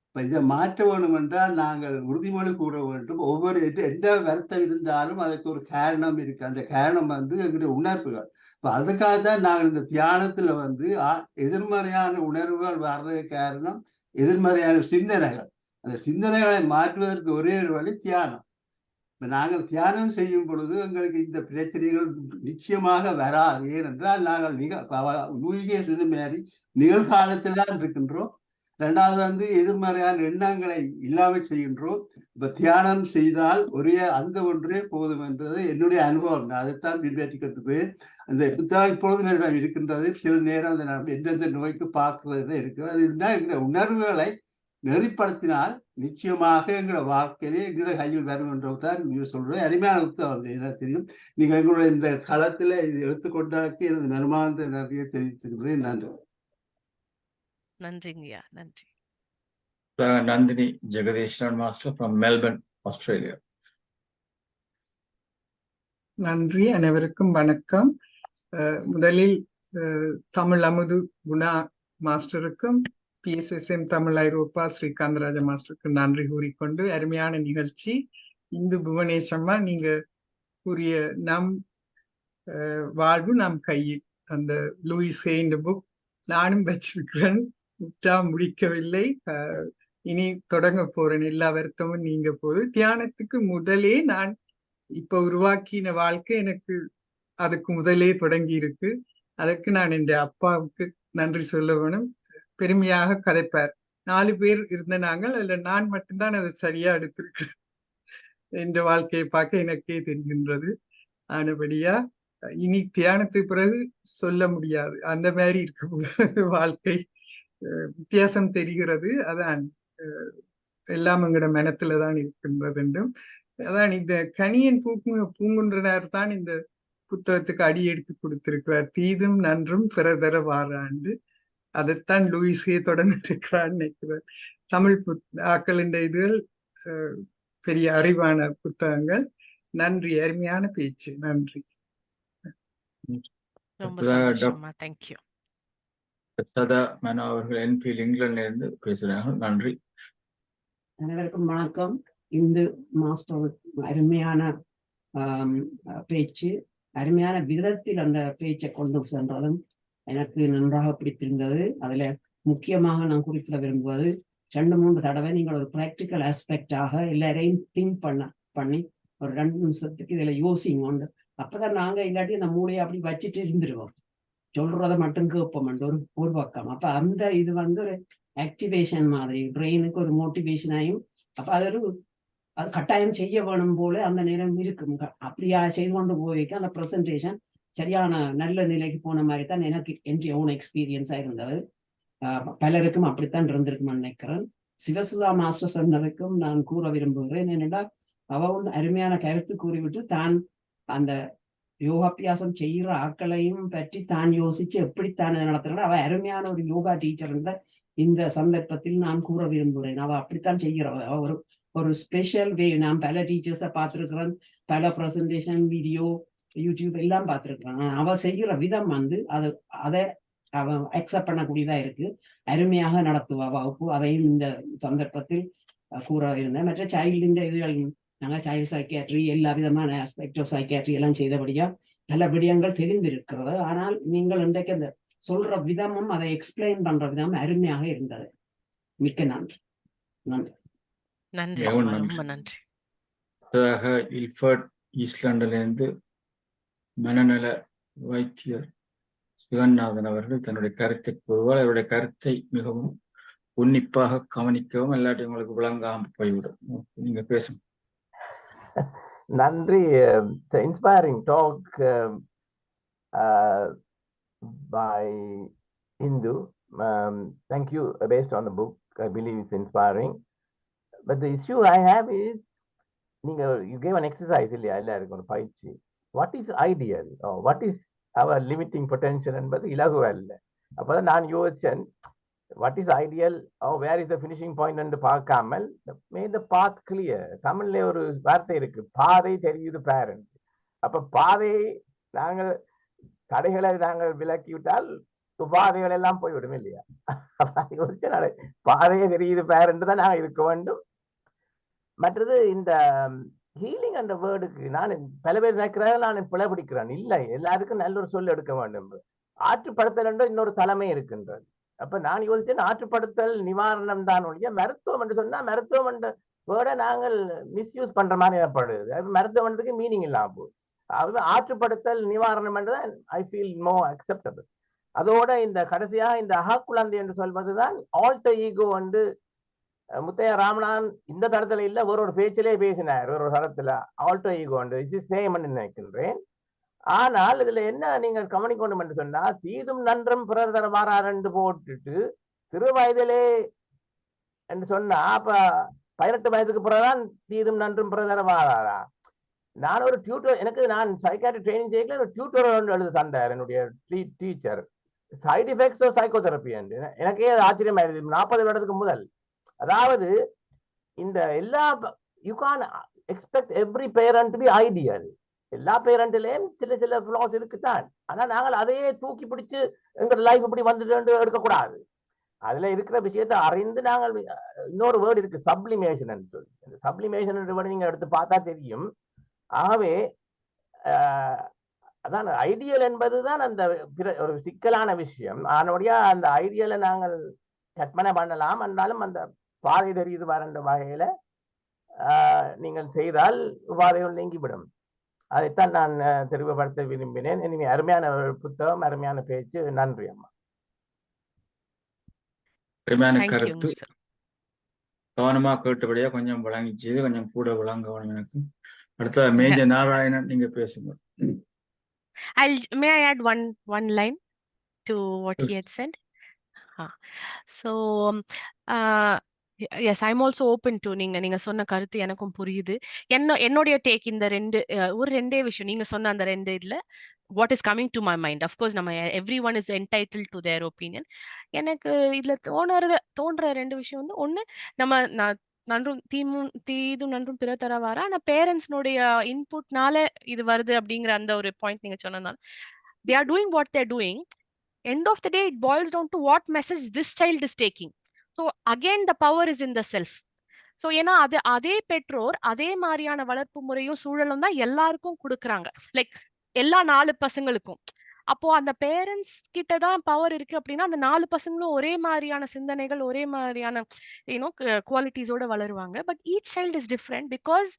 இப்ப இதை மாற்ற வேண்டும் என்றால் நாங்கள் உறுதிமொழி கூற வேண்டும். ஒவ்வொரு எந்த வருத்தம் இருந்தாலும் அதுக்கு ஒரு காரணம் இருக்கு. அந்த காரணம் வந்து எங்களுடைய உணர்வுகள். இப்ப அதுக்காக தான் நாங்கள் இந்த தியானத்துல வந்து எதிர்மறையான உணர்வுகள் வர்றதுக்கு காரணம் எதிர்மறையான சிந்தனைகள். அந்த சிந்தனைகளை மாற்றுவதற்கு ஒரே ஒரு வழி தியானம். இப்ப நாங்கள் தியானம் செய்யும் பொழுது எங்களுக்கு இந்த பிரச்சனைகள் நிச்சயமாக வராது. ஏனென்றால் நாங்கள் லூயிகே சொன்ன மாதிரி நிகழ்காலத்தில் இருக்கின்றோம். ரெண்டாவது வந்து எதிர்மறையான எண்ணங்களை இல்லாமல் செய்கின்றோம். இப்ப தியானம் செய்தால் ஒரே அந்த ஒன்றே போதும் என்றது என்னுடைய அனுபவம். நான் அதைத்தான் பின்பற்றி கற்றுப்பேன். அந்த புத்தகம் இப்பொழுதும் என்னிடம் இருக்கின்றது. சில நேரம் அதை நாம் எந்தெந்த நோய்க்கு பார்க்கறது இருக்கு. அது என்கிற உணர்வுகளை நெறிப்படுத்தினால் நிச்சயமாக எங்களோட வாழ்க்கையிலே எங்களோட கையில் வரும் என்றதான் நீங்க சொல்றேன். அருமையான புத்தகம் என்ன தெரியும். நீங்க எங்களுடைய இந்த களத்துல இது எடுத்துக்கொண்டாக்கி எனது மனமார்ந்த நன்றியை தெரிவித்திருக்கிறேன். நன்றி. நன்றிங்கய்யா, நன்றி. Nandini Jagadeeswaran master from Melbourne, Australia. நன்றி, அனைவருக்கும் வணக்கம். முதலில் தமிழ் அமுது குணா மாஸ்டருக்கும் PSSM தமிழ் ஐரோப்பா ஸ்ரீகாந்தராஜ மாஸ்டருக்கு நன்றி கூறிக்கொண்டு, அருமையான நிகழ்ச்சி. இந்து புவனேஸ்வரமா நீங்க கூறிய நம் வாழ்வு நம் கையில், அந்த லூயிஸ் ஹேயின் புக் நானும் வச்சிருக்கிறேன், முடிக்கவில்லை, இனி தொடங்க போறேன். எல்லா வருத்தமும் நீங்க போது. தியானத்துக்கு முதலே நான் இப்ப உருவாக்கின வாழ்க்கை எனக்கு அதுக்கு முதலே தொடங்கி இருக்கு. அதற்கு நான் என் அப்பாவுக்கு நன்றி சொல்ல வேணும். பெருமையாக கதைப்பார். 4 பேர் இருந்த நாங்கள், அதுல நான் மட்டும்தான் அதை சரியா எடுத்திருக்கிறேன். என்ற வாழ்க்கையை பார்க்க எனக்கே தெரிகின்றது. ஆனபடியா இனி தியானத்துக்கு பிறகு சொல்ல முடியாது, அந்த மாதிரி இருக்க வாழ்க்கை. வித்தியாசம் தெரிகிறது. அதான் எல்லாம் எங்களோட மனத்துலதான் இருக்கின்றது என்றும், அதான் இந்த கணியன் பூங்குன்றனார் தான் இந்த புத்தகத்துக்கு அடி எடுத்து கொடுத்திருக்கிறார். தீதும் நன்றும் பிறதர வாராண்டு. அதைத்தான் லூயிஸே தொடர்ந்து இருக்கிறான்னு நினைக்கிறார். தமிழ் ஆக்களின் இதுகள் பெரிய அறிவான புத்தகங்கள். நன்றி, அருமையான பேச்சு. நன்றி. ரொம்ப சந்தோஷமா. தேங்க்யூ. சதா மனோ அவர்கள் என்ஃபீல்ட் இங்கிலாந்துல இருந்து பேசுகிறார்கள். நன்றி. அனைவருக்கும் வணக்கம். இந்து மாஸ்டர் அருமையான பேச்சு, அருமையான விதத்தில் அந்த பேச்சை கொண்டு சென்றதும் எனக்கு நன்றாக பிடித்திருந்தது. அதுல முக்கியமாக நான் குறிப்பிட விரும்புவது 2-3 தடவை நீங்கள் ஒரு ப்ராக்டிக்கல் ஆஸ்பெக்டாக எல்லாரையும் திங்க் பண்ணி ஒரு 2 நிமிஷத்துக்கு இதுல யோசிங்க உண்டு. அப்பதான் நாங்க இல்லாட்டி அந்த மூளையை அப்படி வச்சுட்டு இருந்துருவோம், சொல்றதை மட்டும் கேட்போம் ஒரு பக்கம். அப்ப அந்த இது ஒரு ஆக்டிவேஷன் மாதிரி பிரெயினுக்கு ஒரு மோட்டிவேஷனாயும், அப்ப அது கட்டாயம் செய்ய வேணும் போல அந்த நேரம் இருக்கும். அப்படியா செய்து கொண்டு போய்க்க அந்த ப்ரெசன்டேஷன் சரியான நல்ல நிலைக்கு போன மாதிரி தான் எனக்கு என் ஓன் எக்ஸ்பீரியன்ஸா இருந்தது. பலருக்கும் அப்படித்தான் இருந்திருக்குன்னு நினைக்கிறேன். சிவசுதா மாஸ்டர் சொன்னதுக்கும் நான் கூற விரும்புகிறேன். என்னென்னா, அவ ஒன்று அருமையான கருத்து கூறிவிட்டு தான் அந்த யோகாபியாசம் செய்கிற ஆட்களையும் பற்றி தான் யோசிச்சு எப்படித்தான் நடத்துறா. அவ அருமையான ஒரு யோகா டீச்சர் இருந்த இந்த சந்தர்ப்பத்தில் நான் கூற விரும்புகிறேன். அவ அப்படித்தான் செய்கிறவ. அவ ஒரு ஸ்பெஷல் வே. நான் பல டீச்சர்ஸை பார்த்துருக்கிறேன், பல ப்ரெசன்டேஷன் வீடியோ யூடியூப் எல்லாம் பார்த்துருக்கிறேன். அவ செய்கிற விதம் அதை அவ அக்செப்ட் பண்ணக்கூடியதா இருக்கு. அருமையாக நடத்துவா வகுப்பு. அதையும் இந்த சந்தர்ப்பத்தில் கூற இருந்தேன். மற்ற சைல்டுன்ற இதுகள், நாங்கள் சைல்டு சைக்கியாட்ரி எல்லா விதமான ஆஸ்பெக்ட் ஆஃப் சைக்கியாட்ரி எல்லாம் செய்தபடியா பல விடயங்கள் தெரிந்திருக்கிறது. ஆனால் நீங்கள் இன்றைக்கு அந்த சொல்ற விதமும் அதை எக்ஸ்பிளைன் பண்ற விதமும் அருமையாக இருந்தது. மிக்க நன்றி. நன்றி. நன்றி, ரொம்ப நன்றி. இல்ஃபர்ட் ஈஸ்லாண்டிலிருந்து மனநல வைத்தியர் சிவநாதன் அவர்கள் தன்னுடைய கருத்தை கூறுவார். அவருடைய கருத்தை மிகவும் உன்னிப்பாக கவனிக்கவும், இல்லாட்டி உங்களுக்கு விளங்காமல் போய்விடும். நீங்க பேசுங்க. நன்றி. Inspiring talk by Hindu. Thank you. Based on the book, I believe it's inspiring. But the issue I have is, you gave an exercise, what is ideal or what is our limiting potential என்பது இலகுவா இல்லை. அப்பதான் நான் யோசிச்சேன், what is ideal or where is the finishing point என்று பார்க்காமல் made the path clear. தமிழ்ல ஒரு வார்த்தை இருக்கு, பாதை தெரியுது பேரண்ட். அப்ப பாதை நாங்கள் தடைகளை நாங்கள் விலக்கிவிட்டால் உபாதைகள் எல்லாம் போய்விடும் இல்லையா? யோசிச்சேன், பாதையே தெரியுது பேரண்ட் தான் நாங்கள் இருக்க வேண்டும். மற்றது இந்த ஹீலிங் என்ற வேர்டுக்கு நான் பல பேர் நினைக்கிறேன், நான் பிழை பிடிக்கிறேன். இல்லை, எல்லாருக்கும் நல்ல ஒரு சொல் எடுக்க வேண்டும். ஆற்றுப்படுத்தல் என்ற இன்னொரு தலைமை இருக்கின்றது. அப்ப நான் யோசிச்சேன், ஆற்றுப்படுத்தல் நிவாரணம் தான் ஒழிய மருத்துவம் என்று சொன்னா மருத்துவம் என்ற வேர்டை நாங்கள் மிஸ்யூஸ் பண்ற மாதிரி ஏற்படுது. அது மருத்துவத்துக்கு மீனிங் இல்லாம போகுது. அது ஆற்றுப்படுத்தல் நிவாரணம் என்றுதான் ஐ ஃபீல் மோர் அக்செப்டபிள். அதோட இந்த கடைசியா இந்த அகக்குழந்தை என்று சொல்வதுதான் ஆல்டர் ஈகோ என்று முத்தையா ராமநாதன் இந்த தளத்துல இல்ல ஒரு பேச்சிலே பேசினார். ஒரு தளத்துல ஆல்டோ ஈகோ சேம் நினைக்கின்றேன். ஆனால் இதுல என்ன நீங்கள் கவனிக்கணும் என்று சொன்னா, தீதும் நன்றும் பிறர் தரவாரார் என்று போட்டுட்டு சிறு வயதிலே என்று சொன்னா, அப்ப 18 வயதுக்கு பிறகுதான் தீதும் நன்றும் பிறர் தரவாராரா? நான் ஒரு டியூட்டர், நான் சைக்காட்ரி ட்ரைனிங் செய்யல, ஒரு டியூட்டர் ஒன்று எழுத தந்தார் என்னுடைய teacher, side effects of psychotherapy என்று. எனக்கே ஆச்சரியமா இருந்தது 40 வருடத்துக்கு முதல். அதாவது இந்த எல்லா you can expect every parent to be ideal. எல்லா பேரண்ட்லயும் சில ஃபிளாஸ் இருக்குத்தான். ஆனா நாங்கள் அதையே தூக்கி பிடிச்சு எங்க லைஃப் இப்படி வந்துட்டு எடுக்கக்கூடாது. அதுல இருக்கிற விஷயத்தை அறிந்து நாங்கள், இன்னொரு வேர்டு இருக்கு சப்ளிமேஷன் சொல்லி, சப்ளிமேஷன் வேர்டு நீங்க எடுத்து பார்த்தா தெரியும். ஆகவே அதான் ஐடியல் என்பதுதான் அந்த ஒரு சிக்கலான விஷயம். அதனுடைய அந்த ஐடியலை நாங்கள் கற்பனை பண்ணலாம், என்றாலும் அந்த பாதை தெரியுது வர வகையில நீங்கள் செய்தால் உபாதைகள் நீங்கிவிடும். அதைத்தான் நான் தெளிவுபடுத்த விரும்பினேன். இனிமே அருமையான புத்தகம், அருமையான பேச்சு. நன்றி அம்மா. அருமையான கருத்து. கவனமா கேட்டபடியா கொஞ்சம் விளங்கிச்சு, கொஞ்சம் கூட விளங்கணும் எனக்கு. அடுத்த மேஜர் நாராயணன், நீங்க பேசுங்க. May I add one line to what he had said? So yes, I'm also open to நீங்க சொன்ன கருத்து எனக்கும் புரியுது. என்னோட டேக் இந்த ரெண்டே விஷயம் நீங்க சொன்ன அந்த ரெண்டு இதுல what is coming to my mind. Of course நம்ம everyone is entitled to their opinion. எனக்கு இதுல தோன்ற ரெண்டு விஷயம் ஒண்ணு, நம்ம நன்றும் தீதும் நன்றும் பிற தரவாரா, ஆனா பேரண்ட்ஸ்னுடைய இன்புட்னால இது வருது அப்படிங்கிற அந்த ஒரு பாயிண்ட் நீங்க சொன்னதால they are doing what they're doing. End of the day, it boils down to what message this child is taking. So again, the power is in the self. So ஏன்னா அதே பெற்றோர் அதே மாதிரியான வளர்ப்பு முறையும் சூழலும் தான் எல்லாருக்கும் கொடுக்குறாங்க, லைக் எல்லா 4 பசங்களுக்கும். அப்போ அந்த பேரண்ட்ஸ் கிட்ட தான் பவர் இருக்கு அப்படின்னா, அந்த 4 பசங்களும் ஒரே மாதிரியான சிந்தனைகள், ஒரே மாதிரியான குவாலிட்டிஸோட வளருவாங்க. But each child is different because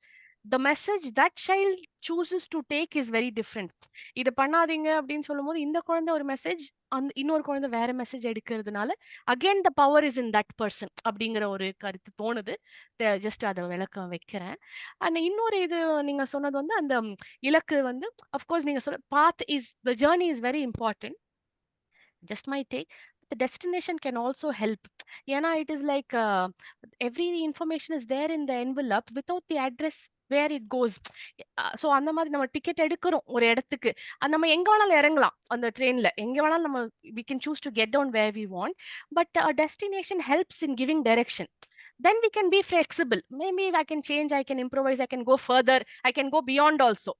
the message that child chooses to take is very different. இது பண்ணாதீங்க அப்படின்னு சொல்லும்போது இந்த குழந்தை ஒரு மெசேஜ், அந்த இன்னொரு குழந்தை வேற மெசேஜ் எடுக்கிறதுனால again the power is in that person அப்படிங்கிற ஒரு கருத்து தோணுது. ஜஸ்ட் அதை விளக்கம் வைக்கிறேன். அண்ட் இன்னொரு இது நீங்க சொன்னது வந்து அந்த இலக்கு வந்து அஃப்கோர்ஸ் நீங்க சொல்ல path is the journey is very important. just my take. The destination can also help. ஏன்னா it is like every information is there in the envelope without the address where it goes. So அந்த மாதிரி நம்ம ticket எடுக்கிறோம் ஒரு இடத்துக்கு, நம்ம எங்க வேணாலும் இறங்கலாம் அந்த ட்ரெயின்ல, எங்க வேணாலும் நம்ம we can choose to get down where we want, but a destination helps in giving direction. Then we can be flexible. Maybe I can change, I can improvise, I can go further, I can go beyond also,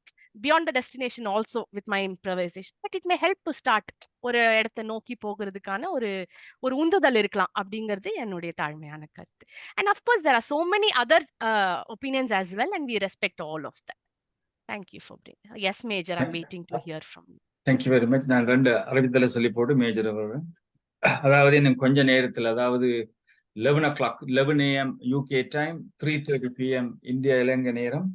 beyond the destination also with my improvisation. But it may help to start. ஒரு இடத்தை நோக்கி போகிறதுக்கான ஒரு ஒரு உந்துதல் இருக்கலாம் அப்படிங்கிறது என்னுடைய தாழ்மையான கருத்து. And of course there are so many other opinions as well and we respect all of that. Thank you for bring. Yes major, I'm waiting to hear from you. Thank you very much. நான் 2 அறிவித்தலை சொல்லி போட்டு major அவர்கள், அதாவது இன்னும் கொஞ்ச நேரத்தில், அதாவது 11 o'clock 11 AM UK time, 3:30 PM India Ilangai நேரம்,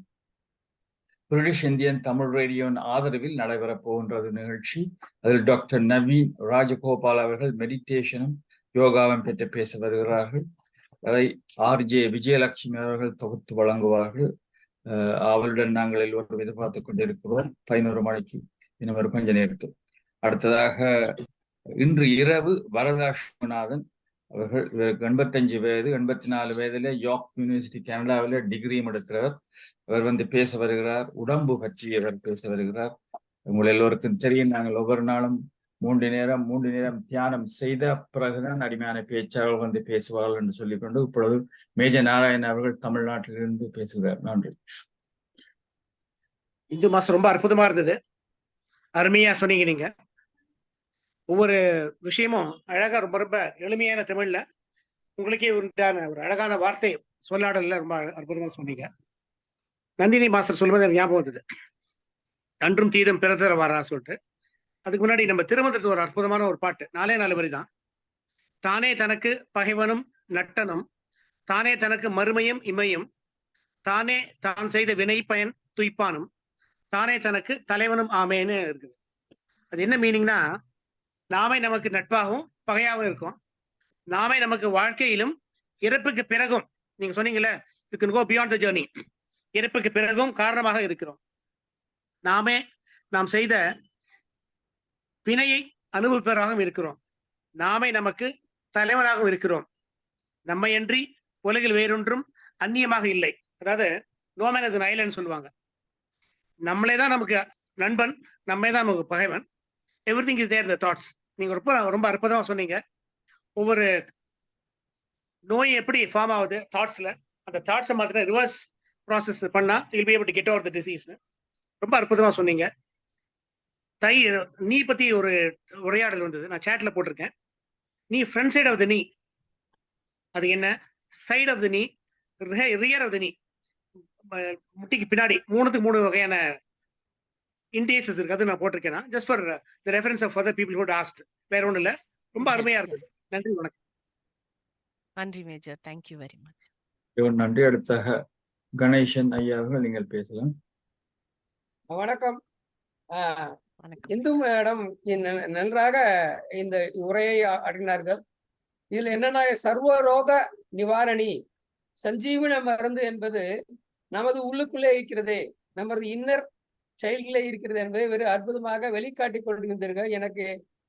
பிரிட்டிஷ் இந்தியன் தமிழ் ரேடியோவின் ஆதரவில் நடைபெறப் போகின்றது நிகழ்ச்சி. அதில் டாக்டர் நவீன் ராஜகோபால் அவர்கள் மெடிடேஷனும் யோகாவும் பற்றி பேச வருகிறார்கள். அதை RJ விஜயலட்சுமி அவர்கள் தொகுத்து வழங்குவார்கள். அவளுடன் நாங்கள் எல்லோரும் எதிர்பார்த்து கொண்டிருக்கிறோம் 11 மணிக்கு, இன்னும் ஒரு கொஞ்ச நேரத்தில். அடுத்ததாக இன்று இரவு வரதா சிவநாதன் அவர்கள், இவருக்கு 85 வயது, 84 வயதிலே யார்க் யூனிவர்சிட்டி கனடாவில் டிகிரியும் எடுக்கிறவர். அவர் வந்து பேச வருகிறார், உடம்பு பற்றி அவர் பேச வருகிறார். உங்கள் எல்லோருக்கும் தெரியும், நாங்கள் ஒவ்வொரு நாளும் 3 நேரம் தியானம் செய்த பிறகுதான் அடிமையான பேச்சாளர்கள் வந்து பேசுவார்கள் என்று சொல்லிக்கொண்டு இப்பொழுது மேஜர் நாராயணன் அவர்கள் தமிழ்நாட்டிலிருந்து பேசுகிறார். நன்றி. இந்து மாசம் ரொம்ப அற்புதமா இருந்தது, அருமையா சொன்னீங்க. நீங்க ஒவ்வொரு விஷயமும் அழகா ரொம்ப ரொம்ப எளிமையான தமிழ்ல உங்களுக்கே உண்டான ஒரு அழகான வார்த்தை சொல்லாடல ரொம்ப அற்புதமா சொன்னீங்க. நந்தினி மாஸ்டர் சொல்லுவது எனக்கு ஞாபகம் வந்தது, அன்றும் தீதம் பிறத்தர வாரா சொல்லிட்டு. அதுக்கு முன்னாடி நம்ம திருமணத்துக்கு ஒரு அற்புதமான ஒரு பாட்டு, 4 வரி தான். தானே தனக்கு பகைவனும் நட்டனும், தானே தனக்கு மறுமையும் இமையும், தானே தான் செய்த வினை பயன் துய்ப்பானும், தானே தனக்கு தலைவனும் ஆமேன்னு இருக்குது. அது என்ன மீனிங்னா, நாமே நமக்கு நட்பாகவும் பகையாகவும் இருக்கும், நாமே நமக்கு வாழ்க்கையிலும் இறப்புக்கு பிறகும், நீங்க சொன்னீங்கல்ல you can go beyond the journey, இறப்புக்கு பிறகும் காரணமாக இருக்கிறோம். நாமே நாம் செய்த வினையை அனுபவிப்பவராகவும் இருக்கிறோம், நாமே நமக்கு தலைவனாகவும் இருக்கிறோம், நம்மையன்றி உலகில் வேறொன்றும் அந்நியமாக இல்லை. அதாவது no man is an island சொல்லுவாங்க. நம்மளே தான் நமக்கு நண்பன், நம்மே தான் நமக்கு பகைவன். Everything is there, the thoughts. நீங்க ரொம்ப அற்புதமா சொன்னீங்க. ஒவ்வொரு நோய் எப்படி ஃபார்ம் ஆகுது தாட்ஸ்ல, அந்த தாட்ஸை மாத்திர ரிவர்ஸ் ப்ராசஸ் பண்ணா you'll be able to get over the disease. ரொம்ப அற்புதமா சொன்னீங்க. நீ பத்தி ஒரு உரையாடல் வந்தது, நான் சேட்ல போட்டிருக்கேன். நீ ஃப்ரண்ட் சைட் ஆஃப் த நீ, அது என்ன? சைட் ஆஃப் த நீ, ரியர் ஆஃப் த நீ, முட்டிக்கு பின்னாடி 3 வகையான இன்டேசஸ் இருக்கு. அது நான் போட்டிருக்கேன், just for the reference of other people who asked. வேற ஒன்றும் இல்லை. ரொம்ப அருமையா இருந்தது. நன்றி, வணக்கம். நன்றி major, thank you very much. நன்றி. அடுத்தாக கணேசன் ஐயா அவர்கள் நீங்கள் பேசலாம். வணக்கம். இந்து மேடம் நன்றாக இந்த உரையை ஆற்றினார்கள். இதுல என்னன்னா, சர்வரோக நிவாரணி சஞ்சீவன மருந்து என்பது நமது உள்ளுக்குள்ளே இருக்கிறதே, நமது இன்னர் சைல்டிலே இருக்கிறது என்பதை வெறும் அற்புதமாக வெளிக்காட்டி கொண்டிருந்தீர்கள். எனக்கு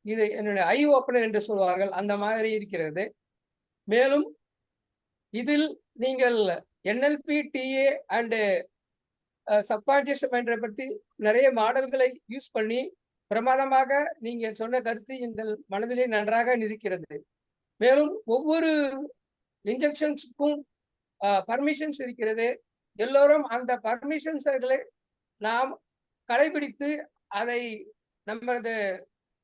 இது என்னுடைய ஐ ஓப்பனர் என்று சொல்வார்கள், அந்த மாதிரி இருக்கிறது. மேலும் இதில் நீங்கள் NLP, TA அண்டு சப்கான்சியஸ் மைண்டை பற்றி நிறைய மாடல்களை யூஸ் பண்ணி பிரமாதமாக நீங்க சொன்ன கருத்து எங்கள் மனதிலே நன்றாக இருக்கிறது. மேலும் ஒவ்வொரு இன்ஜெக்ஷன்ஸுக்கும் பர்மிஷன்ஸ் இருக்கிறது. எல்லோரும் அந்த பர்மிஷன்ஸ்களை நாம் கடைபிடித்து அதை நமது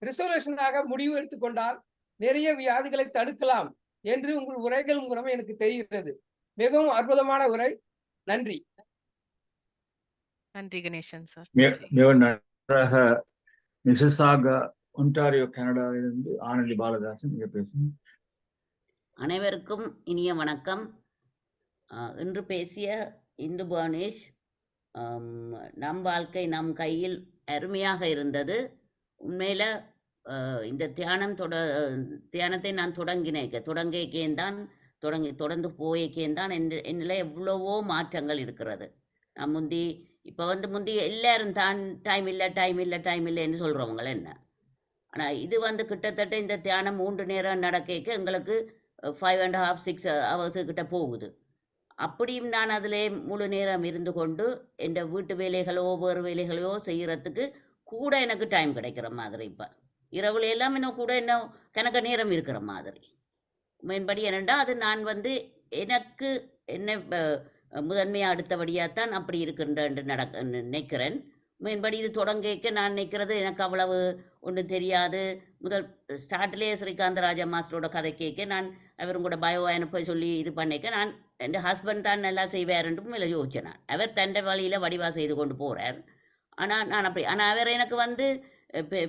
ரிசர்வேஷனாக முடிவு எடுத்துக்கொண்டால் நிறைய வியாதிகளை தடுக்கலாம் என்று உங்கள் உரைகள் மூலம் எனக்கு தெரிகிறது. மிகவும் அற்புதமான உரை. நன்றி. நன்றி கணேசன் சார். மிகவும் நன்றாக. மிசிசாகா, ஒன்டாரியோ, கனடாவிலிருந்து ஆனந்தி பாலதாசன் இங்க பேசுங்க. அனைவருக்கும் இனிய வணக்கம். இன்று பேசிய இந்து பர்னேஷ், நம் வாழ்க்கை நம் கையில் அருமையாக இருந்தது. உண்மையில இந்த தியானத்தை நான் தொடங்கியேதான் தொடர்ந்து போயேதான் என்னில எவ்வளவோ மாற்றங்கள் இருக்கிறது. நான் இப்போ முந்தி எல்லாரும் தான் டைம் இல்லைன்னு சொல்கிறவங்கள என்ன. ஆனால் இது கிட்டத்தட்ட இந்த தியானம் 3 நேரம் நடக்க எங்களுக்கு 5.5 6 hours கிட்ட போகுது. அப்படியும் நான் அதிலே முழு நேரம் இருந்து கொண்டு என் வீட்டு வேலைகளோ வேறு வேலைகளையோ செய்கிறதுக்கு கூட எனக்கு டைம் கிடைக்கிற மாதிரி. இப்போ இரவுல எல்லாம் இன்னும் கூட இன்னும் கணக்க நேரம் இருக்கிற மாதிரி. மேன்படி என்னென்னா அது நான் எனக்கு என்ன முதன்மையாக அடுத்தபடியாகத்தான் அப்படி இருக்கின்றேன் நினைக்கிறேன். மேன்படி இது தொடங்க நான் நினைக்கிறது எனக்கு அவ்வளவு ஒன்றும் தெரியாது. முதல் ஸ்டார்ட்லேயே ஸ்ரீகாந்தராஜா மாஸ்டரோட கதை கேட்க நான் அவரும் கூட பயோ அனுப்ப சொல்லி இது பண்ணிக்க நான் என் ஹஸ்பண்ட் தான் நல்லா செய்வாருன்றும் இல்லை யோசிச்சேன். நான் அவர் தண்டை வழியில் வடிவாக செய்து கொண்டு போகிறார். ஆனால் நான் அப்படி அவர் எனக்கு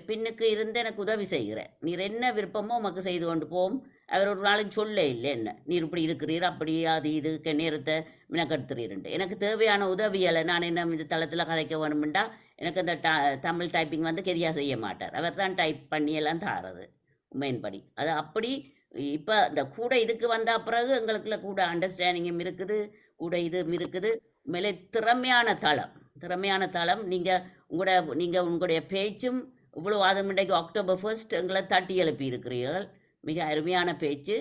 பின்னுக்கு இருந்து எனக்கு உதவி செய்கிறேன். நீர் என்ன விருப்பமோ உமக்கு செய்து கொண்டு போவோம். அவர் ஒரு நாளைக்கு சொல்ல இல்லை என்ன நீர் இப்படி இருக்கிறீர் அப்படி அது இது நேரத்தை மினக்கெடுத்துறீருண்டு. எனக்கு தேவையான உதவியலை நான் என்ன இந்த தளத்தில் கதைக்க வேணுமெண்டா எனக்கு அந்த தமிழ் டைப்பிங் கெதியாக செய்ய மாட்டார். அவர் தான் டைப் பண்ணி எல்லாம் தாரது உண்மையின்படி. அது அப்படி இப்போ இந்த கூட இதுக்கு வந்த பிறகு எங்களுக்குள்ள கூட அண்டர்ஸ்டாண்டிங்கும் இருக்குது, கூட இதுவும் இருக்குது. உண்மையிலே திறமையான தளம். நீங்கள் உங்களுடைய பேச்சும் இவ்வளோ அதுவும் இன்றைக்கு October 1 எங்களை தட்டி எழுப்பி இருக்கிறீர்கள். மிக அருமையான பேச்சு.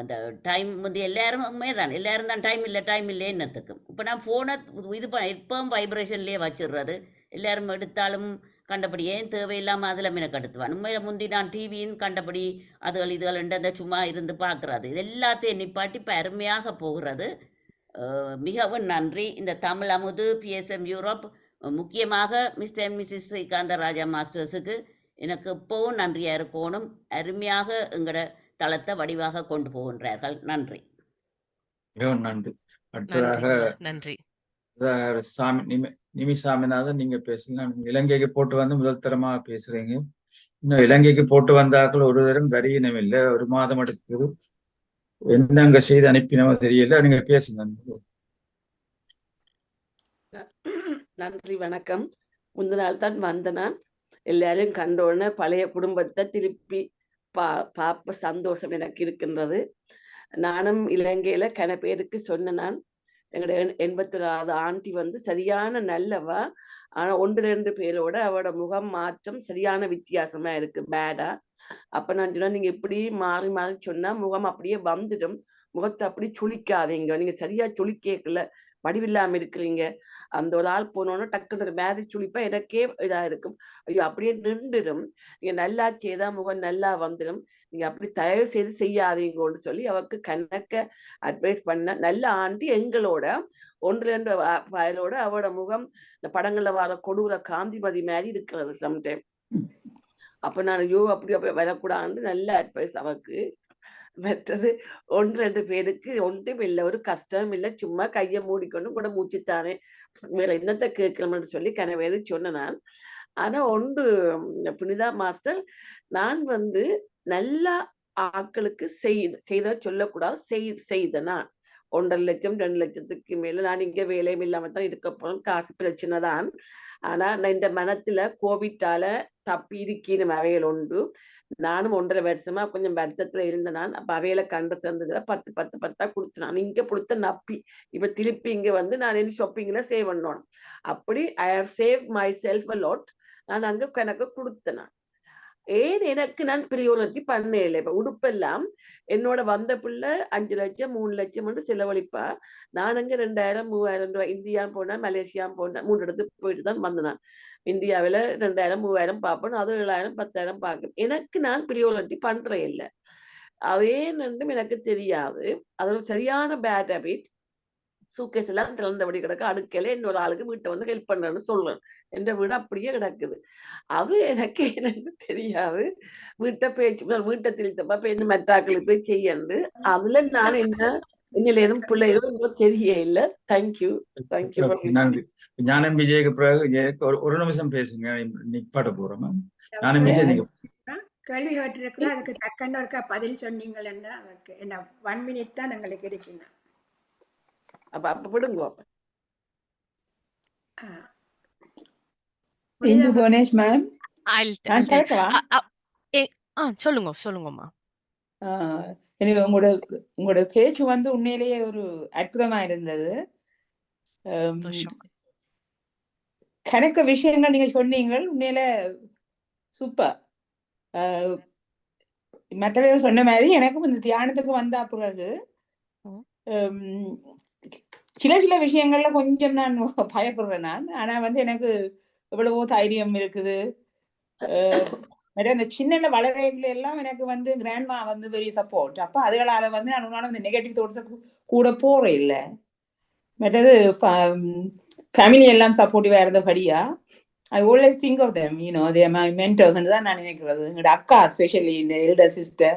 அந்த டைம் எல்லாரும் உண்மைதான், எல்லாரும் தான் டைம் இல்லை என்னத்துக்கும். இப்போ நான் ஃபோனை இது இப்போவும் வைப்ரேஷன்லேயே வச்சிடுறது. எல்லாரும் எடுத்தாலும் கண்டபடி ஏன் தேவையில்லாமல் அதில் மினக்கெடுத்துவான். உண்மையில் முந்தி நான் டிவின்னு கண்டபடி இதுகள் அந்த சும்மா இருந்து பார்க்குறது. இது எல்லாத்தையும் நிப்பாட்டி இப்போ அருமையாக போகிறது. மிகவும் நன்றி. இந்த தமிழ் அமுது PSM யூரோப், முக்கியமாக மிஸ்டர் அண்ட் மிஸ்ஸஸ் ஸ்ரீகாந்தராஜா மாஸ்டர்ஸுக்கு எனக்கு இப்போவும் நன்றியாக இருக்கணும். அருமையாக எங்களோட தளத்தை வடிவாக கொண்டு போகின்றார்கள். நன்றி. மிகவும் நன்றி. அடுத்ததாக நன்றி. நிமிசாமிநாதன், நீங்க பேசுங்க. இலங்கைக்கு போட்டு முதல் தரமாக பேசுறீங்க. இன்னும் இலங்கைக்கு போட்டு வந்தாக்கள் ஒரு தரம் வரியினம் இல்லை, 1 மாதம் எடுக்குது. என்னங்க செய்து அனுப்பினமோ தெரியல. நீங்க பேசுங்க. நன்றி, வணக்கம். முந்தின நாள் தான் வந்த நான். எல்லாரையும் கண்டோடனே பழைய குடும்பத்தை திருப்பி பார்ப்ப சந்தோஷம் எனக்கு இருக்கின்றது. நானும் இலங்கையில கன பேருக்கு சொன்ன நான் எங்களுடைய 81வது ஆண்டி சரியான நல்லவா. ஆனா 1-2 பேரோட அவட முகம் மாற்றம் சரியான வித்தியாசமா இருக்கு, பேடா. அப்ப நான் சொன்னா நீங்க இப்படி மாறி மாறி சொன்னா முகம் அப்படியே வந்துடும், முகத்தை அப்படி சுளிக்காதீங்க, நீங்க சரியா சுளிக்கல, வடிவில்லாம இருக்கிறீங்க. அந்த ஒரு ஆள் போனோன்னு டக்குன்னு மேரி சுளிப்பா எனக்கே இதா இருக்கும். ஐயோ அப்படியே நின்றுடும், நீங்க நல்லா செய்தா முகம் நல்லா வந்துடும், நீங்க அப்படி தயவு செய்து செய்யாதீங்கன்னு சொல்லி அவருக்கு கணக்க அட்வைஸ் பண்ண நல்ல ஆண்டி. எங்களோட 1-2 வயலோட அவட முகம் இந்த படங்கள்ல வர கொடூர காந்திமதி மாதிரி இருக்கிறது சம்டைம். அப்ப நான் ஐயோ அப்படி வரக்கூடாதுன்னு நல்ல அட்வைஸ் அவருக்கு. மற்றது 1-2 பேருக்கு ஒன்றும் இல்லை, ஒரு கஷ்டம் இல்லை, சும்மா கையை மூடிக்கொண்டு கூட மூச்சுத்தானே, வேற என்னத்தை கேட்கணும்னு சொல்லி கனவேறு சொன்ன நான். ஆனா ஒன்று புனிதா மாஸ்டர், நான் நல்லா ஆட்களுக்கு செய்த சொல்லக்கூடாது, செய்த நான் 1.5 லட்சம் 2 லட்சத்துக்கு மேல நான் இங்க வேலையும் இல்லாம தான் இருக்க போறேன், காசு பிரச்சனை தான். ஆனா நான் இந்த மனத்துல கோவிட்டால தப்பி இருக்கணும் அவையில் உண்டு. நானும் 1.5 வருஷமா கொஞ்சம் வருத்தத்துல இருந்த நான். அப்ப அவையில கண்டு சேர்ந்ததுல 10 கொடுத்தேன். இங்க கொடுத்த நப்பி இப்ப திருப்பி இங்க நான் என்ன ஷாப்பிங்ல சேவ் பண்ணணும். அப்படி I have save myself a lot. நான் அங்க கணக்கு கொடுத்தேன். ஏன் எனக்கு நான் பிரியோரிட்டி பண்ணல. இப்ப உடுப்பெல்லாம் என்னோட வந்த பிள்ளை 5 லட்சம் 3 லட்சம் செலவழிப்பா. நான் அங்க 2000 3000 ரூபாய் இந்தியா போனேன், மலேசியா போனேன், 3 இடத்துக்கு போயிட்டு தான் வந்தேன். இந்தியாவில 2000 3000 பார்ப்பேன், அது 7000 10,000 பார்க்கணும். எனக்கு நான் பிரியோரிட்டி பண்றேன் இல்லை, அதே நன்றும் எனக்கு தெரியாது. அது ஒரு சரியான பேட் ஹேபிட். சூக்கேஸ் எல்லாம் திறந்தபடி கிடக்கு, அடுக்கையில இன்னொரு ஆளுக்கு வீட்டை வந்து ஹெல்ப் பண்றேன்னு சொல்றேன். என் வீடு அப்படியே கிடக்குது. அது எனக்கு என்னன்னு தெரியாது. வீட்டை வீட்டை திருத்தப்பா போய் இந்த மெட்டாக்களுக்கு போய் செய்யண்டு அதுல நான் என்னில எதுவும் பிள்ளையோ தெரிய இல்ல. தேங்க்யூ. தேங்க்யூ. நன்றி. ஞானம் விஜய்க்கு பிறகு ஒரு நிமிஷம் பேசுங்க, நிப்பாட்ட போறோம். ஞானம் விஜய் நீங்க கேள்வி கேட்டிருக்கிறோம், அதுக்கு டக்குன்னு ஒருக்கா பதில் சொன்னீங்கன்னா அவருக்கு என்ன 1 minute தான் எங்களுக்கு இருக்கணும். அப்ப விடுங்க. இந்து கணேஷ் மேம், நான் கேட்கவா? சொல்லுங்கம்மா. எனவே உங்களோட பேச்சு வந்து உண்மையிலேயே ஒரு அற்புதமா இருந்தது. கணக்கு விஷயங்கள் நீங்க சொன்னீங்க, உண்மையில சூப்பர். மற்றவர்கள் சொன்ன மாதிரி எனக்கும் இந்த தியானத்துக்கு வந்தா பிறகு சில விஷயங்கள்ல கொஞ்சம் நான் பயப்படுறேன் நான். ஆனா வந்து எனக்கு எவ்வளவோ தைரியம் இருக்குது. அந்த சின்ன வளரைகள் எல்லாம் எனக்கு வந்து கிராண்ட்மா வந்து வெரி சப்போர்ட். அப்ப அதுகளால வந்து நான் உன்னால இந்த நெகட்டிவ் தாட்ஸை கூட போறேன் இல்லை. மற்றது ஃபேமிலி எல்லாம் சப்போர்ட்டிவா இருந்தபடியா I always think of them, they are my mentors. And தான் நான் நினைக்கிறது. எங்களோட அக்கா, especially இந்த elder sister,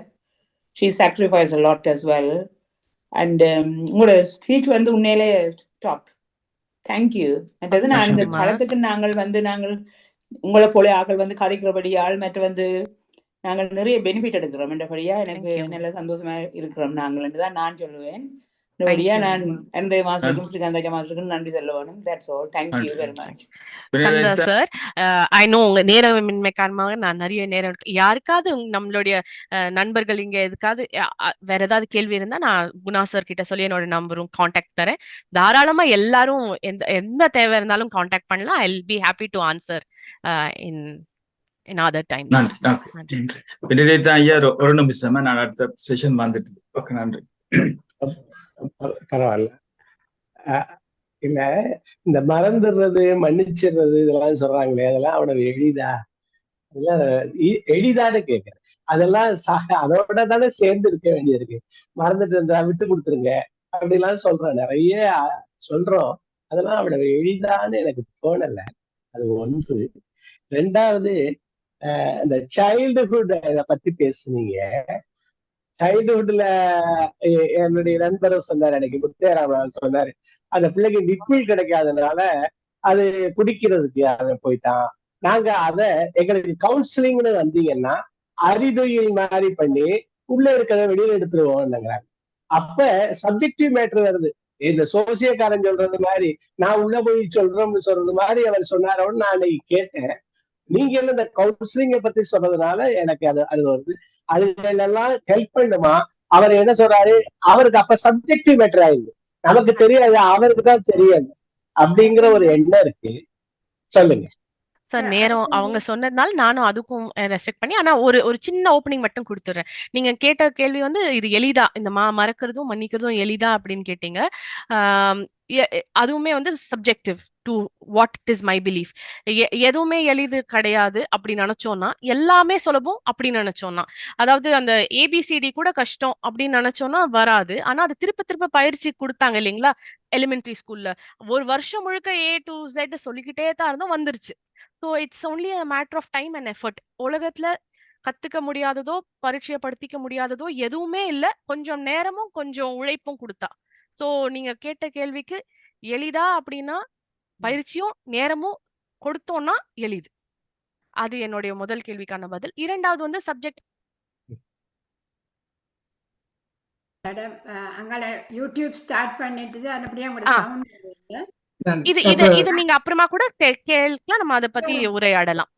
she sacrificed a lot as well. And உங்களோட ஸ்பீச் வந்து உண்மையிலே டாப். தேங்க்யூ. மற்றது நான் இந்த களத்துக்கு நாங்கள் உங்களை போல ஆக்கள் வந்து கதைக்கிறபடியால் மற்ற வந்து நாங்கள் நிறைய பெனிஃபிட் எடுக்கிறோம் என்றபடியா எனக்கு நல்ல சந்தோஷமா இருக்கிறோம் நாங்கள் என்று தான் நான் சொல்லுவேன். நான் எந்த மாஸ்டருக்கும் ஸ்ரீகாந்த் மாஸ்டருக்கும் நன்றி சொல்ல வேணும். That's all. Thank you very much. Kantha sir, I know உங்க நேரமின்மை காரணமாக நான் நிறைய நேரம் யாருக்காவது நம்மளுடைய நண்பர்கள் இங்க எதுக்காவது வேற ஏதாவது கேள்வி இருந்தா நான் குணா சார் கிட்ட சொல்லி என்னோட நம்பரும் கான்டாக்ட் தரேன். தாராளமா எல்லாரும் எந்த தேவை இருந்தாலும் கான்டாக்ட் பண்ணலாம். ஐ will be happy to answer in other times. நன்றி. ஐயா ஒரு நிமிஷமா நான் அடுத்த செஷன் வந்துட்டு. ஓகே, நன்றி. பரவாயில்ல. இல்ல, இந்த மறந்துடுறது மன்னிச்சிடுறது இதெல்லாம் சொல்றாங்களே, அதெல்லாம் அவ்வளவு எளிதா? அதெல்லாம் எளிதான்னு கேட்கிறேன். அதெல்லாம் அதோட தானே சேர்ந்து இருக்க வேண்டியிருக்கு. மறந்துட்டு இருந்தா விட்டு கொடுத்துருங்க அப்படிலாம் சொல்றோம், நிறைய சொல்றோம். அதெல்லாம் அவ்வளவு எளிதான்னு எனக்கு தோணல. அது ஒன்று. ரெண்டாவது, இந்த சைல்டுஹுட் இதை பத்தி பேசுனீங்க. சைல்டுஹுட்ல என்னுடைய நண்பரும் சொன்னாரு, எனக்கு முத்தேராமன் சொன்னாரு, அந்த பிள்ளைக்கு நிப்பிள் கிடைக்காதனால அது குடிக்கிறதுக்கு அவன் போயிட்டான். நாங்க எங்களுக்கு கவுன்சிலிங்னு வந்தீங்கன்னா அறிதொழில் மாதிரி பண்ணி உள்ள இருக்கிறத வெளியில எடுத்துருவோம். அப்ப சப்ஜெக்டிவ் மேட்டர் வருது. இந்த சோசியக்காரன் சொல்றது மாதிரி நான் உள்ள போய் சொல்றோம்னு சொல்றது மாதிரி அவர் சொன்னாரோன்னு நான் அன்னைக்கு கேட்டேன். நீங்க என்ன இந்த கவுன்சிலிங்க பத்தி சொல்றதுனால எனக்கு அது வருது. அதுலாம் ஹெல்ப் பண்ணுமா? அவர் என்ன சொல்றாரு, அவருக்கு அப்ப சப்ஜெக்டிவ் மேட்டர் ஆயிடுது, நமக்கு தெரியாது, அவருக்கு தான் தெரியாது அப்படிங்கிற ஒரு எண்ணம் இருக்கு. சொல்லுங்க சார். நேரம் அவங்க சொன்னதுனால நானும் அதுக்கும் ரெஸ்பெக்ட் பண்ணி, ஆனா ஒரு சின்ன ஓப்பனிங் மட்டும் கொடுத்துறேன். நீங்க கேட்ட கேள்வி வந்து இது எளிதா, இந்த மறக்கிறதும் மன்னிக்கிறதும் எளிதா அப்படின்னு கேட்டீங்க. அதுவுமே வந்து subjective to what it is my belief. எதுவுமே எளிது கிடையாது அப்படி நினைச்சோம்னா, எல்லாமே சுலபம் அப்படின்னு நினைச்சோம்னா, அதாவது அந்த ஏபிசிடி கூட கஷ்டம் அப்படின்னு நினைச்சோம்னா வராது. ஆனா அது திருப்ப பயிற்சி கொடுத்தாங்க இல்லைங்களா எலிமெண்டரி ஸ்கூல்ல, ஒரு வருஷம் முழுக்க A to Z சொல்லிக்கிட்டே தான் இருந்தோம், வந்துருச்சு. So it's only a matter of time and effort. உலகத்துல கத்துக்க முடியாததோ பரிச்சயப்படுத்திக்க முடியாததோ எதுவுமே இல்லை, கொஞ்சம் நேரமும் கொஞ்சம் உழைப்பும் கொடுத்தா. ஸோ நீங்க கேட்ட கேள்விக்கு எளிதா அப்படின்னா பயிற்சியும் நேரமும் கொடுத்தோம்னா எளிது. அது என்னுடைய முதல் கேள்விக்கான பதில். இரண்டாவது வந்து சப்ஜெக்ட். அங்கால யூடியூப் ஸ்டார்ட் பண்ணிட்டு அப்படியே உங்களோட சவுண்ட் இது நீங்க அப்புறமா கூட கேட்கலாம், நம்ம அதை பத்தி உரையாடலாம்.